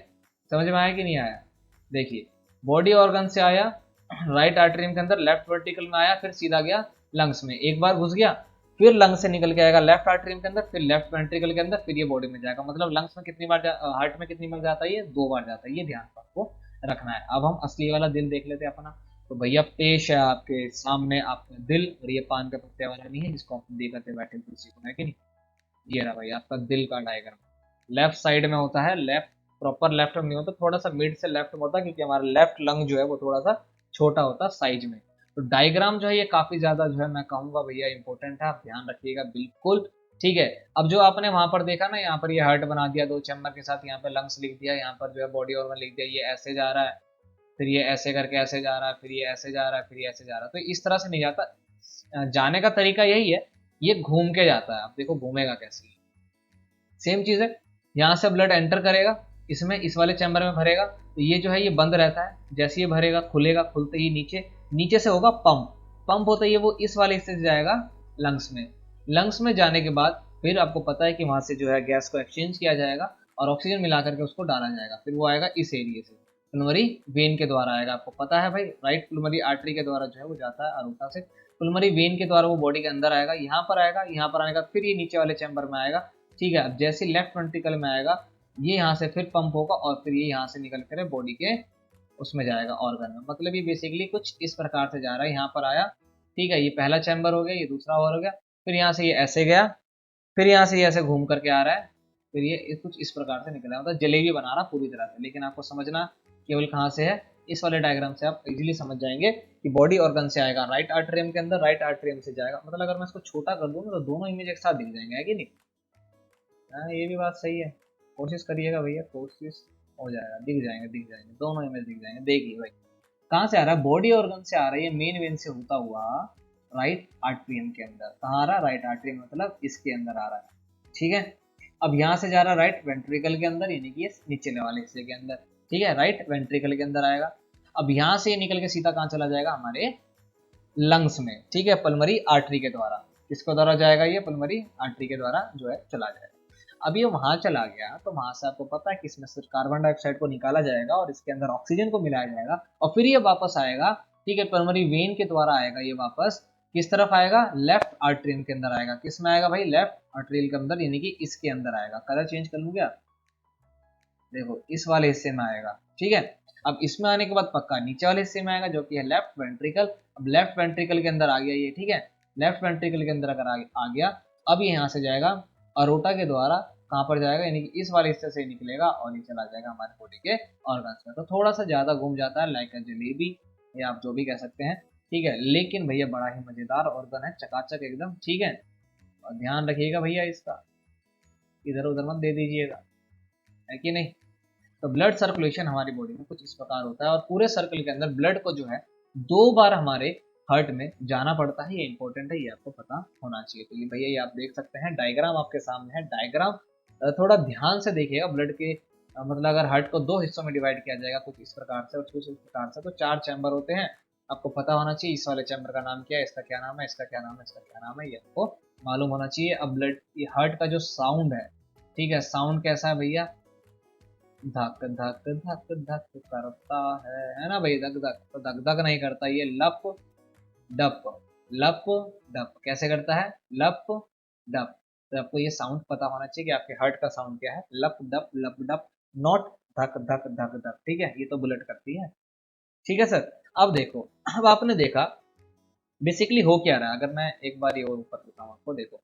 समझ में आया कि नहीं आया, देखिए बॉडी ऑर्गन से आया राइट आर्टरियम के अंदर, लेफ्ट वर्टिकल में आया, फिर सीधा गया लंग्स में, एक बार घुस गया, फिर लंग्स से निकल के आएगा लेफ्ट आर्टरियम के अंदर, फिर लेफ्ट वेंट्रिकल के अंदर, फिर ये बॉडी में जाएगा। मतलब लंग्स में कितनी बार हार्ट में कितनी बार जाता है, ये 2 बार जाता है, ये ध्यान पर आपको रखना है। अब हम असली वाला दिल देख लेते हैं अपना। तो भैया पेश है आपके सामने आपका दिल, और ये पान के पत्ते वाला नहीं है जिसको आप देख करते बैठे तुलसी को, है कि नहीं। ये रहा भैया आपका दिल का डायग्राम, लेफ्ट साइड में होता है, लेफ्ट प्रॉपर लेफ्ट में नहीं होता, थोड़ा सा मिड से लेफ्ट में होता है, क्योंकि हमारा लेफ्ट लंग जो है वो थोड़ा सा छोटा होता है साइज में। तो डायग्राम जो है ये काफी ज्यादा जो है मैं कहूंगा भैया इंपॉर्टेंट है, आप ध्यान रखिएगा बिल्कुल, ठीक है। अब जो आपने वहां पर देखा ना, यहाँ पर ये हार्ट बना दिया 2 चैम्बर के साथ, यहाँ पे लंग्स लिख दिया, यहाँ पर जो है बॉडी ऑर्गन लिख दिया, ये ऐसे जा रहा है, फिर ये ऐसे करके ऐसे जा रहा है, फिर ये ऐसे जा रहा है, फिर ये ऐसे जा रहा है। तो इस तरह से नहीं जाता, जाने का तरीका यही है, ये घूम के जाता है। आप देखो घूमेगा कैसे, सेम चीज है, यहाँ से ब्लड एंटर करेगा, इसमें इस वाले चैम्बर में भरेगा, तो ये जो है ये बंद रहता है, जैसे ये भरेगा खुलेगा, खुलते ही नीचे, नीचे से होगा पंप, पंप होता ही वो इस वाले हिस्से से जाएगा लंग्स में, लंग्स में जाने के बाद फिर आपको पता है कि वहां से जो है गैस को एक्सचेंज किया जाएगा और ऑक्सीजन मिला करके उसको डाला जाएगा, फिर वो आएगा इस एरिया से, पल्मोनरी वेन के द्वारा आएगा। आपको पता है भाई, राइट पल्मोनरी आर्टरी के द्वारा जो है वो जाता है अरोटा से, पल्मोनरी वेन के द्वारा वो बॉडी के अंदर आएगा, यहाँ पर आएगा, यहाँ पर आने का फिर ये नीचे वाले चैम्बर में आएगा, ठीक है। अब जैसे लेफ्ट वेंट्रिकल में आएगा, ये यहाँ से फिर पंप होगा और फिर ये यहाँ से निकल कर बॉडी के उसमें जाएगा ऑर्गन में। मतलब ये बेसिकली कुछ इस प्रकार से जा रहा है, यहाँ पर आया, ठीक है, ये पहला चैम्बर हो गया, ये दूसरा और हो गया, फिर यहाँ से ये ऐसे गया, फिर यहाँ से ये ऐसे घूम करके आ रहा है, फिर ये कुछ इस प्रकार से निकला, मतलब जलेबी बना रहा पूरी तरह से। लेकिन आपको समझना केवल कहाँ से है, इस वाले डायग्राम से आप इजीली समझ जाएंगे कि बॉडी ऑर्गन से आएगा राइट आर्टरियम के अंदर, राइट आर्टरियम से जाएगा, मतलब अगर मैं इसको छोटा कर दूँ ना तो दोनों इमेज एक साथ दिख जाएंगे, है कि नहीं? हाँ ये भी बात सही है, कोशिश करिएगा भैया, कोशिश हो जाएगा, दिख जाएंगे दोनों इमेज दिख जाएंगे। देखिए भाई कहाँ से आ रहा है, बॉडी ऑर्गन से आ रहा है, ये मेन वेन से होता हुआ राइट आर्टरियम के अंदर। कहाँ आ रहा है? राइट आर्टरियम, मतलब इसके अंदर आ रहा है, ठीक है। अब यहाँ से जा रहा है राइट वेंट्रिकल के अंदर, यानी कि ये निचले वाले हिस्से के अंदर, ठीक है, राइट वेंट्रिकल के अंदर आएगा। अब यहाँ से निकल के सीधा कहाँ चला जाएगा? हमारे लंग्स में, ठीक है, पल्मरी आर्टरी के द्वारा। किसके द्वारा जाएगा? ये पल्मरी आर्टरी के द्वारा जो है चला जाएगा। अब ये वहां चला गया तो वहां से आपको पता है कि इसमें सिर्फ कार्बन डाइऑक्साइड को निकाला जाएगा और इसके अंदर ऑक्सीजन को मिलाया जाएगा और फिर ये वापस आएगा, ठीक है, पल्मरी वेन के द्वारा आएगा। ये वापस किस तरफ आएगा? लेफ्ट आर्टरियम के अंदर आएगा। किस में आएगा भाई? लेफ्ट आर्टरियल के अंदर, यानी कि इसके अंदर आएगा। कलर चेंज कर लूँ क्या? देखो इस वाले हिस्से में आएगा, ठीक है। अब इसमें आने के बाद पक्का नीचे वाले हिस्से में आएगा जो कि है लेफ्ट वेंट्रिकल। अब लेफ्ट वेंट्रिकल के अंदर आ गया ये, ठीक है, लेफ्ट वेंट्रिकल के अंदर अगर आ गया, अब ये यहाँ से जाएगा अरोटा के द्वारा, कहाँ पर जाएगा? यानी कि इस वाले हिस्से से निकलेगा और ये चला जाएगा हमारे बॉडी के ऑर्गन्स में। तो थोड़ा सा ज्यादा घूम जाता है, लाइक जलेबी या आप जो भी कह सकते हैं, ठीक है, लेकिन भैया बड़ा ही मजेदार ऑर्गन है, चकाचक एकदम, ठीक है। और ध्यान रखिएगा भैया इसका, इधर उधर मत दे दीजिएगा, है कि नहीं? तो ब्लड सर्कुलेशन हमारी बॉडी में कुछ इस प्रकार होता है और पूरे सर्कल के अंदर ब्लड को जो है 2 बार हमारे हार्ट में जाना पड़ता है। ये इंपॉर्टेंट है, ये आपको पता होना चाहिए। तो ये भैया ये आप देख सकते हैं, डायग्राम आपके सामने है। डायग्राम थोड़ा ध्यान से देखिएगा। ब्लड के मतलब अगर हार्ट को 2 हिस्सों में डिवाइड किया जाएगा कुछ इस प्रकार से और कुछ इस प्रकार से, तो 4 चैम्बर होते हैं। आपको पता होना चाहिए इस वाले चैम्बर का नाम क्या है, इसका क्या नाम है, इसका क्या नाम है, इसका क्या नाम है, ये आपको मालूम होना चाहिए। अब ब्लड हार्ट का जो साउंड है, ठीक है, साउंड कैसा है भैया? धक धक धक धक करता है ना भाई, धक धक, तो धक धक नहीं करता, ये लप डप, लप डप। कैसे करता है? लप डप। तो आपको ये साउंड पता होना चाहिए कि आपके हार्ट का साउंड क्या है, लप डप लप डप, नॉट धक धक धक धक, ठीक है, ये तो बुलेट करती है, ठीक है सर। अब देखो, अब आपने देखा बेसिकली हो क्या रहा है, अगर मैं एक बार ये और ऊपर बताऊं आपको, देखो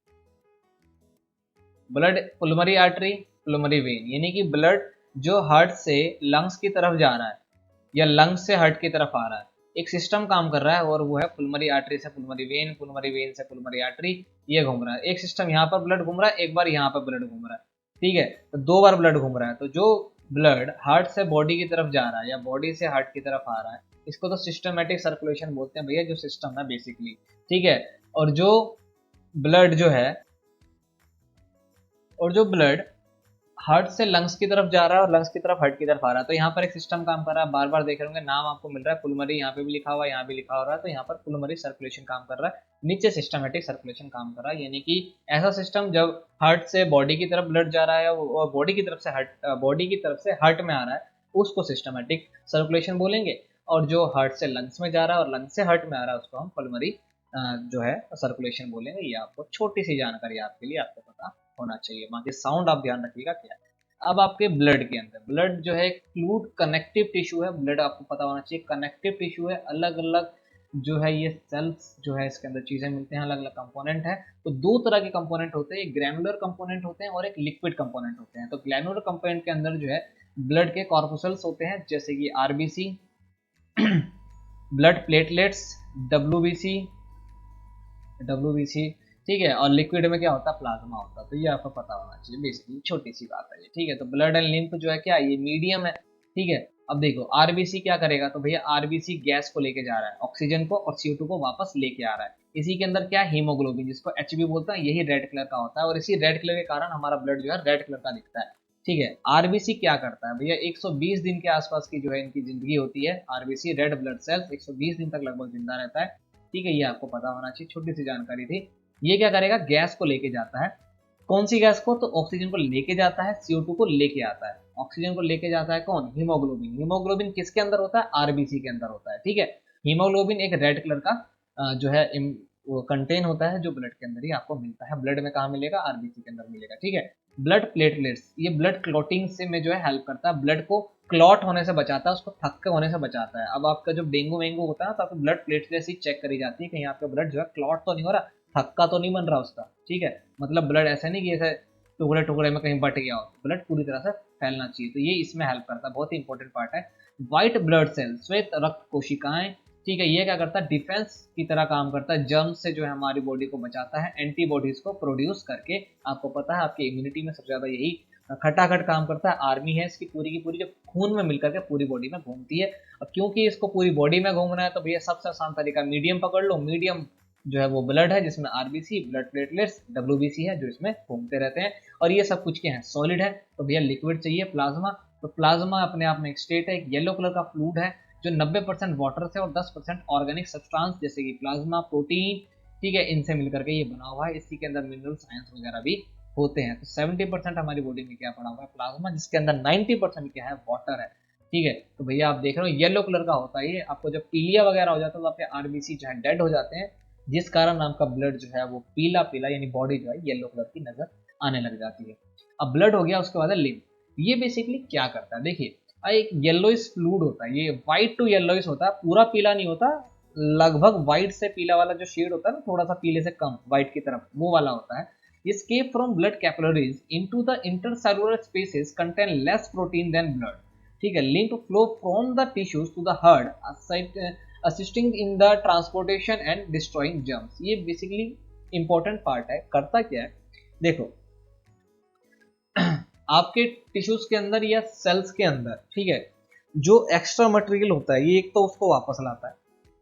ब्लड पुलमरी आर्टरी पुलमरी वेन, यानी कि ब्लड जो हार्ट से लंग्स की तरफ जा रहा है या लंग्स से हार्ट की तरफ आ रहा है, एक सिस्टम काम कर रहा है और वो है पुलमरी आर्टरी से पुलमरी वेन से पुलमरी आर्टरी, ये घूम रहा है। एक सिस्टम यहाँ पर ब्लड घूम रहा है, एक बार यहाँ पर ब्लड घूम रहा है, ठीक है, तो 2 बार ब्लड घूम रहा है। तो जो ब्लड हार्ट से बॉडी की तरफ जा रहा है या बॉडी से हार्ट की तरफ आ रहा है, इसको तो सिस्टमेटिक सर्कुलेशन बोलते हैं भैया, जो सिस्टम है बेसिकली, ठीक है। और जो ब्लड जो है, और जो ब्लड हार्ट से लंग्स की तरफ जा रहा है और लंग्स की तरफ हार्ट की तरफ आ रहा है, तो यहाँ पर एक सिस्टम काम कर रहा है। बार बार देख रहे होंगे नाम आपको मिल रहा है पुलमरी, यहाँ पे भी लिखा हुआ है, यहाँ भी लिखा हो रहा है, तो यहाँ पर पुलमरी सर्कुलेशन काम कर रहा है, नीचे सिस्टमेटिक सर्कुलेशन काम कर रहा है। यानी कि ऐसा सिस्टम जब हार्ट से बॉडी की तरफ ब्लड जा रहा है और बॉडी की तरफ से हार्ट में आ रहा है, उसको सिस्टमेटिक सर्कुलेशन बोलेंगे। और जो हार्ट से लंग्स में जा रहा है और लंग्स से हार्ट में आ रहा है, उसको हम पल्मरी जो है सर्कुलेशन बोलेंगे। ये आपको छोटी सी जानकारी आपके लिए आपको पता होना चाहिए, बाकी साउंड आप ध्यान रखिएगा क्या है। अब आपके ब्लड के अंदर, ब्लड जो है एक फ्लूइड कनेक्टिव टिश्यू है, ब्लड आपको पता होना चाहिए कनेक्टिव टिश्यू है। अलग अलग जो है ये सेल्स जो है इसके अंदर चीजें मिलते हैं, अलग अलग कंपोनेंट है। तो 2 तरह के कंपोनेंट होते हैं, एक ग्रैनुलर कंपोनेंट होते हैं और एक लिक्विड कंपोनेंट होते हैं। तो ग्रैनुलर कंपोनेंट के अंदर जो है ब्लड के कॉर्पुसल्स होते हैं, जैसे कि आरबीसी, ब्लड प्लेटलेट्स, डब्ल्यूबीसी, ठीक है। और लिक्विड में क्या होता है? प्लाज्मा होता है। तो ये आपको पता होना चाहिए, बेसिकली छोटी सी बात है ये, ठीक है। तो ब्लड एंड लिम्फ जो है क्या, ये मीडियम है, ठीक है। अब देखो आरबीसी क्या करेगा, तो भैया आरबीसी गैस को लेके जा रहा है, ऑक्सीजन को और CO2 को वापस लेके आ रहा है। इसी के अंदर क्या, हीमोग्लोबिन, जिसको HB बोलता है, यही रेड कलर का होता है और इसी रेड कलर के कारण हमारा ब्लड जो है रेड कलर का दिखता है, ठीक है। आरबीसी क्या करता है भैया, 120 दिन के आसपास की जो है इनकी जिंदगी होती है। आरबीसी रेड ब्लड सेल्स 120 दिन तक लगभग जिंदा रहता है, ठीक है। ये आपको पता होना चाहिए, छोटी सी जानकारी थी। ये क्या करेगा, गैस को लेके जाता है। कौन सी गैस को, तो ऑक्सीजन को लेके जाता है, CO2 को लेके आता है। ऑक्सीजन को लेके जाता है कौन, हीमोग्लोबिन। हीमोग्लोबिन किसके अंदर होता है, आरबीसी के अंदर होता है, ठीक है। हीमोग्लोबिन एक रेड कलर का जो है वो कंटेन होता है, जो ब्लड के अंदर ही आपको मिलता है। ब्लड में कहाँ मिलेगा, आरबीसी के अंदर मिलेगा, ठीक है। ब्लड प्लेटलेट्स, ये ब्लड क्लॉटिंग से में जो है हेल्प करता है, ब्लड को क्लॉट होने से बचाता है, उसको थक्के होने से बचाता है। अब आपका जो डेंगू वेंगू होता है तो आपको ब्लड प्लेटलेट्स ही चेक करी जाती है, कहीं आपका ब्लड जो है क्लॉट तो नहीं हो रहा, थक्का तो नहीं बन रहा उसका, ठीक है। मतलब ब्लड ऐसा नहीं कि ऐसे टुकड़े टुकड़े में कहीं बट गया हो, ब्लड पूरी तरह से फैलना चाहिए। तो ये इसमें हेल्प करता है, बहुत ही इंपॉर्टेंट पार्ट है। व्हाइट ब्लड सेल, श्वेत रक्त कोशिकाएं, ठीक है, ये क्या करता है, डिफेंस की तरह काम करता है, जर्म से जो है हमारी बॉडी को बचाता है, एंटीबॉडीज को प्रोड्यूस करके। आपको पता है आपकी इम्यूनिटी में सबसे ज्यादा यही खटाखट काम करता है। आर्मी है इसकी पूरी की पूरी, जो खून में मिलकर के पूरी बॉडी में घूमती है। अब क्योंकि इसको पूरी बॉडी में घूमना है तो भैया सबसे आसान तरीका मीडियम पकड़ लो। मीडियम जो है वो ब्लड है, जिसमें आरबीसी, ब्लड प्लेटलेट्स, डब्ल्यूबीसी है, जो इसमें घूमते रहते हैं। और ये सब कुछ क्या है, सॉलिड है। तो भैया लिक्विड चाहिए, प्लाज्मा। तो प्लाज्मा अपने आप में एक स्टेट है, एक येलो कलर का फ्लूइड है जो 90% वाटर से और 10% ऑर्गेनिक सब्सटेंस जैसे कि प्लाज्मा, प्रोटीन, ठीक है, इनसे मिलकर के ये बना हुआ है। इसी के अंदर मिनरल साइंस वगैरह भी होते हैं। तो 70% हमारी बॉडी में क्या पड़ा हुआ है, प्लाज्मा, जिसके अंदर 90% क्या है, वाटर है। ठीक है, तो भैया आप देख रहे हो येलो कलर का होता है ये। आपको जब पीलिया वगैरह हो जाता है तो आपके आरबीसी जो है डेड हो जाते हैं, जिस कारण आपका ब्लड जो है वो पीला पीला, यानी बॉडी जो है येलो कलर की नजर आने लग जाती है। अब ब्लड हो गया, उसके बाद है लिम्फ। ये बेसिकली क्या करता है, देखिए एक येलोइश फ्लूइड होता है, ये व्हाइट टू येलोइश होता है, पूरा पीला नहीं होता, लगभग व्हाइट से पीला वाला जो शेड होता है ना, थोड़ा सा पीले से कम व्हाइट की तरफ, वो वाला होता है। escape from blood capillaries into the intercellular spaces contain less protein than blood। ठीक है, lymph flow from the tissues to the heart assisting in the transportation and destroying germs। ये बेसिकली इंपॉर्टेंट पार्ट है। करता क्या है, देखो आपके tissues के अंदर या सेल्स के अंदर, ठीक है, जो एक्स्ट्रा मटेरियल होता है ये एक तो उसको वापस लाता है।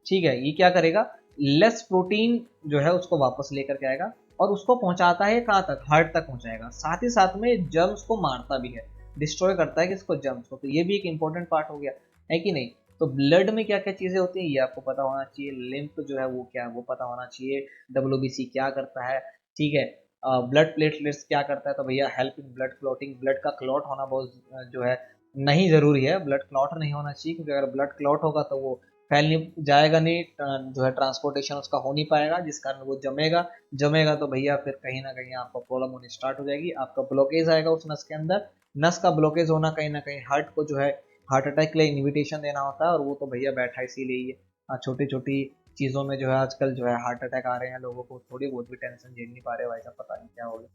ठीक है, ये क्या करेगा, लेस प्रोटीन जो है उसको वापस लेकर के आएगा और उसको पहुंचाता है कहाँ तक, हार्ट तक पहुंचाएगा। साथ ही साथ में जर्म्स को मारता भी है, डिस्ट्रॉय करता है किसको, जर्म्स को। तो ये भी एक इंपॉर्टेंट पार्ट हो गया, है कि नहीं। तो ब्लड में क्या क्या चीजें होती हैं ये आपको पता होना चाहिए। लिम्फ जो है वो क्या है वो पता होना चाहिए। डब्ल्यूबीसी क्या करता है, ठीक है। ब्लड प्लेटलेट्स क्या करता है, तो भैया help in blood clotting. Blood का क्लॉट होना बहुत जो है नहीं जरूरी है, ब्लड क्लॉट नहीं होना चाहिए, क्योंकि अगर ब्लड क्लॉट होगा तो वो फैल नहीं जाएगा, नहीं जो है ट्रांसपोर्टेशन उसका हो नहीं पाएगा, जिस कारण वो जमेगा। जमेगा तो भैया फिर कहीं ना कहीं आपको प्रॉब्लम होनी स्टार्ट हो जाएगी, आपका ब्लॉकेज आएगा उस नस के अंदर। नस का ब्लॉकेज होना कहीं ना कहीं हार्ट को जो है हार्ट अटैक के लिए इन्विटेशन देना होता है, और वो तो भैया बैठा इसीलिए ही है। छोटी छोटी चीज़ों में जो है आजकल जो है हार्ट अटैक आ रहे हैं लोगों को, थोड़ी बहुत भी टेंशन झेल नहीं पा रहे भाई साहब, पता नहीं क्या हो गया।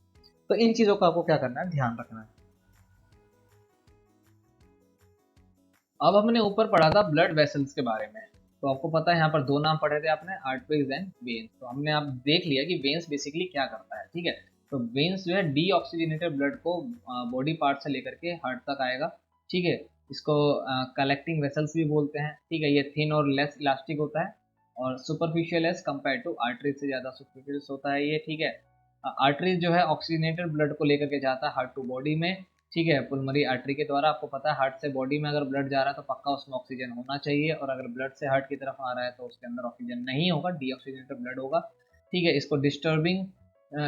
तो इन चीज़ों का आपको क्या करना है, ध्यान रखना है। अब हमने ऊपर पढ़ा था ब्लड वेसल्स के बारे में। तो आपको पता है यहाँ पर दो नाम पढ़े थे आपने, आर्टरीज एंड वेन्स। तो हमने आप देख लिया कि वेन्स बेसिकली क्या करता है, ठीक है। तो वेन्स जो है डीऑक्सीजनेटेड ब्लड को बॉडी पार्ट से लेकर के हार्ट तक आएगा, ठीक है। इसको कलेक्टिंग वेसल्स भी बोलते हैं, ठीक है। ये थिन और लेस इलास्टिक होता है और superficial as compare to arteries से ज़्यादा सुपरफिशियल होता है ये, ठीक है। आर्टरीज जो है ऑक्सीजनेटेड ब्लड को लेकर के जाता है हार्ट टू बॉडी में, ठीक है, पुलमरी आर्टरी के द्वारा। आपको पता है हार्ट से बॉडी में अगर ब्लड जा रहा है तो पक्का उसमें ऑक्सीजन होना चाहिए, और अगर ब्लड से हार्ट की तरफ आ रहा है तो उसके अंदर ऑक्सीजन नहीं होगा, डीऑक्सीजनेटेड ब्लड होगा, ठीक है। इसको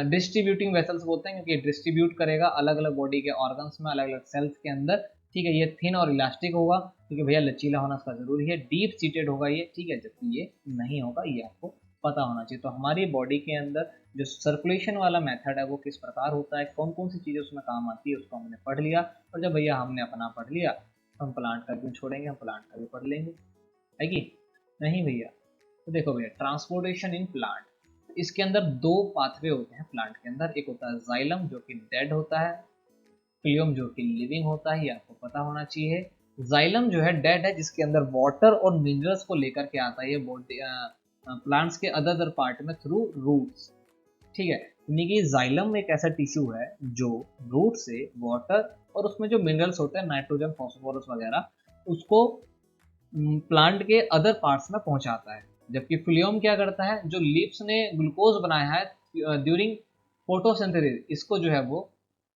डिस्ट्रीब्यूटिंग वेसल्स बोलते हैं, क्योंकि डिस्ट्रीब्यूट करेगा अलग अलग बॉडी के ऑर्गन्स में, अलग अलग सेल्स के अंदर, ठीक है। ये थिन और इलास्टिक होगा, क्योंकि भैया लचीला होना इसका जरूरी है। डीप सीटेड होगा ये, ठीक है, जबकि ये नहीं होगा, ये आपको पता होना चाहिए। तो हमारी बॉडी के अंदर जो सर्कुलेशन वाला मेथड है वो किस प्रकार होता है, कौन कौन सी चीज़ें उसमें काम आती है, उसको हमने पढ़ लिया। और जब भैया हमने अपना पढ़ लिया, हम प्लांट का क्यों छोड़ेंगे, हम प्लांट का भी पढ़ लेंगे, है कि नहीं भैया। तो देखो भैया, ट्रांसपोर्टेशन इन प्लांट, इसके अंदर दो पाथवे होते हैं प्लांट के अंदर। एक होता है जाइलम जो कि डेड होता है, फिलियम जो कि लिविंग होता है, ये आपको पता होना चाहिए। जाइलम जो है डेड है, जिसके अंदर वाटर और मिनरल्स को लेकर के आता है ये बॉडी प्लांट्स के अदर पार्ट में थ्रू रूट्स, ठीक है। यानी कि जाइलम एक ऐसा टिश्यू है जो रूट से वाटर और उसमें जो मिनरल्स होते हैं, नाइट्रोजन, फॉस्फोरस वगैरह, उसको प्लांट के अदर पार्ट्स में पहुंचाता है। जबकि फिलियम क्या करता है, जो लीव्स ने ग्लूकोज बनाया है ड्यूरिंग फोटोसिंथेसिस, इसको जो है वो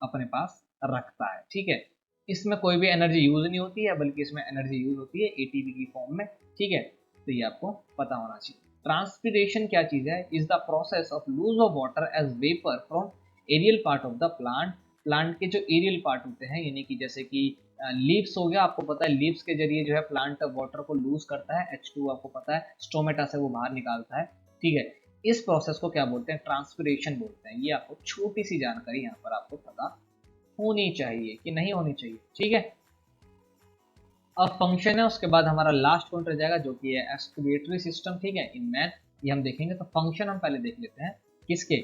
अपने पास रखता है, ठीक है। इसमें कोई भी एनर्जी यूज नहीं होती है, बल्कि इसमें एनर्जी यूज होती है एटीपी की फॉर्म में, ठीक है। तो ये आपको पता होना चाहिए। ट्रांसपिरेशन क्या चीज है, is the process of lose of water as vapour from aerial part of the plant. Plant के जो एरियल पार्ट होते हैं, यानी कि जैसे कि लीव्स हो गया, आपको पता है लीव्स के जरिए जो है प्लांट वाटर को लूज करता है, H2 आपको पता है स्टोमेटा से वो बाहर निकालता है, ठीक है। इस प्रोसेस को क्या बोलते हैं, ट्रांसपिरेशन बोलते हैं। ये आपको छोटी सी जानकारी यहाँ पर आपको पता होनी चाहिए कि नहीं होनी चाहिए, ठीक है। अब फंक्शन है, उसके बाद हमारा लास्ट पॉइंट रह जाएगा जो कि है एक्सक्रीटरी सिस्टम, ठीक है, इन मैन। ये हम देखेंगे। तो फंक्शन हम पहले देख लेते हैं किसके,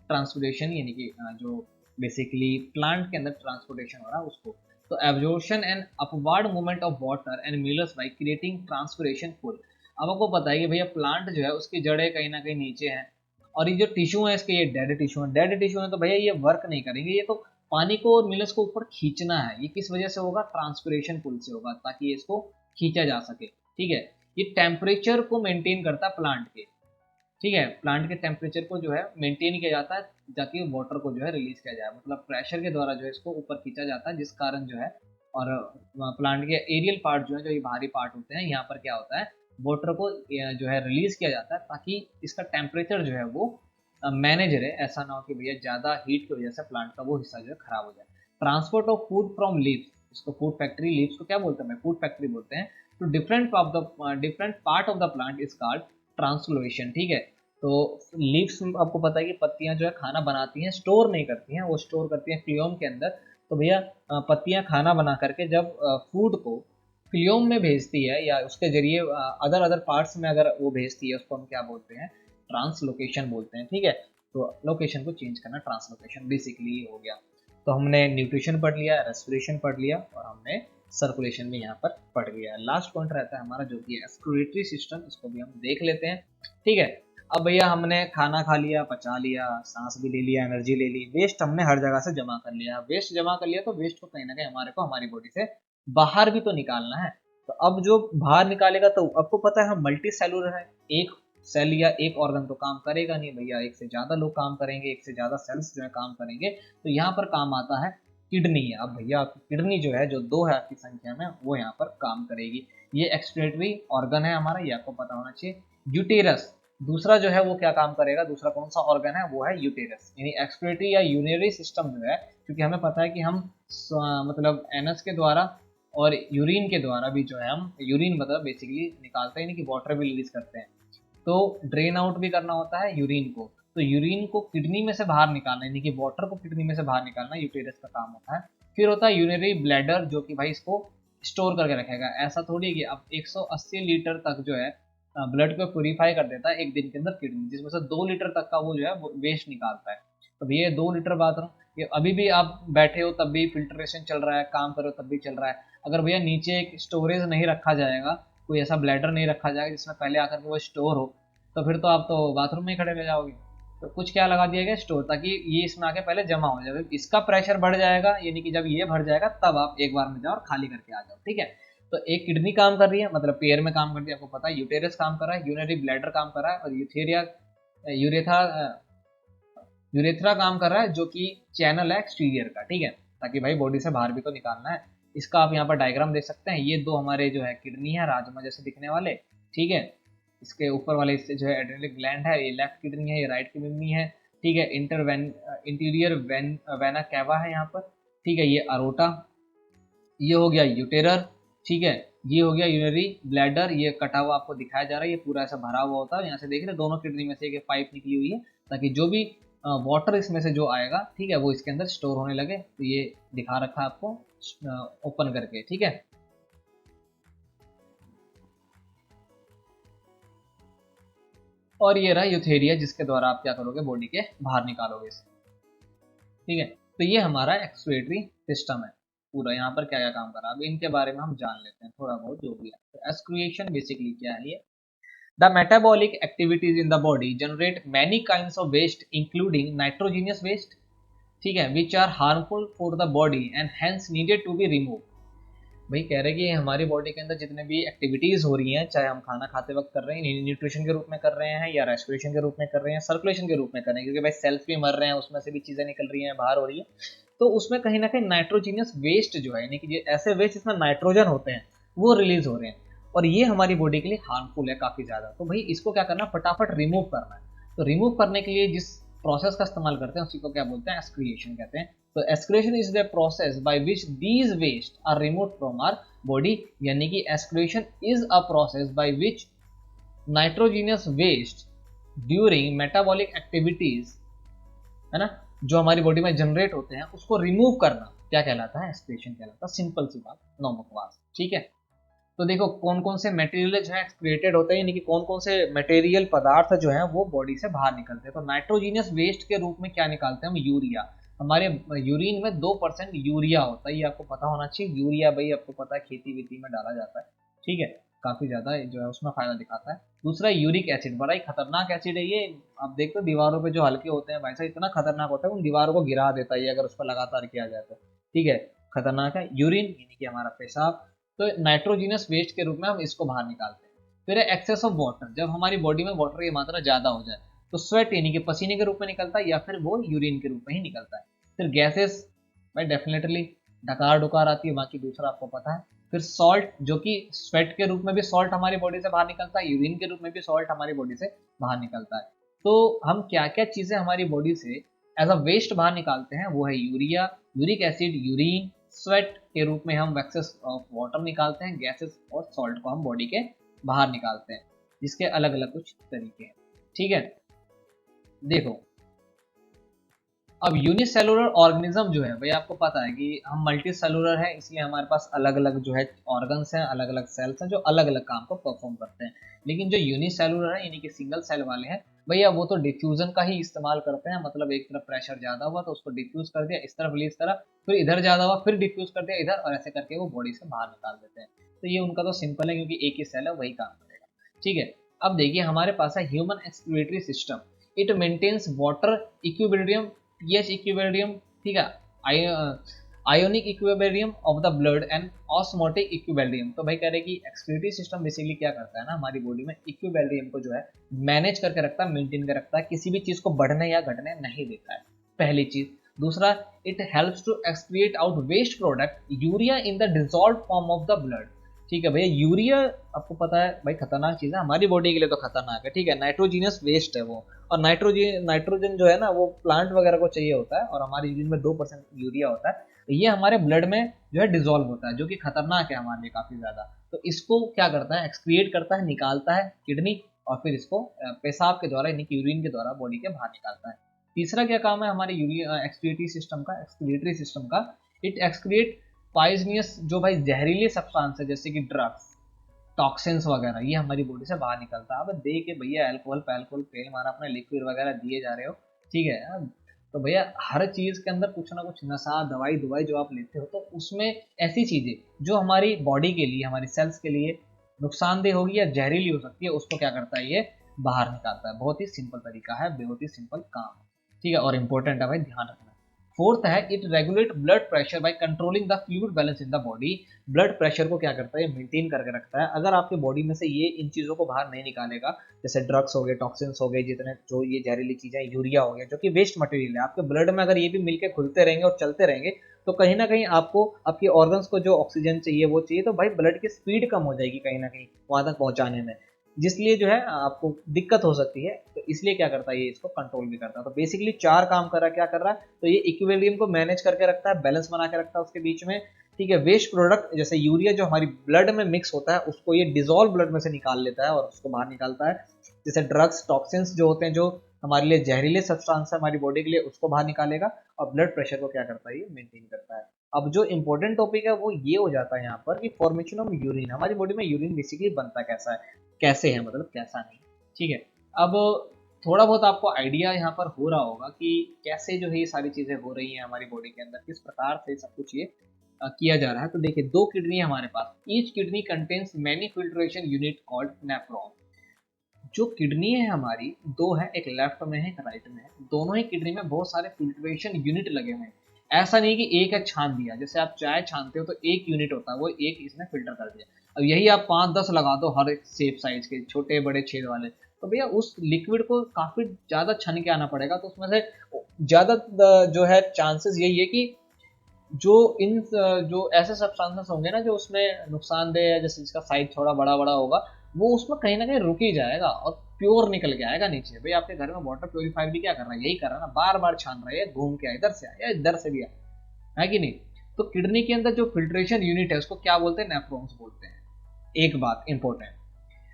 ट्रांसपोर्टेशन, यानी कि जो बेसिकली प्लांट के अंदर ट्रांसपोर्टेशन हो रहा है उसको। तो absorption and upward movement of water and minerals by creating transpiration pull. अब आपको पता है कि भैया प्लांट जो है उसकी जड़ें कहीं ना कहीं नीचे हैं, और ये जो टिश्यू है इसके, ये डेड टिश्यू है। डेड टिश्यू है तो भैया ये वर्क नहीं करेंगे, ये तो पानी को और मिनरल्स को ऊपर खींचना है। ये किस वजह से होगा? ट्रांसपिरेशन पुल से होगा, ताकि ये इसको खींचा जा सके। ठीक है, ये टेम्परेचर को मेंटेन करता है प्लांट के। ठीक है, प्लांट के टेम्परेचर को जो है मेंटेन किया जाता है, ताकि वाटर को जो है रिलीज किया जाए, मतलब प्रेशर के द्वारा जो है इसको ऊपर खींचा जाता है, जिस कारण जो है, और प्लांट के एरियल पार्ट जो है, जो ये बाहरी पार्ट होते हैं, यहाँ पर क्या होता है, वाटर को जो है रिलीज किया जाता है, ताकि इसका टेम्परेचर जो है वो मैनेज रहे। ऐसा ना हो कि भैया ज़्यादा हीट की वजह से प्लांट का वो हिस्सा जो है खराब हो जाए। Transport of food from leaves, इसको फूड फैक्ट्री, लीव्स को क्या बोलते हैं? फूड फैक्ट्री बोलते हैं। तो different part of the plant is called translocation. ठीक है, तो लीव्स आपको पता है कि पत्तियां जो है खाना बनाती हैं, स्टोर नहीं करती हैं, वो स्टोर करती हैं फ्लियोम के अंदर। तो भैया पत्तियां खाना बना करके जब फूड को फ्लियोम में भेजती है, या उसके जरिए अदर अदर पार्ट्स में अगर वो भेजती है, उसको हम क्या बोलते हैं? ट्रांसलोकेशन बोलते हैं। ठीक है, तो लोकेशन को चेंज करना ट्रांसलोकेशन बेसिकली हो गया। तो हमने न्यूट्रिशन पढ़ लिया, रेस्पिरेशन पढ़ लिया, और हमने सर्कुलेशन भी यहाँ पर पढ़ लिया। लास्ट पॉइंट रहता है हमारा जो कि एक्सक्रीटरी सिस्टम, इसको भी हम देख लेते हैं। ठीक है, अब भैया हमने खाना खा लिया, पचा लिया, सांस भी ले लिया, एनर्जी ले ली, वेस्ट हमने हर जगह से जमा कर लिया। वेस्ट जमा कर लिया तो वेस्ट को कहीं ना कहीं हमारे को हमारी बॉडी से बाहर भी तो निकालना है। तो अब जो बाहर निकालेगा, तो आपको पता है हम मल्टी सेलुलर है, एक सेल या एक ऑर्गन तो काम करेगा नहीं भैया, एक से ज्यादा लोग काम करेंगे, एक से ज्यादा सेल्स जो है काम करेंगे। तो यहाँ पर काम आता है किडनी। अब भैया आपकी किडनी जो है, जो दो है आपकी संख्या में, वो यहाँ पर काम करेगी। ये एक्सक्रीटरी ऑर्गन है हमारा, ये आपको पता होना चाहिए। यूटेरस दूसरा जो है वो क्या काम करेगा? दूसरा कौन सा ऑर्गन है? वो है यूटेरस। यानी एक्सक्रीटरी या यूरिनरी सिस्टम जो है, क्योंकि हमें पता है कि हम मतलब एनस के द्वारा और यूरिन के द्वारा भी जो है, हम यूरिन मतलब बेसिकली निकालते हैं, यानी कि वाटर भी रिलीज करते हैं, तो ड्रेन आउट भी करना होता है यूरिन को। तो यूरिन को किडनी में से बाहर निकालना, यानी कि वाटर को किडनी में से बाहर निकालना यूटेरस का काम होता है। फिर होता है यूरिनरी ब्लैडर, जो कि भाई इसको स्टोर करके रखेगा। ऐसा थोड़ी कि अब 180 लीटर तक जो है ब्लड को प्योरीफाई कर देता है एक दिन के अंदर किडनी, जिसमें से 2 लीटर तक का वो जो है वेस्ट निकालता है। तो भैया 2 लीटर बात रहा, ये अभी भी आप बैठे हो तब भी फिल्ट्रेशन चल रहा है, काम करो तब भी चल रहा है। अगर भैया नीचे एक स्टोरेज नहीं रखा जाएगा, कोई ऐसा ब्लैडर नहीं रखा जाएगा जिसमें पहले आकर के वो स्टोर हो, तो फिर तो आप तो बाथरूम में ही खड़े रह जाओगे। तो कुछ क्या लगा दिया गया? स्टोर, ताकि ये इसमें आके पहले जमा हो जाए। इसका प्रेशर बढ़ जाएगा, यानी कि जब ये भर जाएगा तब आप एक बार में जाओ और खाली करके आ जाओ। ठीक है, तो एक किडनी काम कर रही है, मतलब पेयर में काम करती है, आपको पता है। यूटेरस काम कर रहा है, यूरिनरी ब्लैडर काम कर रहा है, और यूरेथ्रा यूरेथ्रा काम कर रहा है, जो कि चैनल है एक्सटीरियर का। ठीक है, ताकि भाई बॉडी से बाहर भी तो निकालना है। इसका आप यहाँ पर डायग्राम देख सकते हैं। ये दो हमारे जो है किडनी है, राजमा जैसे दिखने वाले। ठीक है, इसके ऊपर वाले इससे जो है एड्रेनल ग्लैंड है, ये लेफ्ट किडनी है, ये राइट किडनी है। ठीक है, इंटीरियर वेना कैवा है यहाँ पर। ठीक है, ये अरोटा, ये हो गया यूटेरर। ठीक है, ये हो गया यूरिनरी ब्लैडर, ये कटा हुआ आपको दिखाया जा रहा है, ये पूरा ऐसा भरा हुआ होता है। यहाँ से देख रहे दोनों किडनी में से एक पाइप निकली हुई है, ताकि जो भी वाटर इसमें से जो आएगा, ठीक है, वो इसके अंदर स्टोर होने लगे। तो ये दिखा रखा है आपको ओपन करके। ठीक है, और ये रहा यूथेरिया, जिसके द्वारा आप क्या करोगे? बॉडी के बाहर निकालोगे इसे। ठीक है, तो ये हमारा एक्सक्रीटरी सिस्टम है पूरा। यहाँ पर क्या क्या काम कर रहा है, अब इनके बारे में हम जान लेते हैं थोड़ा बहुत जो भी है। तो एक्सक्रिएशन बेसिकली क्या है? ये The metabolic activities in the body generate many kinds of waste including nitrogenous waste, ठीक है, which are harmful for the body and hence needed to be removed। भाई कह रहे हैं कि हमारी बॉडी के अंदर जितने भी एक्टिविटीज हो रही हैं, चाहे हम खाना खाते वक्त कर रहे हैं, न्यूट्रिशन के रूप में कर रहे हैं, या रेस्पिरेशन के रूप में कर रहे हैं, सर्कुलेशन के रूप में कर रहे हैं, क्योंकि भाई सेल्स भी मर रहे हैं, उसमें से भी चीजें निकल रही हैं, बाहर हो रही है, तो उसमें कहीं ना कहीं नाइट्रोजीनियस वेस्ट जो है, यानी कि ऐसे वेस्ट जिसमें नाइट्रोजन होते हैं, वो रिलीज हो रहे हैं, और ये हमारी बॉडी के लिए हार्मफुल है काफी ज्यादा। तो भाई इसको क्या करना, फटाफट रिमूव करना है। तो रिमूव करने के लिए जिस प्रोसेस का इस्तेमाल करते हैं उसी को क्या बोलते हैं? एक्सक्रिएशन कहते हैं। तो excretion is the process by which these waste are removed from our body, यानी कि excretion is a process by which nitrogenous waste during metabolic activities, है ना, जो हमारी बॉडी में जनरेट होते हैं, उसको रिमूव करना क्या कहलाता है? एक्सक्रिएशन कहलाता है। सिंपल सी बात, नौ बकवास। ठीक है, तो देखो कौन कौन से मटेरियल जो है क्रिएटेड होते हैं, यानी कि कौन कौन से मटेरियल पदार्थ जो है वो बॉडी से बाहर निकलते हैं। तो नाइट्रोजीनियस वेस्ट के रूप में क्या निकालते हैं हम? यूरिया। हमारे यूरिन में 2% यूरिया होता है, ये आपको पता होना चाहिए। यूरिया भाई आपको पता है खेती वेती में डाला जाता है। ठीक है, काफी ज्यादा जो है उसमें फायदा दिखाता है। दूसरा यूरिक एसिड, बड़ा ही खतरनाक एसिड है ये। आप देखते हो दीवारों पे जो हल्के होते हैं भाई साहब, इतना खतरनाक होता है उन दीवारों को गिरा देता है ये अगर उस पर लगातार किया जाए तो। ठीक है, खतरनाक है। यूरिन यानी कि हमारा पेशाब, तो नाइट्रोजिनस वेस्ट के रूप में हम इसको बाहर निकालते हैं। फिर है एक्सेस ऑफ वाटर, जब हमारी बॉडी में वाटर की मात्रा ज्यादा हो जाए तो स्वेट यानी कि पसीने के रूप में निकलता है या फिर वो यूरिन के रूप में ही निकलता है। फिर गैसेस, भाई डेफिनेटली डकार डुकार आती है, बाकी दूसरा आपको पता है। फिर सॉल्ट, जो कि स्वेट के रूप में भी सॉल्ट हमारी बॉडी से बाहर निकलता है, यूरिन के रूप में भी सॉल्ट हमारी बॉडी से बाहर निकलता है। तो हम क्या क्या चीजें हमारी बॉडी से एज अ वेस्ट बाहर निकालते हैं, वो है urea, uric acid, urine, sweat के रूप में हम एक्सेस ऑफ वाटर निकालते हैं, गैसेस और सॉल्ट को हम बॉडी के बाहर निकालते हैं, जिसके अलग अलग कुछ तरीके हैं। ठीक है, देखो अब यूनिसेलुलर ऑर्गेनिज्म जो है भाई, आपको पता है कि हम मल्टी सेलुलर है, इसलिए हमारे पास अलग अलग जो है ऑर्गन्स हैं, अलग अलग सेल्स हैं जो अलग अलग काम को परफॉर्म करते हैं। लेकिन जो यूनिसेलुलर है यानी कि सिंगल सेल वाले हैं भैया, वो तो डिफ्यूजन का ही इस्तेमाल करते हैं। मतलब एक तरफ प्रेशर ज्यादा हुआ तो उसको डिफ्यूज कर दिया, इस तरफ ली इस तरफ, फिर इधर ज्यादा हुआ फिर डिफ्यूज कर दिया इधर, और ऐसे करके वो बॉडी से बाहर निकाल देते हैं। तो ये उनका तो सिंपल है क्योंकि एक ही सेल है, वही काम करेगा। ठीक है, अब देखिए हमारे पास है human excretory system. It maintains water equilibrium, pH equilibrium, ठीक है, ionic equilibrium of the blood and osmotic equilibrium. तो भाई कह रहे कि एक्सक्रीटरी सिस्टम बेसिकली क्या करता है ना, हमारी बॉडी में इक्विलिब्रियम को जो है मैनेज करके रखता है, मेंटेन कर रखता है, किसी भी चीज को बढ़ने या घटने नहीं देता है, पहली चीज। दूसरा, it helps to excrete out waste product urea in the dissolve form of the blood. ठीक है भैया, यूरिया आपको पता है भाई खतरनाक चीज है हमारी बॉडी के लिए, तो खतरनाक है। ठीक है, नाइट्रोजीनियस वेस्ट है वो, और नाइट्रोजन जो है ना वो प्लांट वगैरह को चाहिए होता है, और हमारे यूरिन में 2% यूरिया होता है, तो ये हमारे ब्लड में जो है डिजोल्व होता है, जो कि खतरनाक है हमारे लिए काफी ज्यादा। तो इसको क्या करता है, एक्सक्रिएट करता है, निकालता है किडनी, और फिर इसको पेशाब के द्वारा यानी कि यूरिन के द्वारा बॉडी के बाहर निकालता है। तीसरा क्या काम है हमारे एक्सक्रिएटरी सिस्टम का, एक्सक्रिएटरी सिस्टम का, इट एक्सक्रिएट पॉइजनियस, जो भाई जहरीली सब्सटेंस है जैसे कि ड्रग्स, टॉक्सिन्स वगैरह, ये हमारी बॉडी से बाहर निकलता है। अब देख के भैया अल्कोहल पे अल्कोहल तेल मारा, अपने लिक्विड वगैरह दिए जा रहे हो, ठीक है। तो भैया हर चीज के अंदर कुछ ना कुछ नशा, दवाई दवाई जो आप लेते हो, तो उसमें ऐसी चीजें जो हमारी बॉडी के लिए, हमारी सेल्स के लिए नुकसानदेह होगी या जहरीली हो सकती है, उसको क्या करता है, ये बाहर निकालता है। बहुत ही सिंपल तरीका है, बहुत ही सिंपल काम, ठीक है, और इंपॉर्टेंट है भाई, ध्यान रखना। फोर्थ है, it regulate blood pressure by controlling the fluid balance in the body. Blood pressure को क्या करता है, मेंटेन करके रखता है। अगर आपके बॉडी में से ये इन चीजों को बाहर नहीं निकालेगा, जैसे ड्रग्स हो गए, टॉक्सिन्स हो गए, जितने जो ये जहरीली चीजें, यूरिया हो गया जो कि वेस्ट मटेरियल है आपके ब्लड में, अगर ये भी मिलकर घुलते रहेंगे और चलते रहेंगे, तो कहीं ना कहीं आपको आपके ऑर्गन्स को जो ऑक्सीजन चाहिए वो चाहिए, तो भाई ब्लड की स्पीड कम हो जाएगी कहीं ना कहीं वहां तक पहुंचाने में, जिसलिए जो है आपको दिक्कत हो सकती है। तो इसलिए क्या करता है, ये इसको कंट्रोल भी करता है। तो बेसिकली चार काम कर रहा है, क्या कर रहा है, तो ये इक्विलिब्रियम को मैनेज करके रखता है, बैलेंस बना के रखता है उसके बीच में। ठीक है, वेस्ट प्रोडक्ट जैसे यूरिया जो हमारी ब्लड में मिक्स होता है, उसको ये डिजोल्व ब्लड में से निकाल लेता है और उसको बाहर निकालता है। जैसे ड्रग्स, टॉक्सिन्स जो होते हैं, जो हमारे लिए जहरीले सब्सटेंस है हमारी बॉडी के लिए, उसको बाहर निकालेगा। और ब्लड प्रेशर को क्या करता है, ये मेंटेन करता है। अब जो इंपॉर्टेंट टॉपिक है वो ये हो जाता है यहाँ पर कि फॉर्मेशन ऑफ यूरिन, हमारी बॉडी में यूरिन बेसिकली बनता कैसा है, कैसे है, मतलब कैसा नहीं। ठीक है, अब थोड़ा बहुत आपको आइडिया यहाँ पर हो रहा होगा कि कैसे जो है ये सारी चीजें हो रही हैं हमारी बॉडी के अंदर, किस प्रकार से सब कुछ ये किया जा रहा है। तो देखिए, दो किडनी है हमारे पास, each kidney contains many filtration unit called nephron. जो किडनी है हमारी, दो है, एक लेफ्ट में है एक राइट में है, दोनों ही किडनी में बहुत सारे फिल्ट्रेशन यूनिट लगे हुए हैं। ऐसा नहीं कि एक है छान दिया, जैसे आप चाय छानते हो तो एक यूनिट होता है, वो एक इसने फिल्टर कर दिया। अब यही आप 5-10 लगा दो हर एक शेप साइज के, छोटे बड़े छेद वाले, तो भैया उस लिक्विड को काफी ज्यादा छन के आना पड़ेगा। तो उसमें से ज्यादा जो है चांसेस यही है कि जो इन जो ऐसे सब्सटेंसेस होंगे ना जो उसमें नुकसानदेह है, जैसे जिसका साइज थोड़ा बड़ा बड़ा होगा, वो उसमें कहीं ना कहीं रुक ही जाएगा और प्योर निकल के आएगा नीचे। भाई आपके घर में वाटर प्योरीफायर भी क्या कर रहा है, यही कर रहा है ना, बार बार छान रहा है, घूम के इधर से आया इधर से भी आया, है कि नहीं। तो किडनी के अंदर जो फिल्ट्रेशन यूनिट है उसको क्या बोलते हैं, नेफ्रॉन्स बोलते हैं। एक बात इंपॉर्टेंट,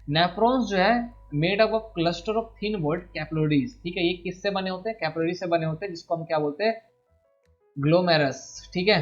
नेफ्रॉन्स जो है made up of cluster of thin walled capillaries. ठीक है, ये किससे बने होते हैं, कैपिलरी से बने होते हैं, जिसको हम क्या बोलते हैं, ग्लोमेरस। ठीक है,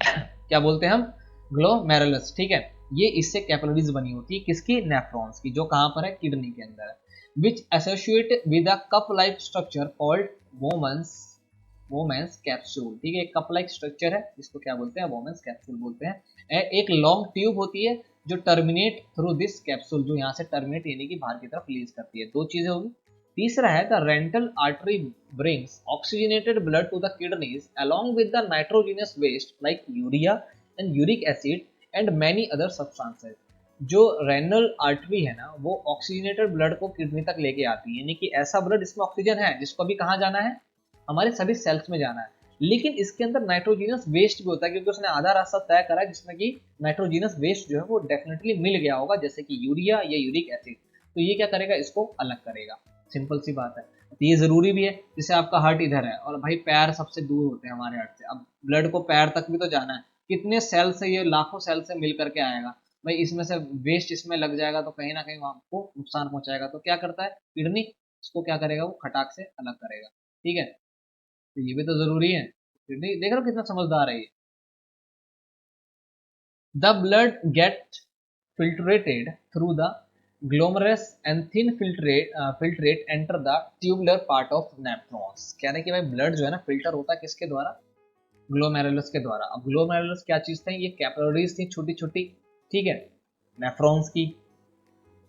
क्या बोलते हैं हम, ग्लोमेरुलस। ठीक है, ये इससे कैपिलरीज बनी होती है, किसकी, नेफ्रॉन्स की, जो कहां पर है, किडनी के अंदर है। Which associate with a cup like structure called Bowman's capsule. ठीक है, कप लाइक स्ट्रक्चर है जिसको क्या बोलते हैं, वोमेंस कैप्सूल बोलते हैं। एक लॉन्ग ट्यूब होती है जो टर्मिनेट थ्रू दिस कैप्सूल, जो यहाँ से टर्मिनेट यानी कि बाहर की तरफ रिलीज करती है। दो चीजें होगी। तीसरा है the rental artery brings oxygenated blood to the kidneys along with the nitrogenous waste like urea and uric acid and many other substances. जो रेनल आर्टरी है ना, वो ऑक्सीजनेटेड ब्लड को किडनी तक लेके आती है, यानी कि ऐसा ब्लड जिसमें ऑक्सीजन है, जिसको अभी कहाँ जाना है, हमारे सभी सेल्स में जाना है। लेकिन इसके अंदर नाइट्रोजिनस वेस्ट भी होता है, क्योंकि उसने आधा रास्ता तय करा है जिसमें कि नाइट्रोजिनस वेस्ट जो है वो डेफिनेटली मिल गया होगा, जैसे कि यूरिया या यूरिक एसिड। तो ये क्या करेगा, इसको अलग करेगा। सिंपल सी बात है। तो ये जरूरी भी है। जैसे आपका हार्ट इधर है और भाई पैर सबसे दूर होते हैं हमारे हार्ट से, अब ब्लड को पैर तक भी तो जाना है, कितने सेल से, ये लाखों सेल से मिल करके आएगा भाई, इसमें से वेस्ट इसमें लग जाएगा तो कहीं ना कहीं आपको नुकसान पहुंचाएगा। तो क्या करता है किडनी, इसको क्या करेगा, वो खटाक से अलग करेगा। ठीक है, तो ये भी तो जरूरी है। किडनी देख रहे हो कितना समझदार है ये। The blood get filtrated through the glomerulus and thin filtrate enter the tubular part of nephrons। कहने कि भाई ब्लड जो है ना फिल्टर होता है किसके द्वारा, ग्लोमेरुलस के द्वारा। अब ग्लोमेरुलस क्या चीज थी, ये कैपिलरीज थी छोटी छोटी, ठीक है, नेफ्रॉन्स की,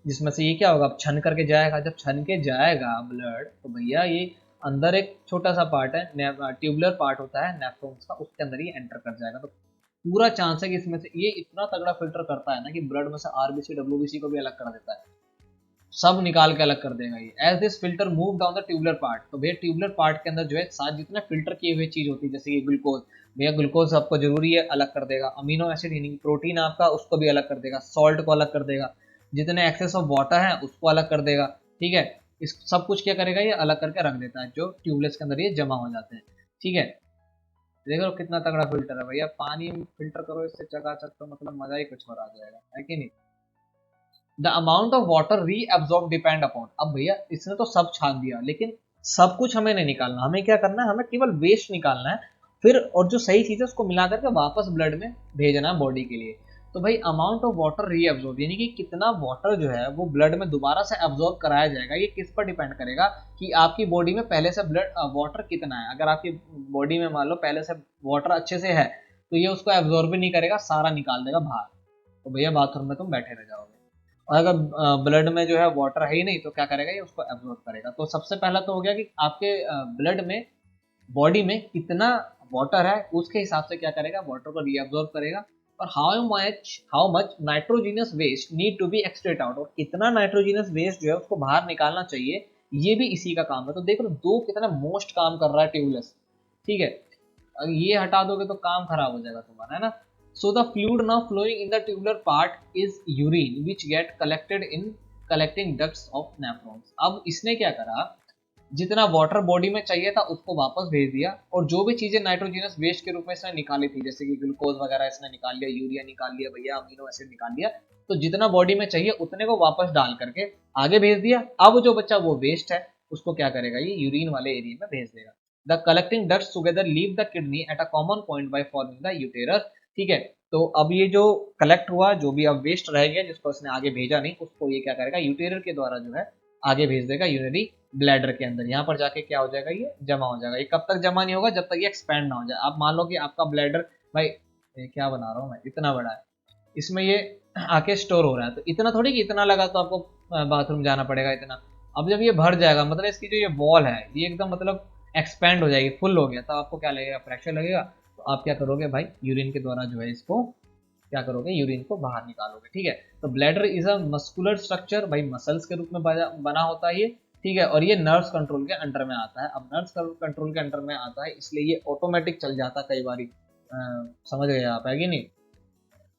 जिसमें से ये क्या होगा, अब छन करके जाएगा। जब छन के जाएगा ब्लड तो भैया ये अंदर एक छोटा सा पार्ट है, ट्यूबुलर पार्ट होता है नेफ्रॉन्स का, उसके अंदर ये एंटर कर जाएगा। तो पूरा चांस है कि इसमें से ये इतना तगड़ा फिल्टर करता है ना कि ब्लड में से आरबीसी डब्ल्यूबीसी को भी अलग कर देता है, सब निकाल के अलग कर देगा ये। As this filter move down the tubular part, तो भैया ट्यूबुलर पार्ट के अंदर जो है साथ जितने फिल्टर किए हुए चीज होती है, जैसे कि ग्लूकोज, भैया ग्लूकोज आपको जरूरी है, अलग कर देगा। अमीनो एसिड यानी प्रोटीन आपका, उसको भी अलग कर देगा। सॉल्ट को अलग कर देगा। जितने एक्सेस ऑफ वाटर है उसको अलग कर देगा। ठीक है, इस सब कुछ क्या करेगा, ये अलग करके रख देता है, जो ट्यूबलेस के अंदर ये जमा हो जाते हैं। ठीक है, देखो कितना तगड़ा फिल्टर है भैया, पानी फिल्टर करो इससे चकाचक, तो मतलब मजा ही कुछ और आ जाएगा, है कि नहीं। The amount of water reabsorb depend upon, अब भैया इसने तो सब छान दिया, लेकिन सब कुछ हमें नहीं निकालना, हमें क्या करना है, हमें केवल वेस्ट निकालना है फिर, और जो सही चीज है उसको मिला करके वापस ब्लड में भेजना है बॉडी के लिए। तो भाई अमाउंट ऑफ वाटर रीअब्सॉर्ब यानी कि कितना वाटर जो है वो ब्लड में दोबारा से अब्सॉर्ब कराया जाएगा, ये किस पर डिपेंड करेगा कि आपकी बॉडी में पहले से ब्लड वाटर कितना है। अगर आपकी बॉडी में मान लो पहले से वाटर अच्छे से है तो ये उसको एब्सॉर्ब भी नहीं करेगा, सारा निकाल देगा बाहर, तो भैया बाथरूम में तुम बैठे रह जाओगे। और अगर ब्लड में जो है वाटर है ही नहीं तो क्या करेगा, ये उसको एब्जॉर्ब करेगा। तो सबसे पहला तो हो गया कि आपके ब्लड में, बॉडी में कितना वाटर है, उसके हिसाब से क्या करेगा, वाटर को रीअब्जॉर्ब करेगा। और how much nitrogenous waste need to be excreted out, और कितना नाइट्रोजिनस वेस्ट जो है उसको बाहर निकालना चाहिए, ये भी इसी का काम है। तो देख लो दो कितना मोस्ट काम कर रहा है ट्यूबलेस। ठीक है, अगर ये हटा दोगे तो काम खराब हो जाएगा तुम्हारा, है ना। So the fluid now flowing in the tubular part is urine which get collected in collecting ducts of nephrons। अब इसने क्या करा, जितना वाटर बॉडी में चाहिए था उसको वापस भेज दिया, और जो भी चीजें नाइट्रोजिनस वेस्ट के रूप में इसने निकाली थी, जैसे कि ग्लूकोज वगैरह इसने निकाल लिया, यूरिया निकाल लिया भैया, अमीनो एसिड निकाल लिया, तो जितना बॉडी में चाहिए उतने को वापस डाल करके आगे भेज दिया। अब जो बच्चा वो वेस्ट है उसको क्या करेगा, ये यूरिन वाले एरिया में भेज देगा। The collecting ducts together leave the kidney at a common point by forming the uterus. ठीक है, तो अब ये जो कलेक्ट हुआ, जो भी अब वेस्ट रह गया जिसको उसने आगे भेजा नहीं, उसको ये क्या करेगा, यूटेरर के द्वारा जो है आगे भेज देगा यूरिनरी ब्लैडर के अंदर। यहाँ पर जाके क्या हो जाएगा, ये जमा हो जाएगा। ये कब तक जमा नहीं होगा, जब तक ये एक्सपैंड ना हो जाए। आप मान लो कि आपका ब्लैडर, भाई ये क्या बना रहा हूँ मैं, इतना बड़ा है, इसमें ये आके स्टोर हो रहा है, तो इतना थोड़ी कि इतना लगा तो आपको बाथरूम जाना पड़ेगा इतना। अब जब ये भर जाएगा, मतलब इसकी जो ये वॉल है ये एकदम मतलब एक्सपैंड हो जाएगी, फुल हो गया, तो आपको क्या लगेगा, प्रेशर लगेगा। तो आप क्या करोगे भाई, यूरिन के द्वारा जो है इसको क्या करोगे, यूरिन को बाहर निकालोगे। ठीक है, तो bladder is a muscular structure, भाई मसल्स के रूप में बना होता है ये। ठीक है, और ये नर्व्स कंट्रोल के अंडर में आता है। अब नर्व्स कंट्रोल के अंडर में आता है इसलिए ये ऑटोमेटिक चल जाता है कई बारी, समझ गए आप, है कि नहीं।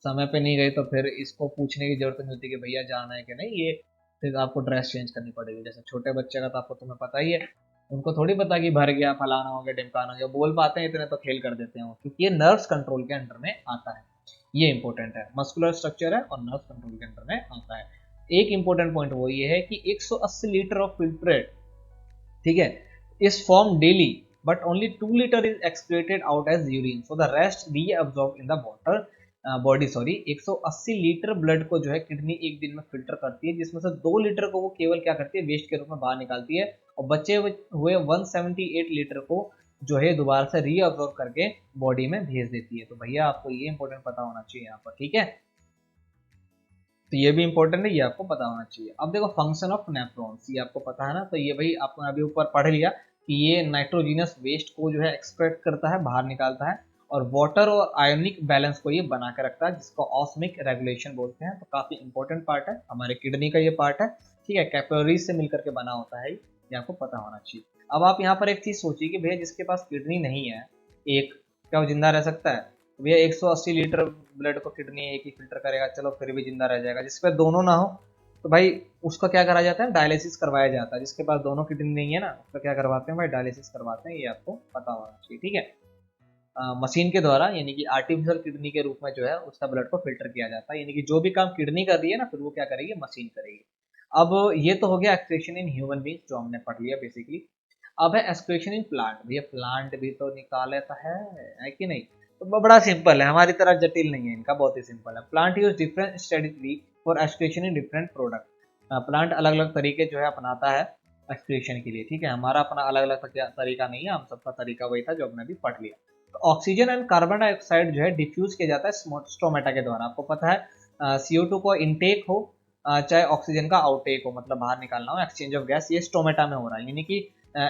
समय पे नहीं गए तो फिर इसको पूछने की जरूरत नहीं होती कि भैया जाना है कि नहीं, ये फिर आपको ड्रेस चेंज करनी पड़ेगी। जैसे छोटे बच्चे का तो आपको तुम्हें पता ही है, उनको थोड़ी पता कि भर गया, फलाना हो गया, ढिमकाना हो गया, बोल पाते हैं इतने तो खेल कर देते हैं वो, क्योंकि ये नर्व्स कंट्रोल के अंडर में आता है। ये इंपॉर्टेंट है, मस्कुलर स्ट्रक्चर है और नर्व कंट्रोल के अंडर में आता है। एक इंपॉर्टेंट पॉइंट वो ये है कि 180 लीटर ऑफ फिल्ट्रेट, ठीक है, is form daily but only 2 litre is excreted out as urine, so the rest reabsorb in the water body. Sorry, 180 litre blood को जो है किडनी एक दिन में फिल्टर करती है, जिसमें से 2 लीटर को वो केवल क्या करती है, वेस्ट के रूप में बाहर निकालती है, और बचे हुए 178 लीटर को जो है दोबारा से रीअब्सॉर्ब करके बॉडी में भेज देती है। तो भैया आपको ये इंपॉर्टेंट पता होना चाहिए यहाँ पर, ठीक है। तो ये भी इंपॉर्टेंट है, ये आपको पता होना चाहिए। अब देखो फंक्शन ऑफ नेफ्रॉन्स, ये आपको पता है ना, तो ये भाई आपने अभी ऊपर पढ़ लिया कि ये नाइट्रोजीनस वेस्ट को जो है एक्सट्रैक्ट करता है, बाहर निकालता है, और वाटर और आयोनिक बैलेंस को ये बना के रखता है, जिसको ऑस्मिक रेगुलेशन बोलते हैं। तो काफी इंपॉर्टेंट पार्ट है, हमारे किडनी का ये पार्ट है, ठीक है, कैपिलरीज से मिलकर के बना होता है, ये आपको पता होना चाहिए। अब आप यहाँ पर एक चीज सोचिए कि भैया जिसके पास किडनी नहीं है एक, क्या वो जिंदा रह सकता है? भैया 180 लीटर ब्लड को किडनी एक ही फिल्टर करेगा, चलो फिर भी जिंदा रह जाएगा। जिसपे दोनों ना हो तो भाई उसका क्या करा जाता है, डायलिसिस करवाया जाता है। जिसके पास दोनों किडनी नहीं है ना, उसका क्या करवाते हैं भाई, डायलिसिस करवाते हैं, ये आपको पता होना चाहिए, ठीक है। मशीन के द्वारा, यानी कि आर्टिफिशियल किडनी के रूप में जो है उसका ब्लड को फिल्टर किया जाता है, यानी कि जो भी काम किडनी कर रही है ना, फिर वो क्या करेगी, मशीन करेगी। अब ये तो हो गया एक्सक्रीशन इन ह्यूमन बींग, जो हमने पढ़ लिया बेसिकली। अब है एक्सक्रीशन इन प्लांट, भैया प्लांट भी तो निकाल लेता है कि नहीं? तो बड़ा सिंपल है, हमारी तरह जटिल नहीं है इनका, बहुत ही सिंपल है। Plant use different strategy for excretion in different product. Plant अलग अलग तरीके जो है अपनाता है एक्सक्रीशन के लिए, ठीक है। हमारा अपना अलग अलग तरीका नहीं है, हम सबका तरीका वही था जो हमने अभी पढ़ लिया। तो ऑक्सीजन एंड कार्बन डाइऑक्साइड जो है डिफ्यूज किया जाता है स्टोमेटा के द्वारा। आपको पता है CO2 को इनटेक हो चाहे ऑक्सीजन का आउटेक हो, मतलब बाहर निकालना हो, एक्सचेंज ऑफ गैस, ये स्टोमेटा में हो रहा है। यानी कि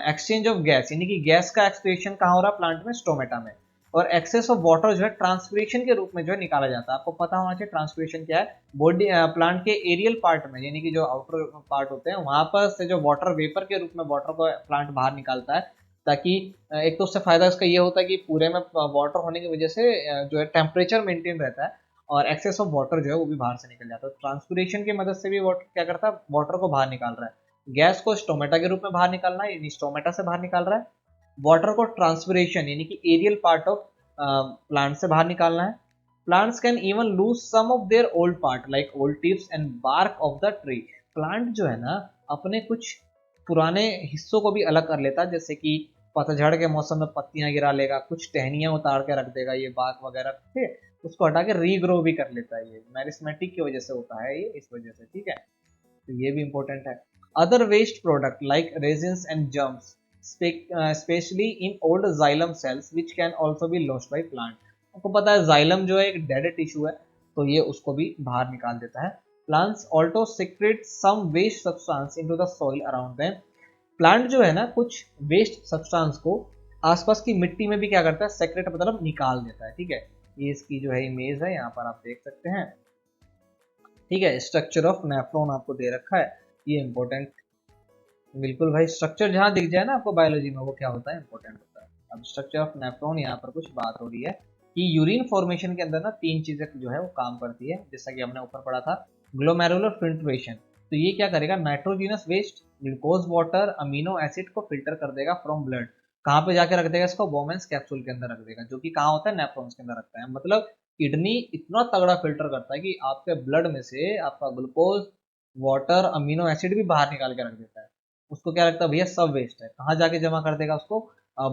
एक्सचेंज ऑफ गैस, यानी कि गैस का एक्सक्रीशन कहाँ हो रहा है, प्लांट में, स्टोमेटा में। और एक्सेस ऑफ वाटर जो है ट्रांसपिरेशन के रूप में जो है निकाला जाता है। आपको पता होना चाहिए ट्रांसपिरेशन क्या है। बॉडी प्लांट के एरियल पार्ट में, यानी कि जो आउटर पार्ट होते हैं वहां पर से जो वाटर वेपर के रूप में वाटर को प्लांट बाहर निकालता है, ताकि एक तो उससे फायदा इसका ये होता है कि पूरे में वाटर होने की वजह से जो है टेम्परेचर मेंटेन रहता है, और एक्सेस ऑफ वाटर जो है वो भी बाहर से निकल जाता है। ट्रांसपिरेशन की मदद से भी वाटर क्या करता है, वाटर को बाहर निकाल रहा है। गैस को स्टोमेटा के रूप में बाहर निकालना है, यानी स्टोमेटा से बाहर निकाल रहा है। वाटर को ट्रांसपिरेशन, यानी कि एरियल पार्ट ऑफ प्लांट से बाहर निकालना है। Plants can even lose some of their old part like old tips and bark of the tree. Plant जो है ना अपने कुछ पुराने हिस्सों को भी अलग कर लेता है, जैसे कि पतझड़ के मौसम में पत्तियां गिरा लेगा, कुछ टहनियां उतार के रख देगा, ये बाग वगैरह, ठीक है, उसको हटा के रीग्रो भी कर लेता है। ये मैरिस्मेटिक की वजह से होता है, ये इस वजह से, ठीक है। तो ये भी इंपॉर्टेंट है। Other waste product like resins and germs specially in old xylem cells which can also be lost by plant. आपको पता है जाइलम जो है एक डेड टिश्यू है, तो ये उसको भी बाहर निकाल देता है। Plants also secrete some waste substance into the soil around them. Plant जो है ना कुछ वेस्ट सब्सटेंस को आसपास की मिट्टी में भी क्या करता है, सेक्रेट मतलब निकाल देता है, ठीक है। ये इसकी जो है इमेज है, यहाँ पर आप देख सकते हैं, ठीक है। स्ट्रक्चर ऑफ नेफ्रॉन आपको दे रखा है, ये इंपॉर्टेंट, बिल्कुल भाई, स्ट्रक्चर जहाँ दिख जाए ना आपको बायोलॉजी में, वो क्या होता है, इंपॉर्टेंट होता है। अब स्ट्रक्चर ऑफ नेफ्रॉन, यहाँ पर कुछ बात हो रही है कि यूरिन फॉर्मेशन के अंदर ना तीन चीजें जो है वो काम करती है, जैसा कि हमने ऊपर पढ़ा था, ग्लोमेरुलर फिल्ट्रेशन। तो ये क्या करेगा, nitrogenous waste, glucose water, amino acid को फिल्टर कर देगा फ्रॉम ब्लड। कहाँ पे जाके रख देगा इसको, बोमेंस कैप्सूल के अंदर रख देगा, जो कि कहाँ होता है, नेफ्रॉन्स के अंदर रखता है। मतलब किडनी इतना तगड़ा फिल्टर करता है कि आपके ब्लड में से आपका ग्लूकोज, वाटर, अमीनो एसिड भी बाहर निकाल के रख देता है। उसको क्या लगता है भैया, सब वेस्ट है, कहाँ जाके जमा कर देगा उसको,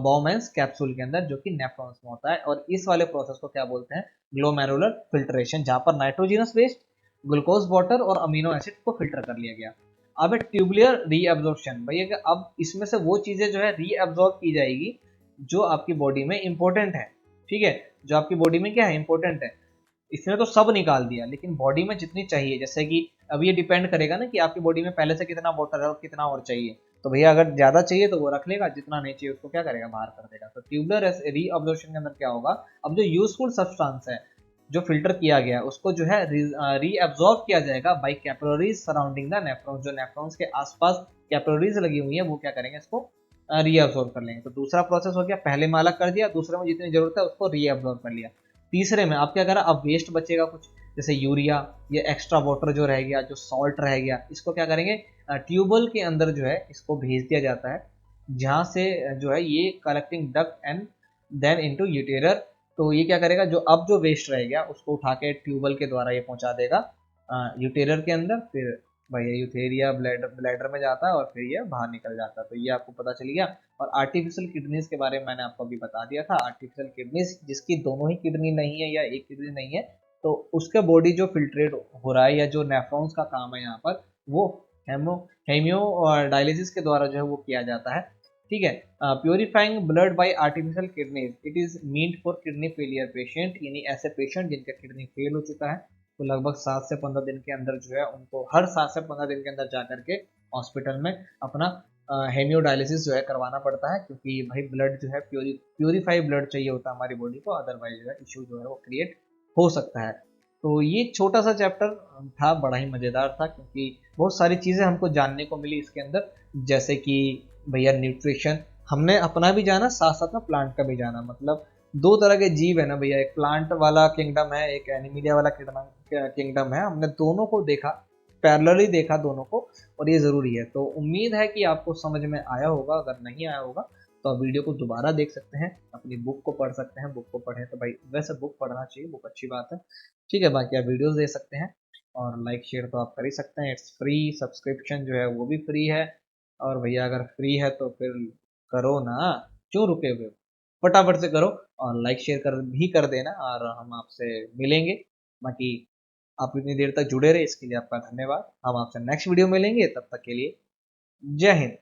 बॉमेंस कैप्सूल के अंदर, जो कि नेफ्रॉन्स में होता है। और इस वाले प्रोसेस को क्या बोलते हैं, ग्लोमेरुलर फिल्ट्रेशन, जहां पर नाइट्रोजिनस वेस्ट, ग्लूकोज वाटर और अमीनो एसिड को फिल्टर कर लिया गया। अब ट्यूबुलर रीअब्जॉर्प्शन, भैया अब इसमें से वो चीजें जो है रीअब्जॉर्ब की जाएगी जो आपकी बॉडी में इंपॉर्टेंट है, ठीक है, जो आपकी बॉडी में क्या है, इंपॉर्टेंट है। इसने तो सब निकाल दिया, लेकिन बॉडी में जितनी चाहिए, जैसे कि अब ये डिपेंड करेगा ना कि आपकी बॉडी में पहले से कितना वाटर है और कितना और चाहिए। तो भैया अगर ज्यादा चाहिए तो वो रख लेगा, जितना नहीं चाहिए उसको क्या करेगा, बाहर कर देगा। तो ट्यूबुलर रीअब्जॉर्प्शन के अंदर क्या होगा, अब जो यूजफुल सब्सटेंस है जो फिल्टर किया गया उसको जो है रीअब्जॉर्ब किया जाएगा by capillaries surrounding the nephrons. जो नेफ्रॉन्स के आसपास कैपिलरीज लगी हुई है वो क्या करेंगे, इसको रीअब्जॉर्ब कर लेंगे। तो दूसरा प्रोसेस हो गया, पहले में अलग कर दिया, दूसरे में जितनी जरूरत है उसको रीअब्जॉर्ब कर लिया। तीसरे में अब क्या करा, अब वेस्ट बचेगा कुछ, जैसे यूरिया, ये एक्स्ट्रा वाटर जो रह गया, जो सॉल्ट रह गया, इसको क्या करेंगे, ट्यूबवेल के अंदर जो है इसको भेज दिया जाता है, जहां से जो है ये collecting duct and then into ureter. तो ये क्या करेगा, जो अब जो वेस्ट रह गया उसको उठा के ट्यूबवेल के द्वारा ये पहुंचा देगा यूटेरर के अंदर, फिर भाई यूथेरिया ब्लैडर ब्लैडर में जाता है और फिर ये बाहर निकल जाता है। तो ये आपको पता चल गया। और आर्टिफिशियल किडनीज के बारे में मैंने आपको अभी बता दिया था। आर्टिफिशियल किडनीज जिसकी दोनों ही किडनी नहीं है या एक किडनी नहीं है, तो उसका बॉडी जो फिल्ट्रेट हो रहा है या जो नेफ्रॉन्स का काम है यहाँ पर, वो हेमियो और डायलिसिस के द्वारा जो है वो किया जाता है, ठीक है। Purifying blood by artificial kidneys, it is meant for kidney failure patient, यानी ऐसे पेशेंट जिनका किडनी फेल हो चुका है, तो लगभग 7 से 15 दिन के अंदर जो है उनको हर 7 से 15 दिन के अंदर जा करके हॉस्पिटल में अपना हेमियोडायलिसिस जो है करवाना पड़ता है, क्योंकि भाई ब्लड जो है प्योरीफाई ब्लड चाहिए होता है हमारी बॉडी को, अदरवाइज जो है इशू जो है वो क्रिएट हो सकता है। तो ये छोटा सा चैप्टर था, बड़ा ही मज़ेदार था, क्योंकि बहुत सारी चीज़ें हमको जानने को मिली इसके अंदर, जैसे कि भैया न्यूट्रिशन हमने अपना भी जाना, साथ साथ में प्लांट का भी जाना। मतलब दो तरह के जीव है ना भैया, एक प्लांट वाला किंगडम है, एक एनिमिलिया वाला किंगडम है। हमने दोनों को देखा, पैरेलली देखा दोनों को, और ये ज़रूरी है। तो उम्मीद है कि आपको समझ में आया होगा। अगर नहीं आया होगा तो आप वीडियो को दोबारा देख सकते हैं, अपनी बुक को पढ़ सकते हैं। बुक को पढ़ें तो भाई वैसे बुक पढ़ना चाहिए, बुक अच्छी बात है, ठीक है। बाकी आप वीडियोस देख सकते हैं, और लाइक शेयर तो आप कर ही सकते हैं, इट्स फ्री। सब्सक्रिप्शन जो है वो भी फ्री है। और भैया अगर फ्री है तो फिर करो ना, क्यों रुके हुए हो, फटाफट से करो, और लाइक शेयर कर देना, और हम आपसे मिलेंगे। बाकी आप इतनी देर तक जुड़े रहे इसके लिए आपका धन्यवाद। हम आपसे नेक्स्ट वीडियो में मिलेंगे, तब तक के लिए जय हिंद।